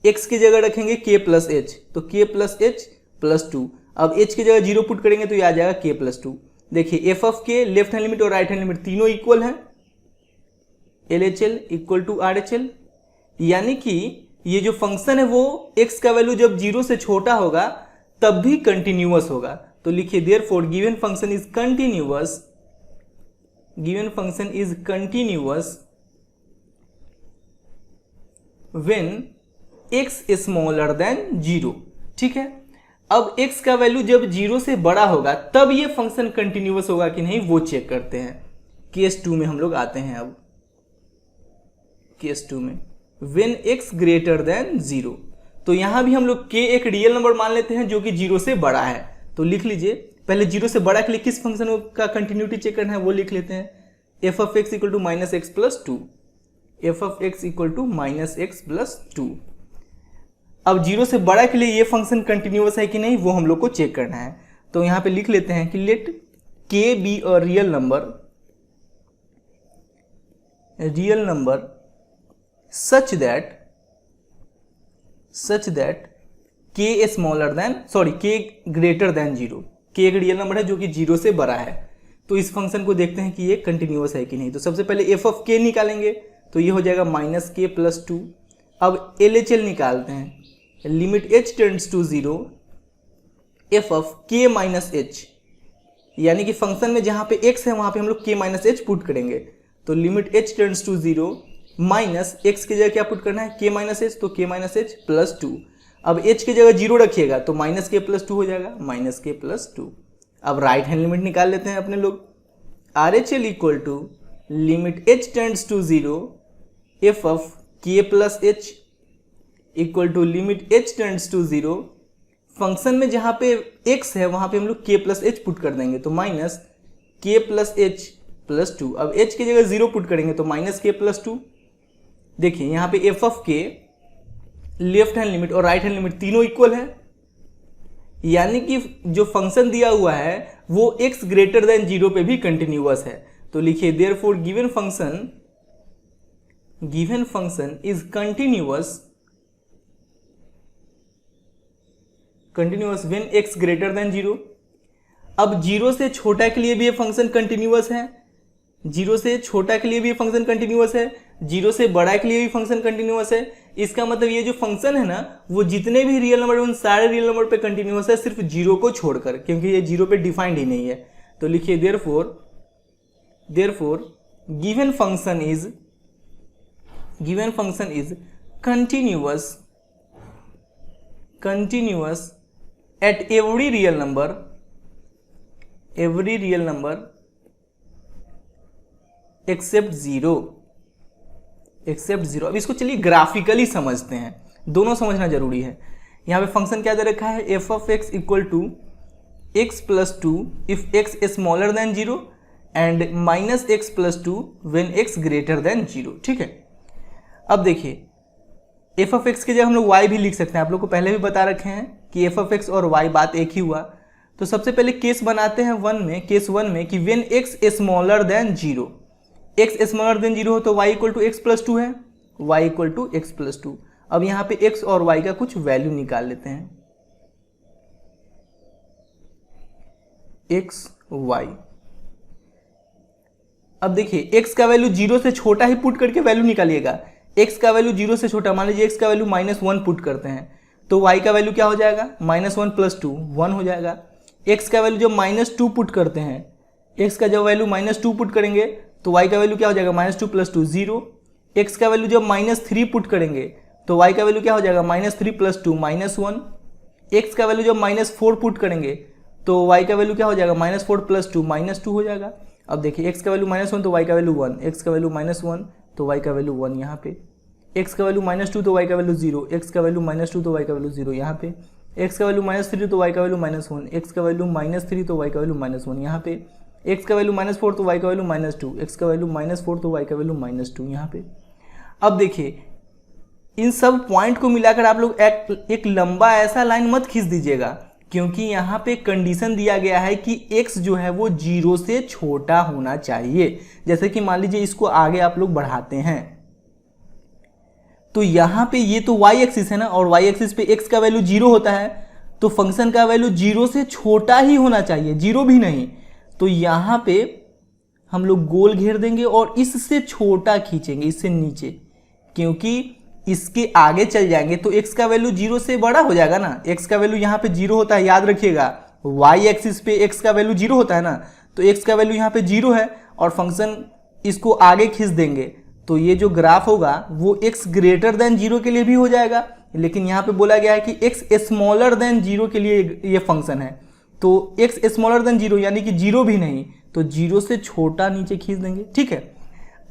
x की जगह रखेंगे k + h, तो k + h + 2। अब h की जगह 0 पुट करेंगे तो ये आ जाएगा k + 2। देखिए f(k) लेफ्ट हैंड लिमिट और राइट हैंड लिमिट तीनों इक्वल है, LHL = RHL, यानी कि ये जो फंक्शन है वो x का वैल्यू जब 0 से छोटा होगा तब भी कंटिन्यूअस होगा। तो लिखिए therefore given function is continuous when x smaller than 0। ठीक है। अब x का वैल्यू जब 0 से बड़ा होगा तब ये फंक्शन कंटिन्यूअस होगा कि नहीं वो चेक करते हैं। केस 2 में हम लोग आते हैं। अब केस 2 में व्हेन x ग्रेटर देन 0, तो यहां भी हम लोग k एक रियल नंबर मान लेते हैं जो कि 0 से बड़ा है। तो लिख लीजिए, पहले 0 से बड़ा के लिए किस फंक्शन का कंटिन्यूटी चेक करना है वो लिख लेते हैं। f of x equal to minus x plus two, f of x equal to minus x plus two. अब 0 से बड़ा के लिए ये फंक्शन कंटिन्यूअस है कि नहीं वो हम लोग को चेक करना है। तो यहाँ पे लिख लेते हैं कि let k be a real number such that k smaller than k greater than 0। k एक रियल नंबर है जो कि 0 से बड़ा है। तो इस फंक्शन को देखते हैं कि ये कंटिन्यूअस है कि नहीं। तो सबसे पहले f ऑफ k निकालेंगे, तो ये हो जाएगा माइनस k प्लस टू। अब LHL निकालते हैं, limit h tends to 0 f of k minus h, यानी कि फंक्शन में जहां पे x है वहां पे हम लोग k माइनस h पुट करेंगे। तो limit h tends to 0 minus x की जगह क्या पुट करना है, k माइनस h, तो k minus h plus two. अब h की जगह 0 रखिएगा तो माइनस k प्लस टू हो जाएगा, माइनस k प्लस टू। अब राइट हैंड लिमिट निकाल लेते हैं अपने लोग। RHL equal to limit h tends to 0 f of k plus h equal to limit h tends to 0। Function में जहां पे x है वहां पे हम लोग k प्लस h पुट कर देंगे, तो minus k plus h plus two. अब h की जगह 0 पुट करेंगे तो माइनस k प्लस टू। देखिए यहाँ पे f of k left hand limit और राइट हैंड लिमिट तीनों इक्वल है, यानी कि जो फंक्शन दिया हुआ है वो x ग्रेटर देन 0 पे भी कंटिन्यूअस है। तो लिखिए therefore given function is continuous when x greater than 0। अब 0 से छोटा के लिए भी ये फंक्शन कंटिन्यूअस है, 0 से छोटा के लिए भी ये फंक्शन कंटिन्यूअस है, 0 से बड़ा के लिए भी फंक्शन कंटिन्यूअस है। इसका मतलब ये जो फंक्शन है ना वो जितने भी रियल नंबर उन सारे रियल नंबर पे कंटिन्यूअस है, सिर्फ 0 को छोड़कर, क्योंकि ये 0 पे डिफाइंड ही नहीं है। तो लिखिए therefore given function is continuous at every real number except zero. अब इसको चलिए ग्राफिकली समझते हैं, दोनों समझना जरूरी है। यहाँ पे फंक्शन क्या दे रखा है, f of x equal to x plus two if x smaller than 0 and minus x plus two when x greater than 0। ठीक है। अब देखिए एफ ऑफ एक्स की जगह हम लोग वाई भी लिख सकते हैं, आप लोग को पहले भी बता रखे हैं कि एफ ऑफ एक्स और वाई बात एक ही हुआ। तो सबसे पहले केस बनाते हैं केस वन में कि when x smaller than 0, x smaller than 0 हो तो y equal to x plus two है, y equal to x plus two. अब यहाँ पे x और y का कुछ वैल्यू निकाल लेते हैं, x y। अब देखिए x का वैल्यू 0 से छोटा ही पुट करके वैल्यू निकालिएगा। x का वैल्यू 0 से छोटा, मान लीजिए x का वैल्यू -1 पुट करते हैं तो y का वैल्यू क्या हो जाएगा, -1 प्लस 2 1 हो जाएगा। x का वैल्यू जब -2 पुट करते हैं, x का जब वैल्यू -2 पुट करेंगे तो y का वैल्यू क्या हो जाएगा, -2 प्लस 2 0। x का वैल्यू जब -3 पुट करेंगे तो y का वैल्यू क्या हो जाएगा, -3 प्लस 2 -1। x का वैल्यू जब -4 पुट करेंगे तो y का वैल्यू क्या हो जाएगा, -4 प्लस 2 -2 हो जाएगा। अब देखिए x का वैल्यू -1 तो y का वैल्यू 1, x का वैल्यू -1 तो y का वैल्यू 1 यहाँ पे, x का वैल्यू -2 तो y का वैल्यू 0, x का वैल्यू -2 तो y का वैल्यू 0 यहाँ पे, x का वैल्यू -3 तो y का वैल्यू -1, x का वैल्यू -3 तो y का वैल्यू -1 यहाँ पे, x का वैल्यू -4 तो y का वैल्यू -2, x का वैल्यू -4 तो y का वैल्यू -2 यहाँ पे। अब देखिए इन सब पॉइंट को मिलाकर आप लोग एक लंबा ऐसा लाइन मत खींच दीजिएगा, क्योंकि यहाँ पे कंडीशन दिया गया है कि x जो है वो 0 से छोटा होना चाहिए। जैसे कि मान लीजिए इसको आगे आप लोग बढ़ाते हैं तो यहाँ पे ये तो y एक्सिस है ना, और y एक्सिस पे x का वैल्यू 0 होता है तो फंक्शन का वैल्यू 0 से छोटा ही होना चाहिए, 0 भी नहीं। तो यहाँ पे हम लोग गोल घेर देंगे और इससे छोटा खींचेंगे, इससे नीचे, क्योंकि इसके आगे चल जाएंगे तो x का वैल्यू 0 से बड़ा हो जाएगा ना। x का वैल्यू यहाँ पे 0 होता है, याद रखिएगा, y एक्सिस पे x का वैल्यू 0 होता है ना, तो x का वैल्यू यहाँ पे 0 है और फंक्शन इसको आगे खींच देंगे तो ये जो ग्राफ होगा वो x ग्रेटर देन 0 के लिए भी हो जाएगा लेकिन यहाँ पे बोला गया है कि x स्मॉलर देन 0 के लिए ये फंक्शन है। तो x स्मॉलर देन 0 यानी कि 0 भी नहीं, तो 0 से छोटा नीचे खींच देंगे। ठीक है,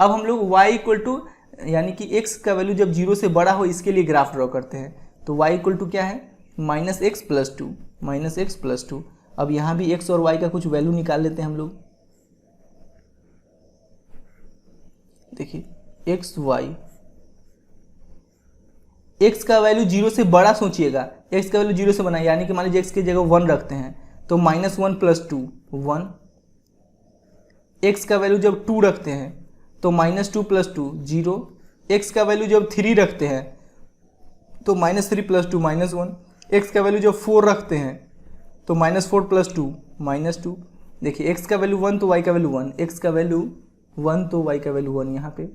अब हम लोग y इक्वल टू यानी कि x का वैल्यू जब 0 से बड़ा हो इसके लिए ग्राफ ड्रॉ करते हैं। तो y इक्वल टू क्या है, -x+2। अब यहाँ भी x और y का कुछ वैल्यू निकाल लेते हैं हम लोग। देखिए x y, x का वैल्यू 0 से बड़ा सोचिएगा, x का वैल्यू 0 से बना, यानी कि मान लीजिए x की जगह 1 रखते हैं तो -1+2 1। x का वैल्यू जब 2 रखते हैं तो -2+2 0। x का वैल्यू जब 3 रखते हैं तो -3+2 -1। x का वैल्यू जब 4 रखते हैं तो -4+2 -2। देखिए x का वैल्यू 1 तो y का वैल्यू 1, x का वैल्यू 1 तो y का वैल्यू 1 यहाँ पे,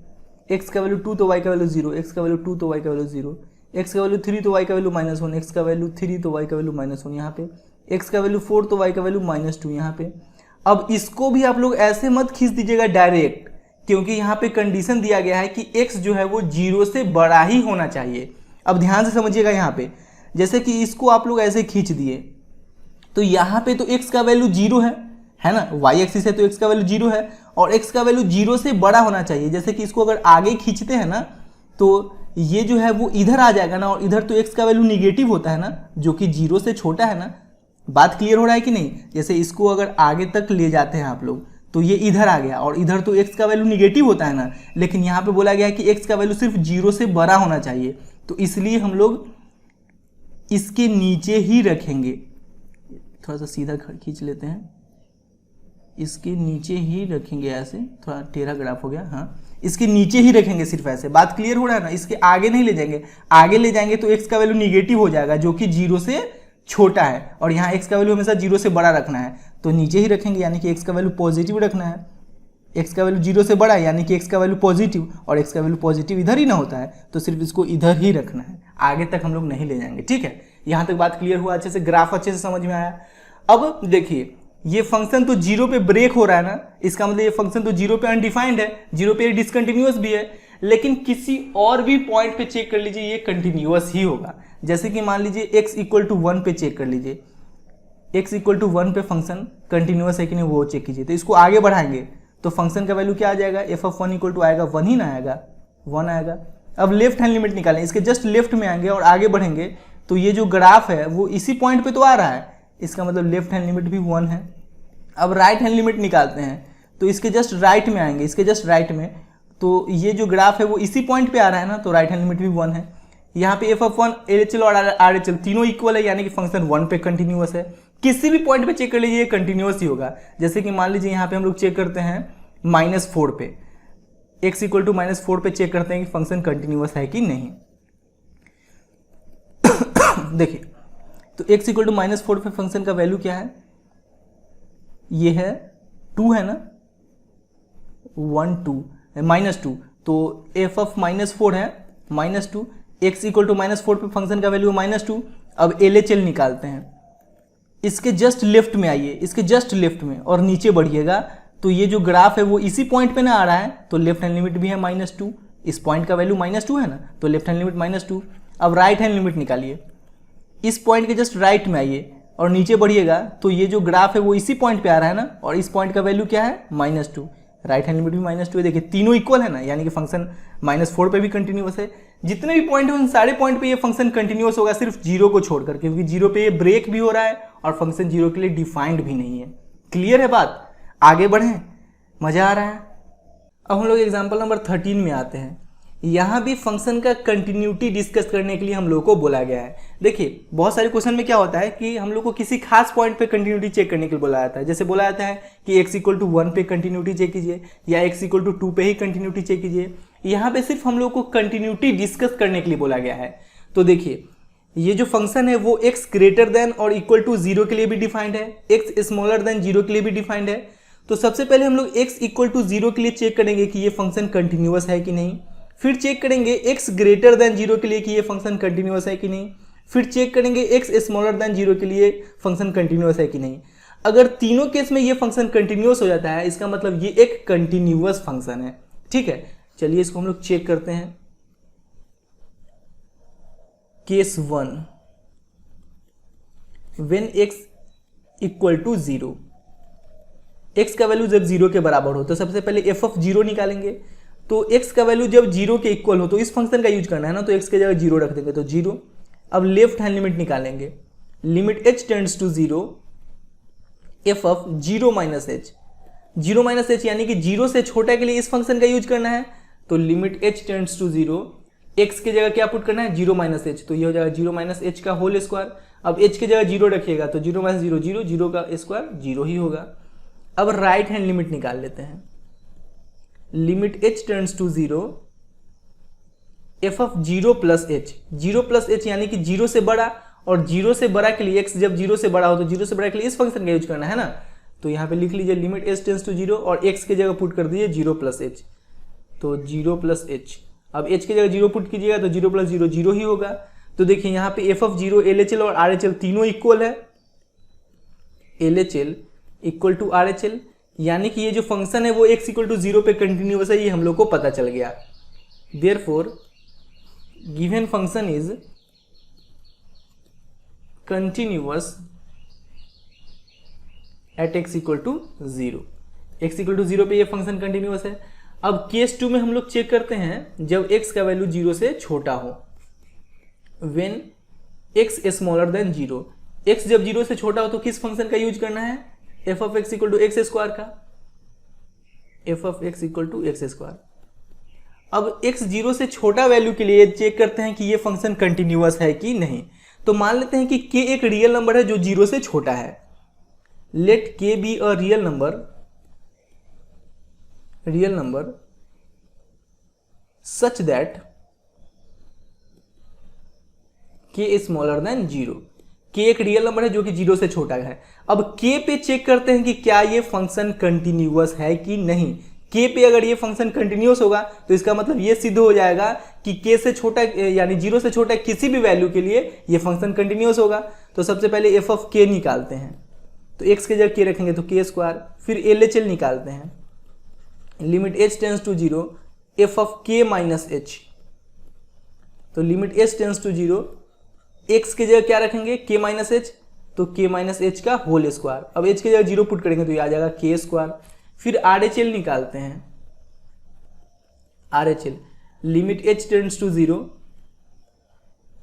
x का वैल्यू 2 तो y का वैल्यू 0, x का वैल्यू 2 तो y का वैल्यू 0, x का वैल्यू 3 तो y का वैल्यू -1, x का वैल्यू 3 तो y का वैल्यू -1 यहाँ पे, x का वैल्यू 4 तो y का वैल्यू -2 यहाँ पे। अब इसको भी आप लोग ऐसे मत खींच दीजिएगा डायरेक्ट, क्योंकि यहाँ पे कंडीशन दिया गया है कि x जो है वो 0 से बड़ा ही होना चाहिए। अब ध्यान से समझिएगा यहाँ पे, जैसे कि इसको आप लोग ऐसे खींच दिए तो यहाँ पे तो x का वैल्यू 0 है ना, y एक्सिस है तो x का वैल्यू 0 है और x का वैल्यू 0 से बड़ा होना चाहिए। जैसे कि इसको अगर आगे खींचते हैं ना तो ये जो है वो इधर आ जाएगा ना, और इधर तो x का वैल्यू निगेटिव होता है ना, जो कि 0 से छोटा है ना। बात क्लियर हो रहा है कि नहीं? जैसे इसको अगर आगे तक ले जाते हैं आप लोग तो ये इधर आ गया और इधर तो x का वैल्यू निगेटिव होता है ना, लेकिन यहाँ पे बोला गया है कि x का वैल्यू सिर्फ 0 से बड़ा होना चाहिए, तो इसलिए हम लोग इसके नीचे ही रखेंगे। थोड़ा सा सीधा खींच लेते हैं, इसके नीचे ही रखेंगे, ऐसे थोड़ा टेढ़ा ग्राफ हो गया, हाँ इसके नीचे ही रखेंगे सिर्फ ऐसे। बात क्लियर हो रहा है ना? इसके आगे नहीं ले जाएंगे, आगे ले जाएंगे तो x का वैल्यू निगेटिव हो जाएगा जो कि 0 से छोटा है, और यहाँ x का वैल्यू हमेशा 0 से बड़ा रखना है, तो नीचे ही रखेंगे यानी कि x का वैल्यू पॉजिटिव रखना है। x का वैल्यू 0 से बड़ा है यानी कि x का वैल्यू पॉजिटिव, और x का वैल्यू पॉजिटिव इधर ही ना होता है, तो सिर्फ इसको इधर ही रखना है, आगे तक हम लोग नहीं ले जाएंगे। ठीक है, यहाँ तक बात क्लियर हुआ, अच्छे से ग्राफ अच्छे से समझ में आया। अब देखिए ये फंक्शन तो 0 पे ब्रेक हो रहा है ना, इसका मतलब ये फंक्शन तो 0 पे अनडिफाइंड है, 0 पे डिसकंटिन्यूअस भी है, लेकिन किसी और भी पॉइंट पे चेक कर लीजिए ये कंटिन्यूअस ही होगा। जैसे कि मान लीजिए x इक्वल टू 1 पे चेक कर लीजिए, x इक्वल टू 1 पे फंक्शन कंटिन्यूअस है कि नहीं वो चेक कीजिए। तो इसको आगे बढ़ाएंगे तो फंक्शन का वैल्यू क्या आ जाएगा, f(1) इक्वल टू आएगा 1 ही ना आएगा, 1 आएगा। अब लेफ्ट हैंड लिमिट निकालें, इसके जस्ट लेफ्ट में आएंगे और आगे बढ़ेंगे तो ये जो ग्राफ है वो इसी पॉइंट पे तो आ रहा है, इसका मतलब लेफ्ट हैंड लिमिट भी 1 है। अब राइट हैंड लिमिट निकालते हैं तो इसके जस्ट राइट में आएंगे, इसके जस्ट राइट में, तो ये जो ग्राफ है वो इसी पॉइंट पे आ रहा है ना, तो राइट हैंड लिमिट भी 1 है। यहाँ पे f(1), LHL और RHL तीनों इक्वल है, यानी कि फंक्शन 1 पे कंटिन्यूअस है। किसी भी पॉइंट पे चेक कर लीजिए कंटिन्यूअस ही होगा। जैसे कि मान लीजिए यहाँ पे हम लोग चेक करते हैं -4 पे, x इक्वल टू -4 पे चेक करते हैं कि फंक्शन कंटिन्यूअस है कि नहीं। देखिए तो x इक्वल टू -4 पे फंक्शन का वैल्यू क्या है, ये है 2 है ना, 1 2 -2, तो f(-4) है -2, x इक्वल टू -4 पे फंक्शन का वैल्यू -2। अब LHL निकालते हैं, इसके जस्ट लेफ्ट में आइए, इसके जस्ट लेफ्ट में और नीचे बढ़िएगा तो ये जो ग्राफ है वो इसी पॉइंट पे ना आ रहा है, तो लेफ्ट हैंड लिमिट भी है -2, इस पॉइंट का वैल्यू -2 है ना, तो लेफ्ट हैंड लिमिट -2। अब राइट हैंड लिमिट निकालिए, इस पॉइंट के जस्ट राइट में आइए और नीचे बढ़िएगा तो ये जो ग्राफ है वो इसी पॉइंट पे आ रहा है ना, और इस पॉइंट का वैल्यू क्या है -2, राइट हैंड लिमिट भी -2 है। देखिए तीनों इक्वल है ना, यानी कि फंक्शन -4 पे भी कंटिन्यूअस है। जितने भी पॉइंट हैं उन सारे पॉइंट पे ये फंक्शन कंटिन्यूअस होगा, सिर्फ 0 को छोड़कर, क्योंकि 0 पे ये ब्रेक भी हो रहा है और फंक्शन 0 के लिए डिफाइंड भी नहीं है। क्लियर है बात? आगे बढ़ें, मजा आ रहा है। अब हम लोग एग्जाम्पल नंबर 13 में आते हैं। यहाँ भी फंक्शन का कंटिन्यूटी डिस्कस करने के लिए हम लोग को बोला गया है। देखिए बहुत सारे क्वेश्चन में क्या होता है कि हम लोग को किसी खास पॉइंट पे कंटिन्यूटी चेक करने के लिए बोला जाता है। जैसे बोला जाता है कि x इक्वल टू 1 पे कंटिन्यूटी चेक कीजिए, या x इक्वल टू 2 पे ही कंटिन्यूटी चेक कीजिए। यहाँ पे सिर्फ हम लोग को कंटिन्यूटी डिस्कस करने के लिए बोला गया है। तो देखिए ये जो फंक्शन है वो x ग्रेटर देन और इक्वल टू 0 के लिए भी डिफाइंड है, x स्मॉलर देन 0 के लिए भी डिफाइंड है। तो सबसे पहले हम लोग x इक्वल टू 0 के लिए चेक करेंगे कि ये फंक्शन कंटिन्यूअस है कि नहीं, फिर चेक करेंगे x ग्रेटर देन 0 के लिए कि ये फंक्शन कंटिन्यूअस है कि नहीं, फिर चेक करेंगे x स्मॉलर देन 0 के लिए फंक्शन कंटिन्यूअस है कि नहीं। अगर तीनों केस में ये फंक्शन कंटिन्यूअस हो जाता है, इसका मतलब ये एक कंटिन्यूअस फंक्शन है। ठीक है, चलिए इसको हम लोग चेक करते हैं case 1 when x equal to 0, x का वैल्यू जब 0 के बराबर हो तो सबसे पहले f ऑफ 0 निकालेंगे। तो x का वैल्यू जब 0 के इक्वल हो तो इस फंक्शन का यूज करना है ना, तो x के जगह 0 रख देंगे तो 0। अब लेफ्ट हैंड लिमिट निकालेंगे, limit h tends to 0 f of 0 minus h, 0 minus h यानी कि 0 से छोटा के लिए इस फंक्शन का यूज करना है। तो limit h tends to 0, x के जगह क्या पुट करना है 0 माइनस h, तो ये हो जाएगा 0 माइनस h का होल स्क्वायर। अब h के जगह 0 रखिएगा तो 0 माइनस 0 0, 0 का स्क्वायर 0 ही होगा। अब राइट हैंड लिमिट निकाल लेते हैं, limit h tends to 0 f of 0 plus h, 0 plus h यानी कि 0 से बड़ा, और 0 से बड़ा के लिए x जब 0 से बड़ा हो तो 0 से बड़ा के लिए इस फंक्शन का यूज करना है ना। तो यहाँ पे लिख लीजिए लिमिट h टेंड्स टू 0 और x के जगह पुट कर दीजिए 0 प्लस h, तो 0 प्लस h। अब h की जगह 0 पुट कीजिएगा तो 0 प्लस 0 0 ही होगा। तो देखिए यहाँ पे f ऑफ 0 LHL और RHL तीनों इक्वल है, LHL इक्वल टू RHL, यानी कि ये जो फंक्शन है वो x इक्वल टू 0 पे कंटिन्यूअस है, ये हम लोग को पता चल गया। Therefore given function is continuous at x equal to 0, x equal to 0 पे ये फंक्शन कंटिन्यूअस है। अब केस 2 में हम लोग चेक करते हैं जब x का वैल्यू 0 से छोटा हो, when x smaller than 0, x जब 0 से छोटा हो तो किस फंक्शन का यूज करना है, f of x equal to x square का, f of x equal to x square. अब x 0 से छोटा वैल्यू के लिए चेक करते हैं कि ये फंक्शन कंटिन्यूअस है कि नहीं। तो मान लेते हैं कि k एक रियल नंबर है जो 0 से छोटा है, let k be a real number such that k smaller than 0, k एक रियल नंबर है जो कि 0 से छोटा है। अब k पे चेक करते हैं कि क्या ये फंक्शन कंटिन्यूअस है कि नहीं। k पे अगर ये फंक्शन कंटिन्यूअस होगा तो इसका मतलब ये सिद्ध हो जाएगा कि k से छोटा यानी 0 से छोटा किसी भी वैल्यू के लिए ये फंक्शन कंटिन्यूअस होगा। तो सबसे पहले f ऑफ k निकालते हैं, तो x के जगह k रखेंगे तो k स्क्वायर, फिर LHL निकालते हैं, limit h tends to 0 f of k minus h, तो limit h tends to 0, x के जगह क्या रखेंगे k माइनस h, तो k माइनस h का होल स्क्वायर। अब h के जगह 0 पुट करेंगे तो ये आ जाएगा k स्क्वायर। फिर RHL निकालते हैं, RHL limit h tends to 0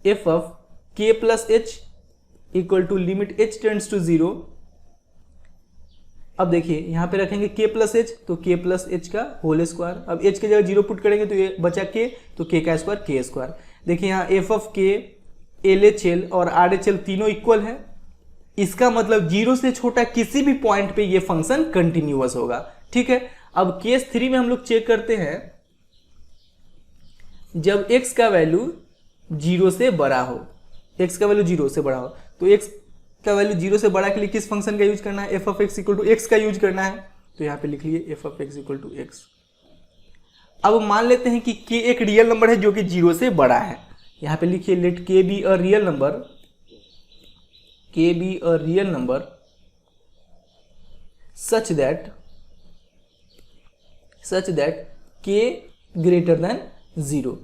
f of k plus h equal to limit h tends to 0। अब देखिए यहाँ पे रखेंगे k प्लस h, तो k प्लस h का होल स्क्वायर। अब h के जगह 0 पुट करेंगे तो ये बचा k, तो k का स्क्वायर k स्क्वायर। देखिए यहाँ f ऑफ k, LHL और RHL तीनों इक्वल है, इसका मतलब 0 से छोटा किसी भी पॉइंट पे ये फंक्शन कंटिन्यूअस होगा। ठीक है। अब केस 3 में हम लोग चेक करते हैं जब x का वैल्यू 0 से बड़ा हो, x का वैल्यू 0 से बड़ा हो, तो x का वैल्यू 0 से बड़ा के लिए किस फंक्शन का यूज करना है, f of x equal to x का यूज करना है। तो यहाँ पे लिख लिए f of x equal to x। अब मान लेते हैं कि k एक रियल नंबर है जो कि 0 से बड़ा है। यहाँ पे लिखिए let k be a real number, k be a real number such that k greater than 0,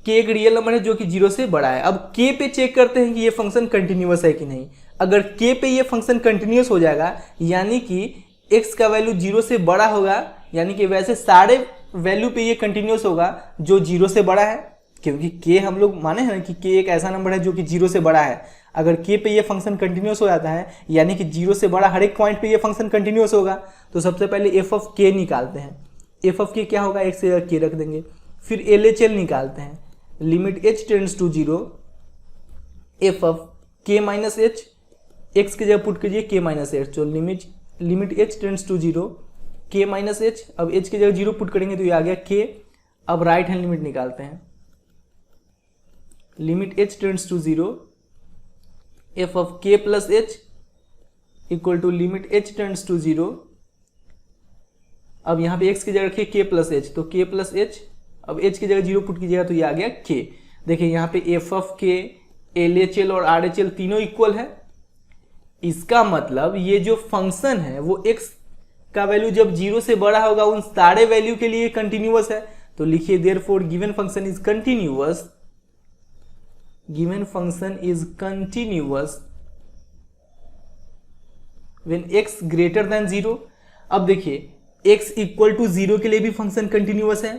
k एक रियल नंबर है जो कि 0 से बड़ा है। अब k पे चेक करते हैं कि ये फंक्शन कंटिन्यूअस है कि नहीं। अगर k पे ये फंक्शन कंटिन्यूअस हो जाएगा यानी कि x का वैल्यू 0 से बड़ा होगा, यानी कि वैसे सारे वैल्यू पे ये कंटिन्यूअस होगा जो 0 से बड़ा है, क्योंकि k हम लोग माने हैं कि k एक ऐसा नंबर है जो कि 0 से बड़ा है। अगर k पे ये फंक्शन कंटिन्यूअस हो जाता है यानी कि 0 से बड़ा हर एक पॉइंट पे ये फंक्शन कंटिन्यूअस होगा। तो सबसे पहले f ऑफ k निकालते हैं, f ऑफ k क्या होगा, x से k रख देंगे। फिर LHL निकालते हैं, limit h tends to 0 f of k minus h, x के जगह पुट कीजिए k माइनस h, तो limit h tends to 0 k minus h। अब h की जगह 0 पुट करेंगे तो ये आ गया k। अब राइट हैंड लिमिट निकालते हैं, limit h tends to 0 f of k plus h equal to limit h tends to 0। अब यहाँ पे x की जगह रखिए k प्लस h, तो k प्लस h। अब h की जगह 0 पुट कीजिएगा तो ये आ गया k। देखिए यहाँ पे f ऑफ k, LHL और RHL तीनों इक्वल है। इसका मतलब ये जो फंक्शन है वो x का वैल्यू जब 0 से बड़ा होगा उन सारे वैल्यू के लिए कंटिन्यूअस है। तो लिखिए therefore given function is continuous given function is continuous when x greater than 0। अब देखिए x इक्वल टू 0 के लिए भी फंक्शन कंटिन्यूअस है,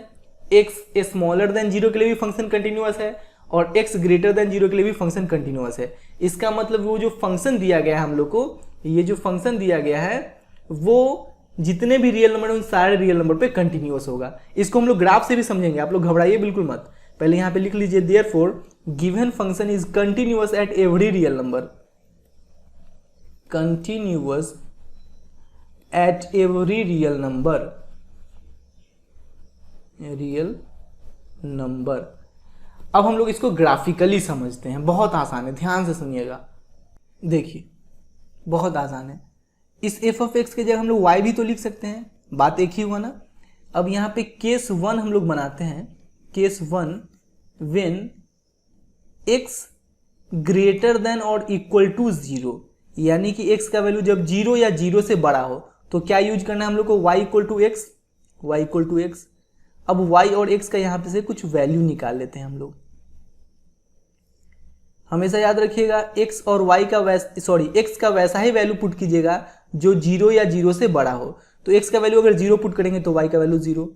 x स्मॉलर देन 0 के लिए भी फंक्शन कंटिन्यूअस है, और x ग्रेटर देन 0 के लिए भी फंक्शन कंटिन्यूअस है। इसका मतलब वो जो फंक्शन दिया गया है हम लोग को, ये जो फंक्शन दिया गया है वो जितने भी रियल नंबर है उन सारे रियल नंबर पे कंटिन्यूअस होगा। इसको हम लोग ग्राफ से भी समझेंगे, आप लोग घबराइए बिल्कुल मत। पहले यहाँ पे लिख लीजिए therefore given function is continuous at every real number, continuous at every real number. अब हम लोग इसको ग्राफिकली समझते हैं, बहुत आसान है, ध्यान से सुनिएगा। देखिए बहुत आसान है, इस एफ ऑफ एक्स के जगह हम लोग वाई भी तो लिख सकते हैं, बात एक ही हुआ ना। अब यहाँ पे केस 1 हम लोग बनाते हैं, case 1 when x greater then और इक्वल टू 0, यानी कि एक्स का वैल्यू जब 0 या 0 से बड़ा हो तो क्या यूज करना है हम लोग को, y इक्वल टू एक्स। अब y और x का यहाँ पे से कुछ वैल्यू निकाल लेते हैं हम लोग। हमेशा याद रखिएगा x और y का x का वैसा ही वैल्यू पुट कीजिएगा जो 0 या 0 से बड़ा हो। तो x का वैल्यू अगर 0 पुट करेंगे तो y का वैल्यू 0।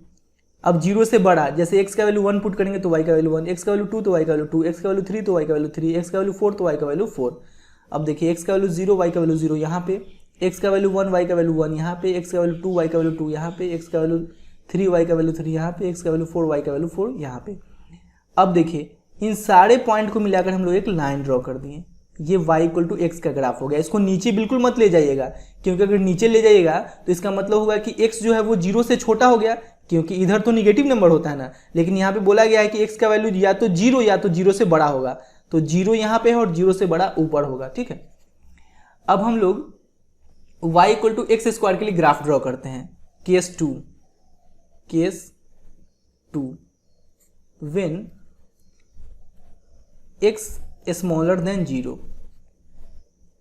अब 0 से बड़ा, जैसे x का वैल्यू 1 पुट करेंगे तो y का वैल्यू 1, x का वैल्यू 2 तो y का वैल्यू 2, x का वैल्यू 3 तो y का वैल्यू 3, x का वैल्यू 4 तो y का वैल्यू 4। अब देखिए x का वैल्यू 0 y का वैल्यू 0 यहाँ पे, x का वैल्यू 1 y का वैल्यू 1 यहाँ पे, x का वैल्यू 2 y का वैल्यू 2 यहाँ पे, x का वैल्यू 3 y का वैल्यू 3 यहाँ पे, x का वैल्यू 4 y का वैल्यू 4 यहाँ पे। अब देखिए इन सारे पॉइंट को मिलाकर हम लोग एक लाइन ड्रॉ कर दिए, ये y इक्वल टू एक्स का ग्राफ हो गया। इसको नीचे बिल्कुल मत ले जाइएगा, क्योंकि अगर नीचे ले जाइएगा तो इसका मतलब होगा कि x जो है वो 0 से छोटा हो गया, क्योंकि इधर तो निगेटिव नंबर होता है ना, लेकिन यहाँ पे बोला गया है कि x का वैल्यू या तो 0 या तो 0 से बड़ा होगा, तो 0 यहाँ पे है और 0 से बड़ा ऊपर होगा, ठीक है। अब हम लोग y equal to x square के लिए ग्राफ ड्रॉ करते हैं, case 2 when x smaller than 0,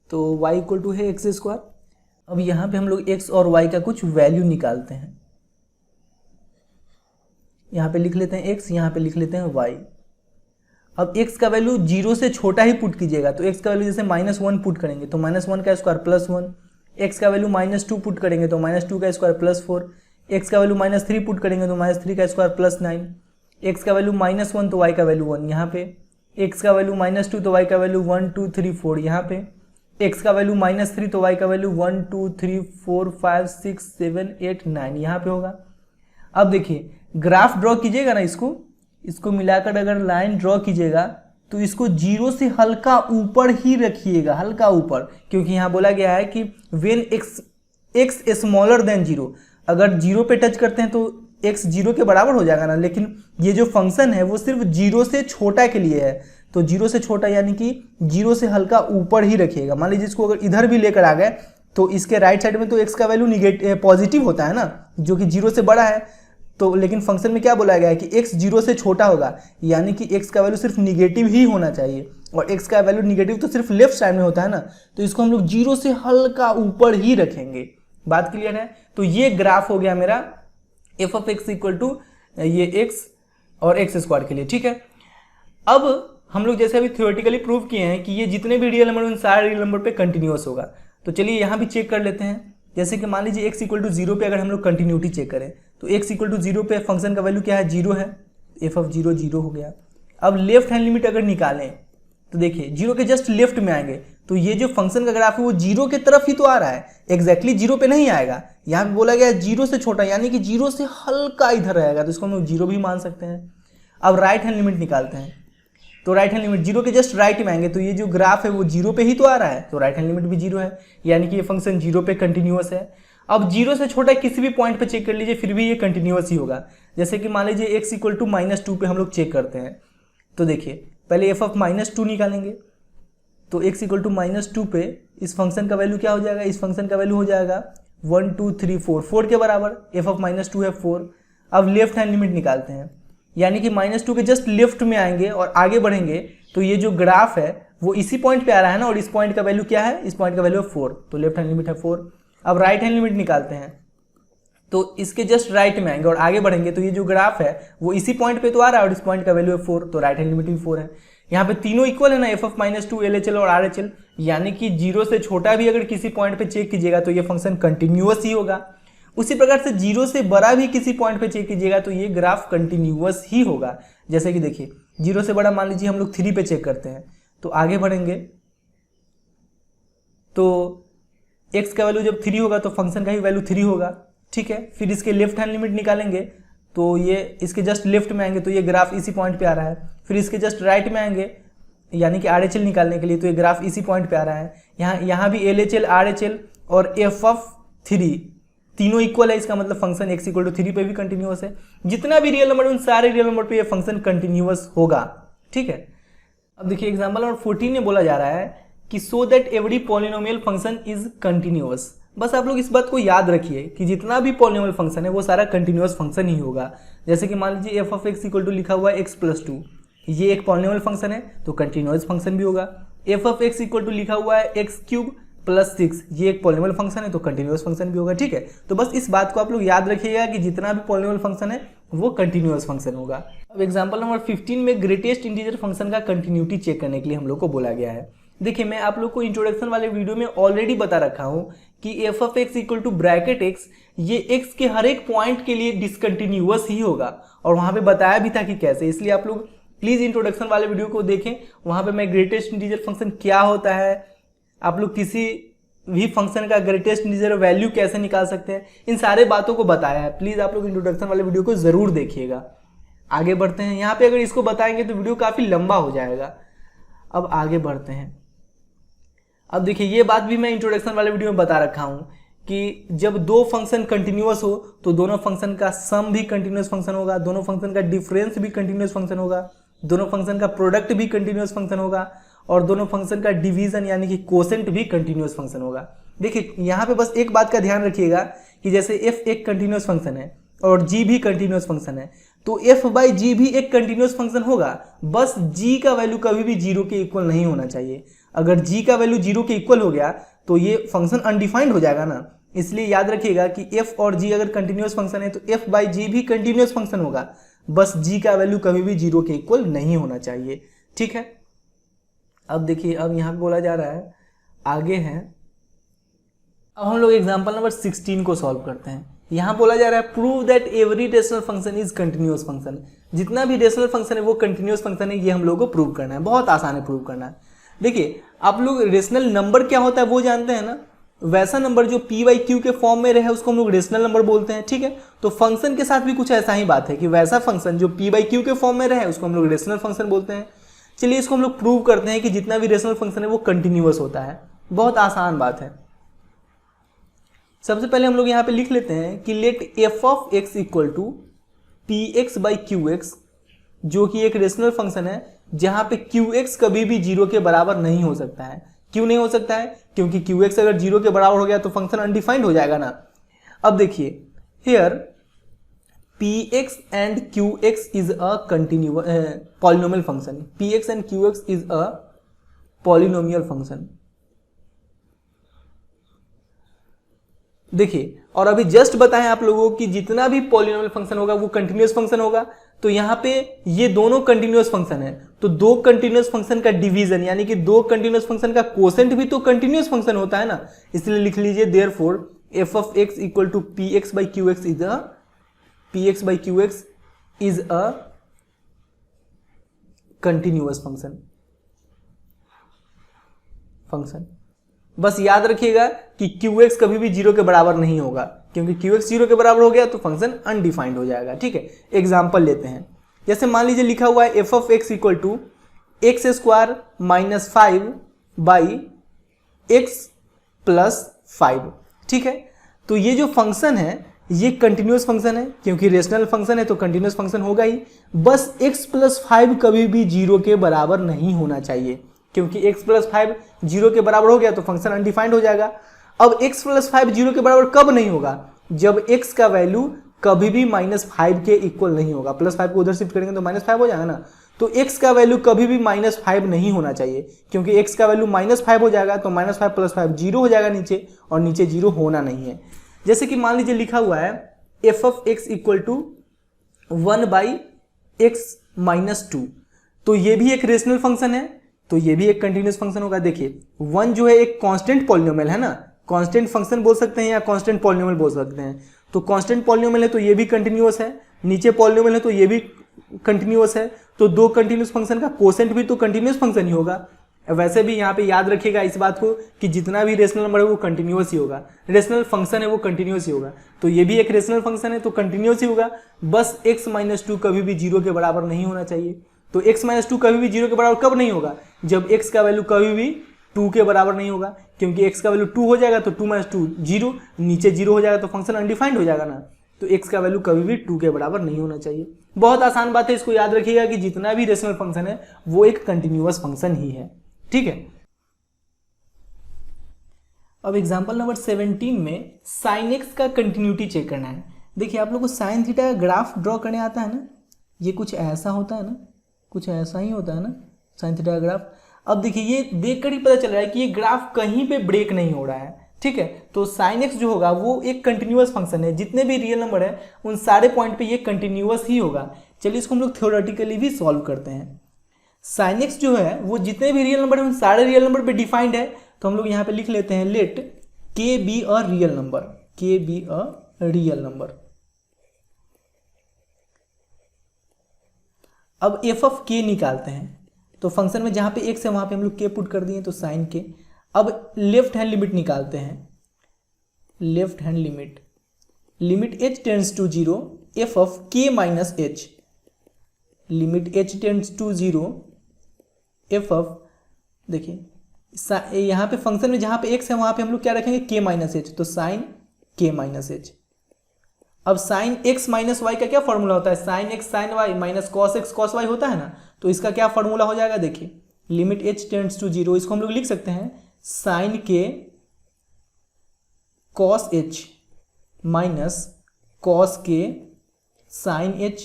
तो y इक्वल टू है एक्स स्क्वायर। अब यहाँ पे हम लोग x और y का कुछ वैल्यू निकालते हैं, यहाँ पे लिख लेते हैं x, यहाँ पे लिख लेते हैं y। अब x का वैल्यू 0 से छोटा ही पुट कीजिएगा, तो x का वैल्यू जैसे -1 पुट करेंगे तो -1 का स्क्वायर +1, x का वैल्यू -2 पुट करेंगे तो -2 का स्क्वायर +4, x का वैल्यू -3 पुट करेंगे तो -3 का स्क्वायर +9, x का वैल्यू -1 तो y का वैल्यू 1 यहाँ पे, x का वैल्यू -2 तो y का वैल्यू 1 2 3 4 यहाँ पे, x का वैल्यू -3 तो y का वैल्यू 1 2 3 4 5 6 7 8 9 यहाँ पे होगा। अब देखिए ग्राफ ड्रॉ कीजिएगा ना, इसको मिलाकर अगर लाइन ड्रॉ कीजिएगा तो इसको 0 से हल्का ऊपर ही रखिएगा, हल्का ऊपर, क्योंकि यहाँ बोला गया है कि व्हेन x स्मॉलर देन 0, अगर 0 पे टच करते हैं तो x 0 के बराबर हो जाएगा ना, लेकिन ये जो फंक्शन है वो सिर्फ 0 से छोटा के लिए है, तो 0 से छोटा यानी कि 0 से हल्का ऊपर ही रखिएगा। मान लीजिए इसको अगर इधर भी लेकर आ गए तो इसके राइट साइड में तो x का वैल्यू पॉजिटिव होता है ना, जो कि 0 से बड़ा है, तो लेकिन फंक्शन में क्या बोला गया है कि x 0 से छोटा होगा, यानी कि x का वैल्यू सिर्फ निगेटिव ही होना चाहिए, और x का वैल्यू निगेटिव तो सिर्फ लेफ्ट साइड में होता है ना, तो इसको हम लोग 0 से हल्का ऊपर ही रखेंगे। बात क्लियर है? तो ये ग्राफ हो गया मेरा f of x equal to ये x और एक्स स्क्वायर के लिए, ठीक है। अब हम लोग जैसे अभी थ्योरेटिकली प्रूव किए हैं कि ये जितने भी रियल नंबर उन सारे रियल नंबर पे कंटिन्यूअस होगा, तो चलिए यहाँ भी चेक कर लेते हैं। जैसे कि मान लीजिए x इक्वल टू 0 पे अगर हम लोग कंटिन्यूटी चेक करें तो x इक्वल टू 0 पे फंक्शन का वैल्यू क्या है, 0 है, एफ ऑफ 0 0 हो गया। अब लेफ्ट हैंड लिमिट अगर निकालें तो देखिए 0 के जस्ट लेफ्ट में आएंगे, तो ये जो फंक्शन का ग्राफ है वो 0 के तरफ ही तो आ रहा है, एग्जैक्टली 0 पे नहीं आएगा। यहाँ पे बोला गया है 0 से छोटा, यानी कि 0 से हल्का इधर रहेगा, तो इसको हम लोग 0 भी मान सकते हैं। अब राइट हैंड लिमिट निकालते हैं, तो राइट हैंड लिमिट 0 के जस्ट राइट में आएंगे, तो ये जो ग्राफ है वो 0 पे ही तो आ रहा है, तो राइट हैंड लिमिट भी 0 है, यानी कि ये फंक्शन 0 पे कंटिन्यूअस है। अब 0 से छोटा किसी भी पॉइंट पे चेक कर लीजिए, फिर भी ये कंटिन्यूअस ही होगा। जैसे कि मान लीजिए x इक्वल टू -2 पे हम लोग चेक करते हैं, तो देखिए पहले f ऑफ -2 निकालेंगे, तो x इक्वल टू -2 पे इस फंक्शन का वैल्यू क्या हो जाएगा, इस फंक्शन का वैल्यू हो जाएगा 1 2 3 4 के बराबर, f ऑफ -2 है 4। अब लेफ्ट हैंड लिमिट निकालते हैं, यानी कि -2 के जस्ट लेफ्ट में आएंगे और आगे बढ़ेंगे, तो ये जो ग्राफ है वो इसी पॉइंट पे आ रहा है ना, और इस पॉइंट का वैल्यू क्या है, इस पॉइंट का वैल्यू है 4, तो लेफ्ट हैंड लिमिट है 4। अब राइट हैंड लिमिट निकालते हैं, तो इसके जस्ट राइट में आएंगे और आगे बढ़ेंगे तो ये जो ग्राफ है वो इसी पॉइंट पे तो आ रहा है और इस पॉइंट का वैल्यू है 4, तो राइट हैंड लिमिट भी 4 है। यहाँ पे तीनों इक्वल है ना, f(-2), LHL और RHL, यानी कि 0 से छोटा भी अगर किसी पॉइंट पे चेक कीजिएगा तो ये फंक्शन कंटिन्यूअस ही होगा। उसी प्रकार से 0 से बड़ा भी किसी पॉइंट पे चेक कीजिएगा तो ये ग्राफ कंटिन्यूअस ही होगा। जैसे कि देखिए 0 से बड़ा मान लीजिए हम लोग 3 पे चेक करते हैं, तो आगे बढ़ेंगे तो x का वैल्यू जब 3 होगा तो फंक्शन का ही वैल्यू 3 होगा, ठीक है। फिर इसके लेफ्ट हैंड लिमिट निकालेंगे तो ये इसके जस्ट लेफ्ट में आएंगे तो ये ग्राफ इसी पॉइंट पे आ रहा है। फिर इसके जस्ट राइट में आएंगे यानी कि RHL निकालने के लिए, तो ये ग्राफ इसी पॉइंट पे आ रहा है। यहाँ भी LHL, RHL और f(3) तीनों इक्वल है, इसका मतलब फंक्शन x = 3 पे भी कंटिन्यूअस है। जितना भी रियल नंबर उन सारे रियल नंबर पे ये फंक्शन कंटिन्यूअस होगा, ठीक है। अब देखिए एग्जाम्पल नंबर 14 में बोला जा रहा है कि so that every polynomial function is continuous. बस आप लोग इस बात को याद रखिए कि जितना भी पॉलिनोमियल फंक्शन है वो सारा कंटिन्यूअस फंक्शन ही होगा। जैसे कि मान लीजिए f(x) = लिखा हुआ है x+2, ये एक पॉलिनोमियल फंक्शन है तो कंटिन्यूअस फंक्शन भी होगा। f(x) = लिखा हुआ है x³ + 6, ये एक पॉलिनोमियल फंक्शन है तो कंटिन्यूअस फंक्शन भी होगा, ठीक है। तो बस इस बात को आप लोग याद रखिएगा कि जितना भी पॉलिनोमियल फंक्शन है वो कंटिन्यूअस फंक्शन होगा। अब एग्जांपल नंबर 15 में ग्रेटेस्ट इंटीजर फंक्शन का कंटिन्यूटी चेक करने के लिए हम लोग को बोला गया है। देखिए मैं आप लोग को इंट्रोडक्शन वाले वीडियो में ऑलरेडी बता रखा हूं कि f(x) = x, ये x के हर एक पॉइंट के लिए डिसकंटिन्यूअस ही होगा और वहां पे बताया भी था कि कैसे। इसलिए आप लोग प्लीज इंट्रोडक्शन वाले वीडियो को देखें, वहां पे मैं ग्रेटेस्ट इंटीजर फंक्शन क्या होता है, आप लोग किसी भी फंक्शन का ग्रेटेस्ट इंटीजर वैल्यू कैसे निकाल सकते हैं, इन सारे बातों को बताया है। प्लीज आप लोग इंट्रोडक्शन वाले वीडियो को जरूर देखिएगा। आगे बढ़ते हैं, यहाँ पे अगर इसको बताएंगे तो वीडियो काफी लंबा हो जाएगा। अब आगे बढ़ते हैं। अब देखिए ये बात भी मैं इंट्रोडक्शन वाले वीडियो में बता रखा हूं कि जब दो फंक्शन कंटिन्यूअस हो तो दोनों फंक्शन का सम भी कंटिन्यूअस फंक्शन होगा, दोनों फंक्शन का डिफरेंस भी कंटिन्यूअस फंक्शन होगा, दोनों फंक्शन का प्रोडक्ट भी कंटिन्यूअस फंक्शन होगा और दोनों फंक्शन का डिवीजन यानी कि कोसेंट भी कंटिन्यूअस फंक्शन होगा। देखिए यहाँ पे बस एक बात का ध्यान रखिएगा कि जैसे f एक कंटिन्यूअस फंक्शन है और g भी कंटिन्यूअस फंक्शन है तो f/g भी एक कंटिन्यूअस फंक्शन होगा, बस g का वैल्यू कभी भी 0 के इक्वल नहीं होना चाहिए। अगर g का वैल्यू 0 के इक्वल हो गया तो ये फंक्शन अनडिफाइंड हो जाएगा ना। इसलिए याद रखिएगा कि f और g अगर कंटिन्यूअस फंक्शन है तो f/g भी कंटिन्यूअस फंक्शन होगा, बस g का वैल्यू कभी भी 0 के इक्वल नहीं होना चाहिए, ठीक है। अब देखिए अब यहाँ पे बोला जा रहा है, आगे है, अब हम लोग एग्जांपल नंबर 16 को सॉल्व करते हैं। यहाँ बोला जा रहा है prove that every rational function is continuous function. जितना भी रेशनल फंक्शन है वो कंटिन्यूअस फंक्शन है, ये हम लोग को प्रूव करना है। बहुत आसान है प्रूव करना। देखिए आप लोग रेशनल नंबर क्या होता है वो जानते हैं ना, वैसा नंबर जो p/q के फॉर्म में रहे उसको हम लोग रेशनल नंबर बोलते हैं, ठीक है। तो फंक्शन के साथ भी कुछ ऐसा ही बात है कि वैसा फंक्शन जो p/q के फॉर्म में रहे उसको हम लोग रेशनल फंक्शन बोलते हैं। चलिए इसको हम लोग प्रूव करते हैं कि जितना भी रेशनल फंक्शन है वो कंटिन्यूअस होता है। बहुत आसान बात है। सबसे पहले हम लोग यहाँ पे लिख लेते हैं कि लेट f(x) = px/qx, जो कि एक रेशनल फंक्शन है जहां पे qx कभी भी 0 के बराबर नहीं हो सकता है। क्यों नहीं हो सकता है? क्योंकि qx अगर 0 के बराबर हो गया तो फंक्शन अनडिफाइंड हो जाएगा ना। अब देखिए here px and qx is a polynomial function. px and qx is a polynomial function. देखिए और अभी जस्ट बताएं आप लोगों की जितना भी पॉलिनोमियल फंक्शन होगा वो कंटिन्यूअस फंक्शन होगा। तो यहाँ पे ये दोनों कंटिन्यूअस फंक्शन है तो दो कंटिन्यूअस फंक्शन का डिवीजन यानी कि दो कंटिन्यूअस फंक्शन का कोसेंट भी तो कंटिन्यूअस फंक्शन होता है ना। इसलिए लिख लीजिए therefore f(x) = px/qx is a continuous function। बस याद रखिएगा कि qx कभी भी 0 के बराबर नहीं होगा, क्योंकि qx 0 के बराबर हो गया तो फंक्शन अनडिफाइंड हो जाएगा, ठीक है। एग्जांपल लेते हैं, जैसे मान लीजिए लिखा हुआ है f(x) = x² - 5/x + 5, ठीक है। तो ये जो फंक्शन है ये कंटिन्यूअस फंक्शन है, क्योंकि रेशनल फंक्शन है तो कंटिन्यूअस फंक्शन होगा ही। बस x + 5 कभी भी 0 के बराबर नहीं होना चाहिए, क्योंकि x + 5 0 के बराबर हो गया तो फंक्शन अनडिफाइंड हो जाएगा। अब x + 5 0 के बराबर कब नहीं होगा? जब x का वैल्यू कभी भी -5 के इक्वल नहीं होगा। +5 को उधर शिफ्ट करेंगे तो -5 हो जाएगा ना। तो x का वैल्यू कभी भी -5 नहीं होना चाहिए, क्योंकि x का वैल्यू -5 हो जाएगा तो -5 + 5 0 हो जाएगा नीचे, और नीचे 0 होना नहीं है। जैसे कि मान लीजिए लिखा हुआ है f of x equal to 1/x-2। तो ये भी एक रेशनल फंक्शन है, तो ये भी एक कंटिन्यूस फंक्शन होगा। देखिए 1 जो है एक कांस्टेंट पॉलिनोमियल है ना, कांस्टेंट फंक्शन बोल सकते हैं या कांस्टेंट पॉलिनोमियल बोल सकते हैं। तो कांस्टेंट पॉलिनोमियल है तो ये भी कंटिन्यूस है, नीचे पॉलिनोमियल है तो ये भी कंटिन्यूस है। तो दो कंटिन्यूस फंक्शन का कोसेंट भी तो कंटिन्यूस फंक्शन ही होगा। वैसे भी यहाँ पे याद रखिएगा इस बात को कि जितना भी रेशनल नंबर है वो कंटिन्यूस ही होगा, रेशनल फंक्शन है वो कंटिन्यूस ही होगा। तो ये भी एक रेशनल फंक्शन है तो कंटिन्यूस ही होगा। बस x-2 कभी भी 0 के बराबर नहीं होना चाहिए। तो x-2 कभी भी 0 के बराबर कब नहीं होगा? जब x का वैल्यू कभी भी 2 के बराबर नहीं होगा, क्योंकि x का वैल्यू 2 हो जाएगा तो 2 - 2 0, नीचे 0 हो जाएगा तो फंक्शन अनडिफाइंड हो जाएगा ना। तो x का वैल्यू कभी भी 2 के बराबर नहीं होना चाहिए। बहुत आसान बात है, इसको याद रखिएगा कि जितना भी रेशनल फंक्शन है वो एक कंटिन्यूअस फंक्शन ही है। ठीक है। अब एग्जांपल नंबर 17 में साइन एक्स का कंटिन्यूटी चेक करना है। देखिए आप लोग को साइन थीटा का ग्राफ ड्रॉ करने आता है ना, ये कुछ ऐसा होता है ना, कुछ ऐसा ही होता है ना साइन थीटा का ग्राफ। अब देखिए ये देखकर ही पता चल रहा है कि ये ग्राफ कहीं पे ब्रेक नहीं हो रहा है। ठीक है, तो साइन एक्स जो होगा वो एक कंटिन्यूअस फंक्शन है, जितने भी रियल नंबर है उन सारे पॉइंट पे ये कंटिन्यूअस ही होगा। चलिए इसको हम लोग थ्योरेटिकली भी सॉल्व करते हैं। साइन एक्स जो है वो जितने भी रियल नंबर है उन सारे रियल नंबर पे डिफाइंड है। तो हम लोग यहाँ पे लिख लेते हैं late K be a real number, के बी अ रियल नंबर। अब एफ ऑफ के निकालते हैं। तो फंक्शन में जहां पे एक्स है वहां पे हम लोग के पुट कर दिए तो साइन के। अब लेफ्ट हैंड लिमिट निकालते हैं, left hand limit, limit h tends to 0 F of के minus H, limit h tends to 0 F of, देखिए यहाँ पे फंक्शन में जहां पे x है वहां पे हम लोग क्या रखेंगे k माइनस एच, तो साइन k माइनस एच। अब साइन x माइनस वाई का क्या फॉर्मूला होता है? Sine x sine y minus cos x cos y होता है ना। तो इसका क्या फॉर्मूला हो जाएगा? देखिए लिमिट h टेंड्स टू 0, इसको हम लोग लिख सकते हैं sine k cos h minus cos k sine h।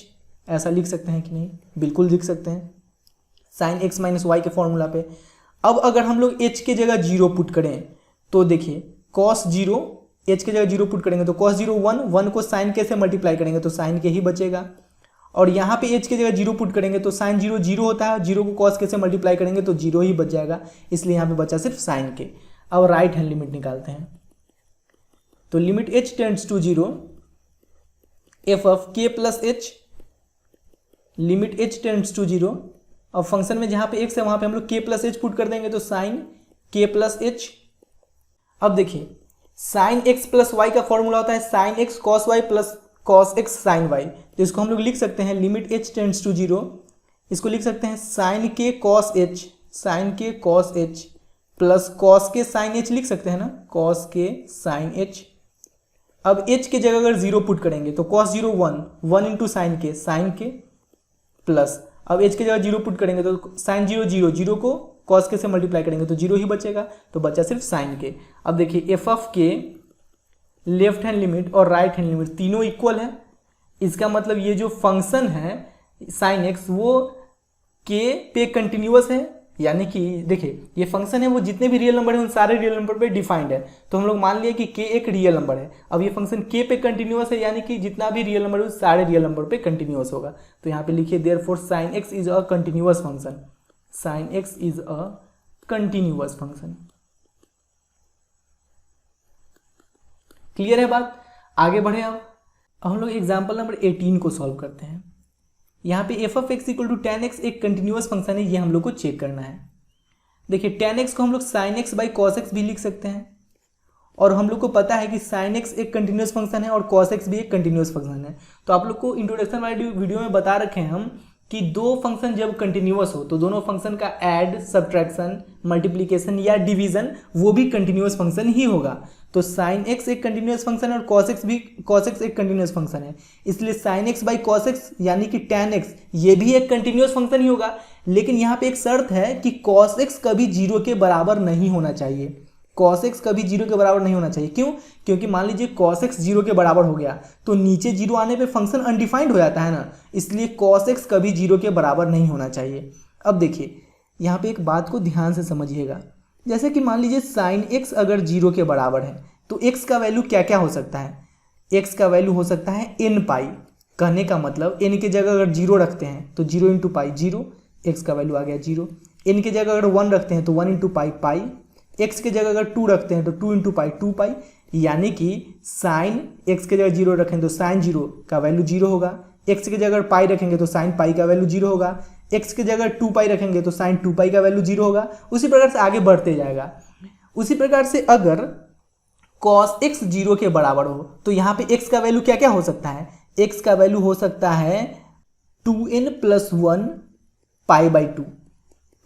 ऐसा लिख सकते हैं कि नहीं? बिल्कुल लिख सकते हैं, साइन x माइनस वाई के फॉर्मूला पे। अब अगर हम लोग h के जगह 0 पुट करें तो देखिए कॉस 0, h के जगह 0 पुट करेंगे तो कॉस 0 1, 1 को साइन के से मल्टीप्लाई करेंगे तो साइन के ही बचेगा। और यहाँ पे h की जगह 0 पुट करेंगे तो साइन 0 0 होता है, 0 को कॉस के से मल्टीप्लाई करेंगे तो 0 ही बच जाएगा, इसलिए यहाँ पे बचा सिर्फ साइन के। अब राइट हैंड लिमिट निकालते हैं। तो limit h tends to 0 F of k plus h, limit h tends to 0। अब फंक्शन में जहां पे x है वहां पे हम लोग k प्लस एच पुट कर देंगे तो साइन k प्लस एच। अब देखिए साइन x प्लस वाई का फॉर्मूला होता है sine x cos y plus cos x sine y. तो इसको हम लोग लिख सकते हैं लिमिट h टेंड्स टू 0, इसको लिख सकते हैं sine k cos h, sine k cos h plus cos k sine h लिख सकते हैं ना, कॉस के साइन h। अब h के जगह अगर 0 पुट करेंगे तो कॉस 0 1, 1 इंटू साइन के प्लस, अब h के जगह 0 पुट करेंगे तो साइन 0 0, 0 को कॉस के से मल्टीप्लाई करेंगे तो 0 ही बचेगा, तो बचा सिर्फ साइन के। अब देखिए f of k left hand limit और राइट हैंड लिमिट तीनों इक्वल है। इसका मतलब ये जो फंक्शन है साइन एक्स वो के पे कंटिन्यूअस है, यानी कि देखिए ये फंक्शन है वो जितने भी रियल नंबर है उन सारे रियल नंबर पे डिफाइंड है। तो हम लोग मान लिए कि k एक रियल नंबर है। अब ये फंक्शन k पे कंटिन्यूअस है, यानी कि जितना भी रियल नंबर है उस सारे रियल नंबर पे कंटिन्यूअस होगा। तो यहाँ पे लिखिए therefore sine x is a continuous function, sine x is a continuous function. Clear है बात? आगे बढ़े। अब हम लोग एग्जाम्पल नंबर 18 को सॉल्व करते हैं। यहाँ पे f of x equal to tan x एक कंटिन्यूअस फंक्शन है, ये हम लोग को चेक करना है। देखिए टेन एक्स को हम लोग sine x by cos x भी लिख सकते हैं, और हम लोग को पता है कि साइन एक्स एक कंटिन्यूअस फंक्शन है और कॉस एक्स भी एक कंटिन्यूअस फंक्शन है। तो आप लोग को इंट्रोडक्शन वाली वीडियो में बता रखे हैं हम कि दो फंक्शन जब कंटिन्यूअस हो तो दोनों फंक्शन का ऐड, सब्ट्रैक्शन, मल्टीप्लीकेशन या डिवीजन वो भी कंटिन्यूअस फंक्शन ही होगा। तो साइन एक्स एक कंटिन्यूअस फंक्शन है और कॉस एक्स एक कंटिन्यूअस फंक्शन है, इसलिए sine x by cos x यानी कि टेन एक्स ये भी एक कंटिन्यूअस फंक्शन ही होगा। लेकिन यहाँ पे एक शर्त है कि कॉस एक्स कभी 0 के बराबर नहीं होना चाहिए, कॉस एक्स कभी 0 के बराबर नहीं होना चाहिए। क्यों? क्योंकि मान लीजिए कॉस एक्स 0 के बराबर हो गया तो नीचे 0 आने पे फंक्शन अनडिफाइंड हो जाता है ना, इसलिए कॉस एक्स कभी 0 के बराबर नहीं होना चाहिए। अब देखिए यहाँ पे एक बात को ध्यान से समझिएगा, जैसे कि मान लीजिए साइन एक्स अगर 0 के बराबर है तो एक्स का वैल्यू क्या क्या हो सकता है? x का वैल्यू हो सकता है n पाई। कहने का मतलब n की जगह अगर 0 रखते हैं तो 0 इंटू पाई 0, x का वैल्यू आ गया 0। n की जगह अगर 1 रखते हैं तो 1 इंटू पाई पाई, x की जगह अगर 2 रखते हैं तो 2 इंटू पाई 2 पाई। यानी कि साइन x की जगह 0 रखें तो साइन 0 का वैल्यू 0 होगा, x की जगह पाई रखेंगे तो साइन पाई का वैल्यू 0 होगा, x की जगह 2 पाई रखेंगे तो साइन 2 पाई का वैल्यू 0 होगा। उसी प्रकार से आगे बढ़ते जाएगा। उसी प्रकार से अगर cos x 0 के बराबर हो तो यहाँ पे x का वैल्यू क्या क्या हो सकता है, x का वैल्यू हो सकता है 2n प्लस 1 पाई बाई 2।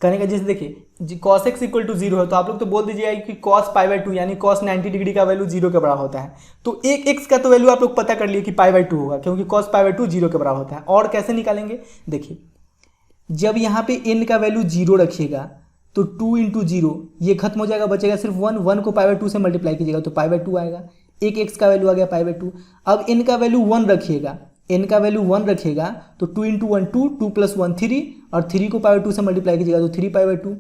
कहने का जैसे देखिए cos x इक्वल टू 0 है तो आप लोग तो बोल दीजिएगा कि cos पाई बाई 2 यानी cos 90 डिग्री का वैल्यू 0 के बराबर होता है। तो एक x का तो वैल्यू आप लोग पता कर लिए कि पाई बाई 2 होगा, क्योंकि cos पाई बाई 2 0 के बराबर होता है। और कैसे निकालेंगे, देखिए जब यहाँ पे n का वैल्यू 0 रखिएगा तो 2 इंटू 0 ये खत्म हो जाएगा, बचेगा सिर्फ 1। 1 को पाई बाई 2 से मल्टीप्लाई कीजिएगा तो पाई बाई 2 आएगा। एक x का वैल्यू आ गया पाई बाई 2। अब n का वैल्यू 1 रखिएगा, n का वैल्यू 1 रखिएगा तो 2 इंटू 1 2, 2 प्लस 1 3, और 3 को पाई बाई 2 से मल्टीप्लाई कीजिएगा तो 3 पाई बाई 2।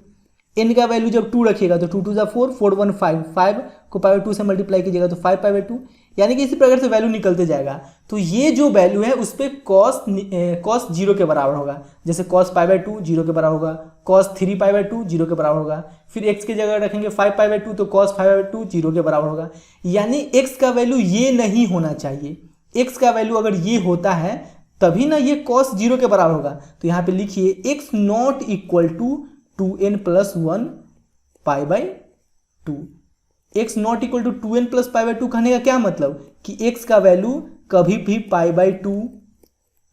n का वैल्यू जब 2 रखिएगा तो 2 2 4, 4 1 5, 5 को पाई बाई 2 से मल्टीप्लाई कीजिएगा तो 5 पाई बाई 2। यानी कि इसी प्रकार से वैल्यू निकलते जाएगा। तो ये जो वैल्यू है उस पर cos 0 के बराबर होगा। जैसे cos पाई बाई 2 0 के बराबर होगा, cos 3 पाई बाई 2 0 के बराबर होगा। फिर x की जगह रखेंगे 5 पाई बाई 2 तो cos 5 पाई बाई 2 0 के बराबर होगा। यानी x का वैल्यू ये नहीं होना चाहिए। x का वैल्यू अगर ये होता है तभी ना ये cos 0 के बराबर होगा। तो यहाँ पे लिखिए x not equal to 2n plus 1 pi by 2। x not equal to 2n plus pi by 2 कहने का क्या मतलब कि x का वैल्यू कभी भी पाई बाई 2,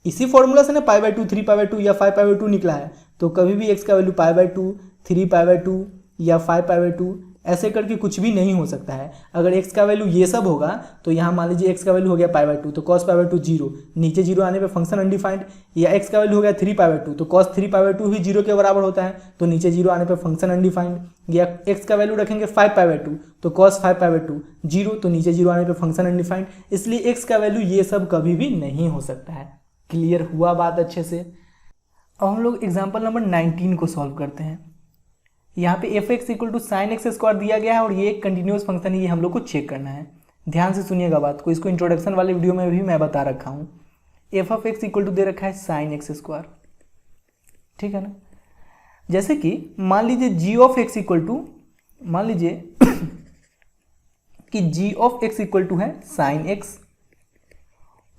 इसी फॉर्मूला से ना पाई बाई 2, 3 पाई बाई 2 या 5 पाई बाई 2 निकला है, तो कभी भी x का value pi by 2, 3 pi by 2 या 5 पाई बाई 2 ऐसे करके कुछ भी नहीं हो सकता है। अगर x का वैल्यू ये सब होगा तो यहाँ मान लीजिए x का वैल्यू हो गया पाई बाई 2 तो cos पाई बाई 2 0, नीचे 0 आने पे फंक्शन अनडिफाइंड। या x का वैल्यू हो गया 3 पाई बाई 2 तो cos 3 पाई बाई 2 भी 0 के बराबर होता है, तो नीचे 0 आने पे फंक्शन अनडिफाइंड। या x का वैल्यू रखेंगे 5 पाई बाई 2 तो cos 5 पाई बाई 2 0, तो नीचे 0 आने पे फंक्शन अनडिफाइंड। इसलिए x का वैल्यू ये सब कभी भी नहीं हो सकता है। क्लियर हुआ बात अच्छे से। अब हम लोग एग्जाम्पल नंबर 19 को सॉल्व करते हैं। यहाँ पे f x equal to sine x square दिया गया है और ये एक कंटिन्यूस फंक्शन है, ये हम लोग को चेक करना है। ध्यान से सुनिएगा बात को, इसको इंट्रोडक्शन वाले वीडियो में भी मैं बता रखा हूँ। F of x equal to दे रखा है साइन एक्स स्क्वायर, ठीक है ना। जैसे कि मान लीजिए g of x equal to, मान लीजिए कि g of x equal to है साइन एक्स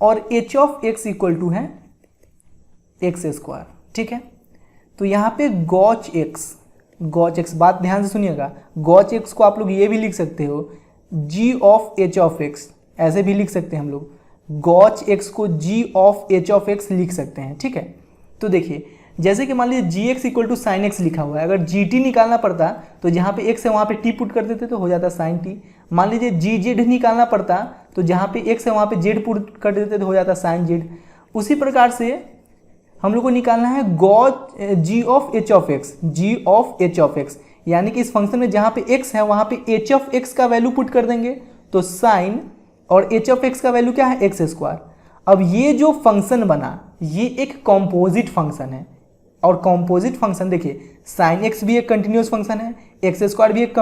और h of x equal to है एक्स स्क्वायर, ठीक है। तो यहाँ पे गॉच एक्स, बात ध्यान से सुनिएगा, गॉच एक्स को आप लोग ये भी लिख सकते हो जी ऑफ एच ऑफ एक्स, ऐसे भी लिख सकते हैं हम लोग। गॉच एक्स को जी ऑफ एच ऑफ एक्स लिख सकते हैं, ठीक है। तो देखिए जैसे कि मान लीजिए G X equal to sine X लिखा हुआ है, अगर जी टी निकालना पड़ता तो जहाँ पे एक्स है वहाँ पे टी पुट कर देते तो हो जाता साइन टी। मान लीजिए जी जेड निकालना पड़ता तो जहाँ पे एक्स है वहाँ पे जेड पुट कर देते तो हो जाता साइन जेड। उसी प्रकार से हम लोग को निकालना है गॉच G of H of X, G of H of X, यानी कि इस फंक्शन में जहाँ पे एक्स है वहाँ पे एच ऑफ एक्स का वैल्यू पुट कर देंगे तो साइन, और एच ऑफ एक्स का वैल्यू क्या है एक्स स्क्वायर। अब ये जो फंक्शन बना ये एक कॉम्पोजिट फंक्शन है, और कॉम्पोजिट फंक्शन देखिए साइन एक्स भी एक कंटिन्यूस फंक्शन है, एक्स स्क्वायर भी एक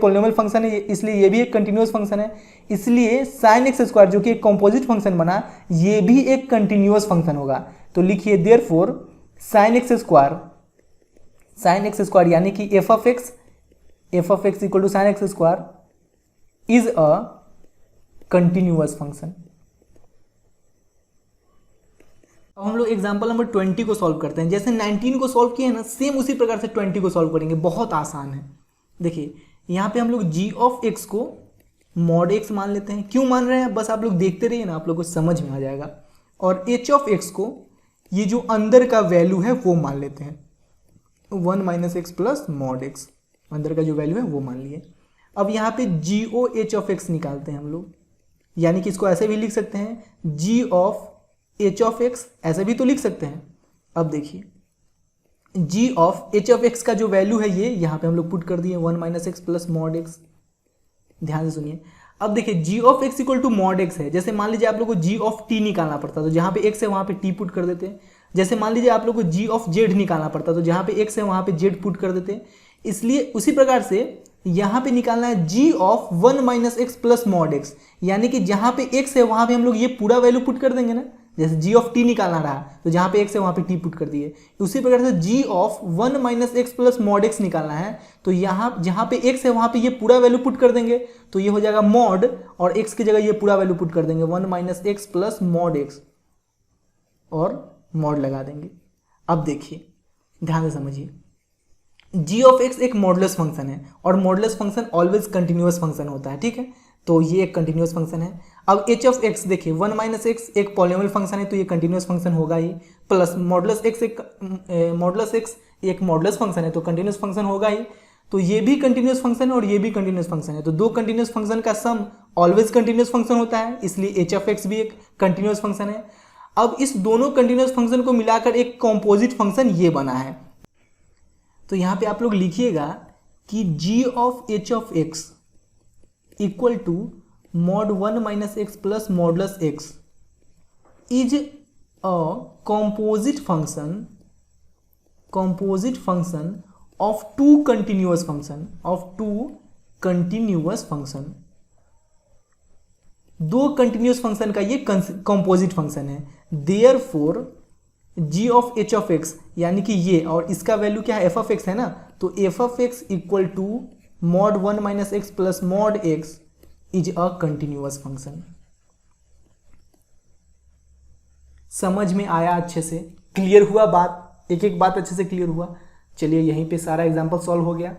पॉलिनोमियल फंक्शन है, इसलिए ये भी एक कंटिन्यूस फंक्शन है। इसलिए साइन एक्स स्क्वायर जो कि एक कॉम्पोजिट फंक्शन बना ये भी एक कंटिन्यूस फंक्शन होगा। तो लिखिए देयरफॉर साइन एक्स स्क्वायर यानी कि F of x equal to sine x square is a continuous function. अब हम लोग एग्जाम्पल नंबर 20 को सॉल्व करते हैं। जैसे 19 को सॉल्व किए हैं ना, सेम उसी प्रकार से 20 को सॉल्व करेंगे, बहुत आसान है। देखिए यहाँ पे हम लोग g ऑफ x को मॉड x मान लेते हैं। क्यों मान रहे हैं बस आप लोग देखते रहिए ना, आप लोग को समझ में आ जाएगा। और h ऑफ x को ये जो अंदर का वैल्यू है वो मान लेते हैं, 1 minus x plus mod x, अंदर का जो वैल्यू है वो मान लिए। अब यहाँ पे जी ओ एच ऑफ एक्स निकालते हैं हम लोग, यानी कि इसको ऐसे भी लिख सकते हैं जी ऑफ एच ऑफ एक्स, ऐसे भी तो लिख सकते हैं। अब देखिए G of H of x का जो वैल्यू है ये यहाँ पे हम लोग पुट कर दिए 1 minus x plus mod X. ध्यान से सुनिए, अब देखिए G of x equal to mod x है। जैसे मान लीजिए आप लोग को जी ऑफ टी निकालना पड़ता तो जहाँ पे एक्स है वहाँ पे टी पुट कर देते हैं। जैसे मान लीजिए आप लोग को जी ऑफ जेड निकालना पड़ता तो जहाँ पे एक्स है वहाँ पे जेड पुट कर देते हैं। इसलिए उसी प्रकार से यहाँ पे निकालना है g of 1 minus x plus mod x, यानी कि जहाँ पे x है वहाँ पे हम लोग ये पूरा वैल्यू पुट कर देंगे ना, जैसे g ऑफ t निकालना रहा तो जहाँ पे x है वहाँ पे t पुट कर दिए। उसी प्रकार से g of 1 minus x plus mod x निकालना है तो यहाँ जहाँ पे x है वहाँ पे ये पूरा वैल्यू पुट कर देंगे, तो ये हो जाएगा मॉड और x की जगह ये पूरा वैल्यू पुट कर देंगे 1 minus x plus mod x और मॉड लगा देंगे। अब देखिए ध्यान से समझिए, g ऑफ x एक मॉडुलस फंक्शन है और modulus function always continuous function होता है, ठीक है, तो ये एक कंटिन्यूअस फंक्शन है। अब h ऑफ x देखिए 1 माइनस एक्स एक पॉलिनोमियल फंक्शन है तो ये कंटिन्यूअस फंक्शन होगा ही, प्लस मॉडुलस x एक मॉडुलस फंक्शन है तो कंटिन्यूअस फंक्शन होगा ही, तो ये भी कंटिन्यूअस फंक्शन है और ये भी कंटिन्यूअस फंक्शन है, तो दो कंटिन्यूअस फंक्शन का सम ऑलवेज कंटिन्यूअस फंक्शन होता है, इसलिए h ऑफ x भी एक कंटिन्यूअस फंक्शन है। अब इस दोनों कंटिन्यूअस फंक्शन को मिलाकर एक कॉम्पोजिट फंक्शन ये बना है, तो यहाँ पे आप लोग लिखिएगा कि g of h of x equal to mod 1 minus x plus modulus x is a composite function of two continuous function, दो कंटिन्यूअस फंक्शन का ये कॉम्पोजिट फंक्शन है। Therefore g of h of x यानी कि ये और इसका value क्या है f ऑफ x है ना, तो f of x equal to mod 1 minus x plus mod x is a continuous function. समझ में आया? अच्छे से क्लियर हुआ बात? एक एक बात अच्छे से क्लियर हुआ? चलिए यहीं पे सारा एग्जांपल सॉल्व हो गया।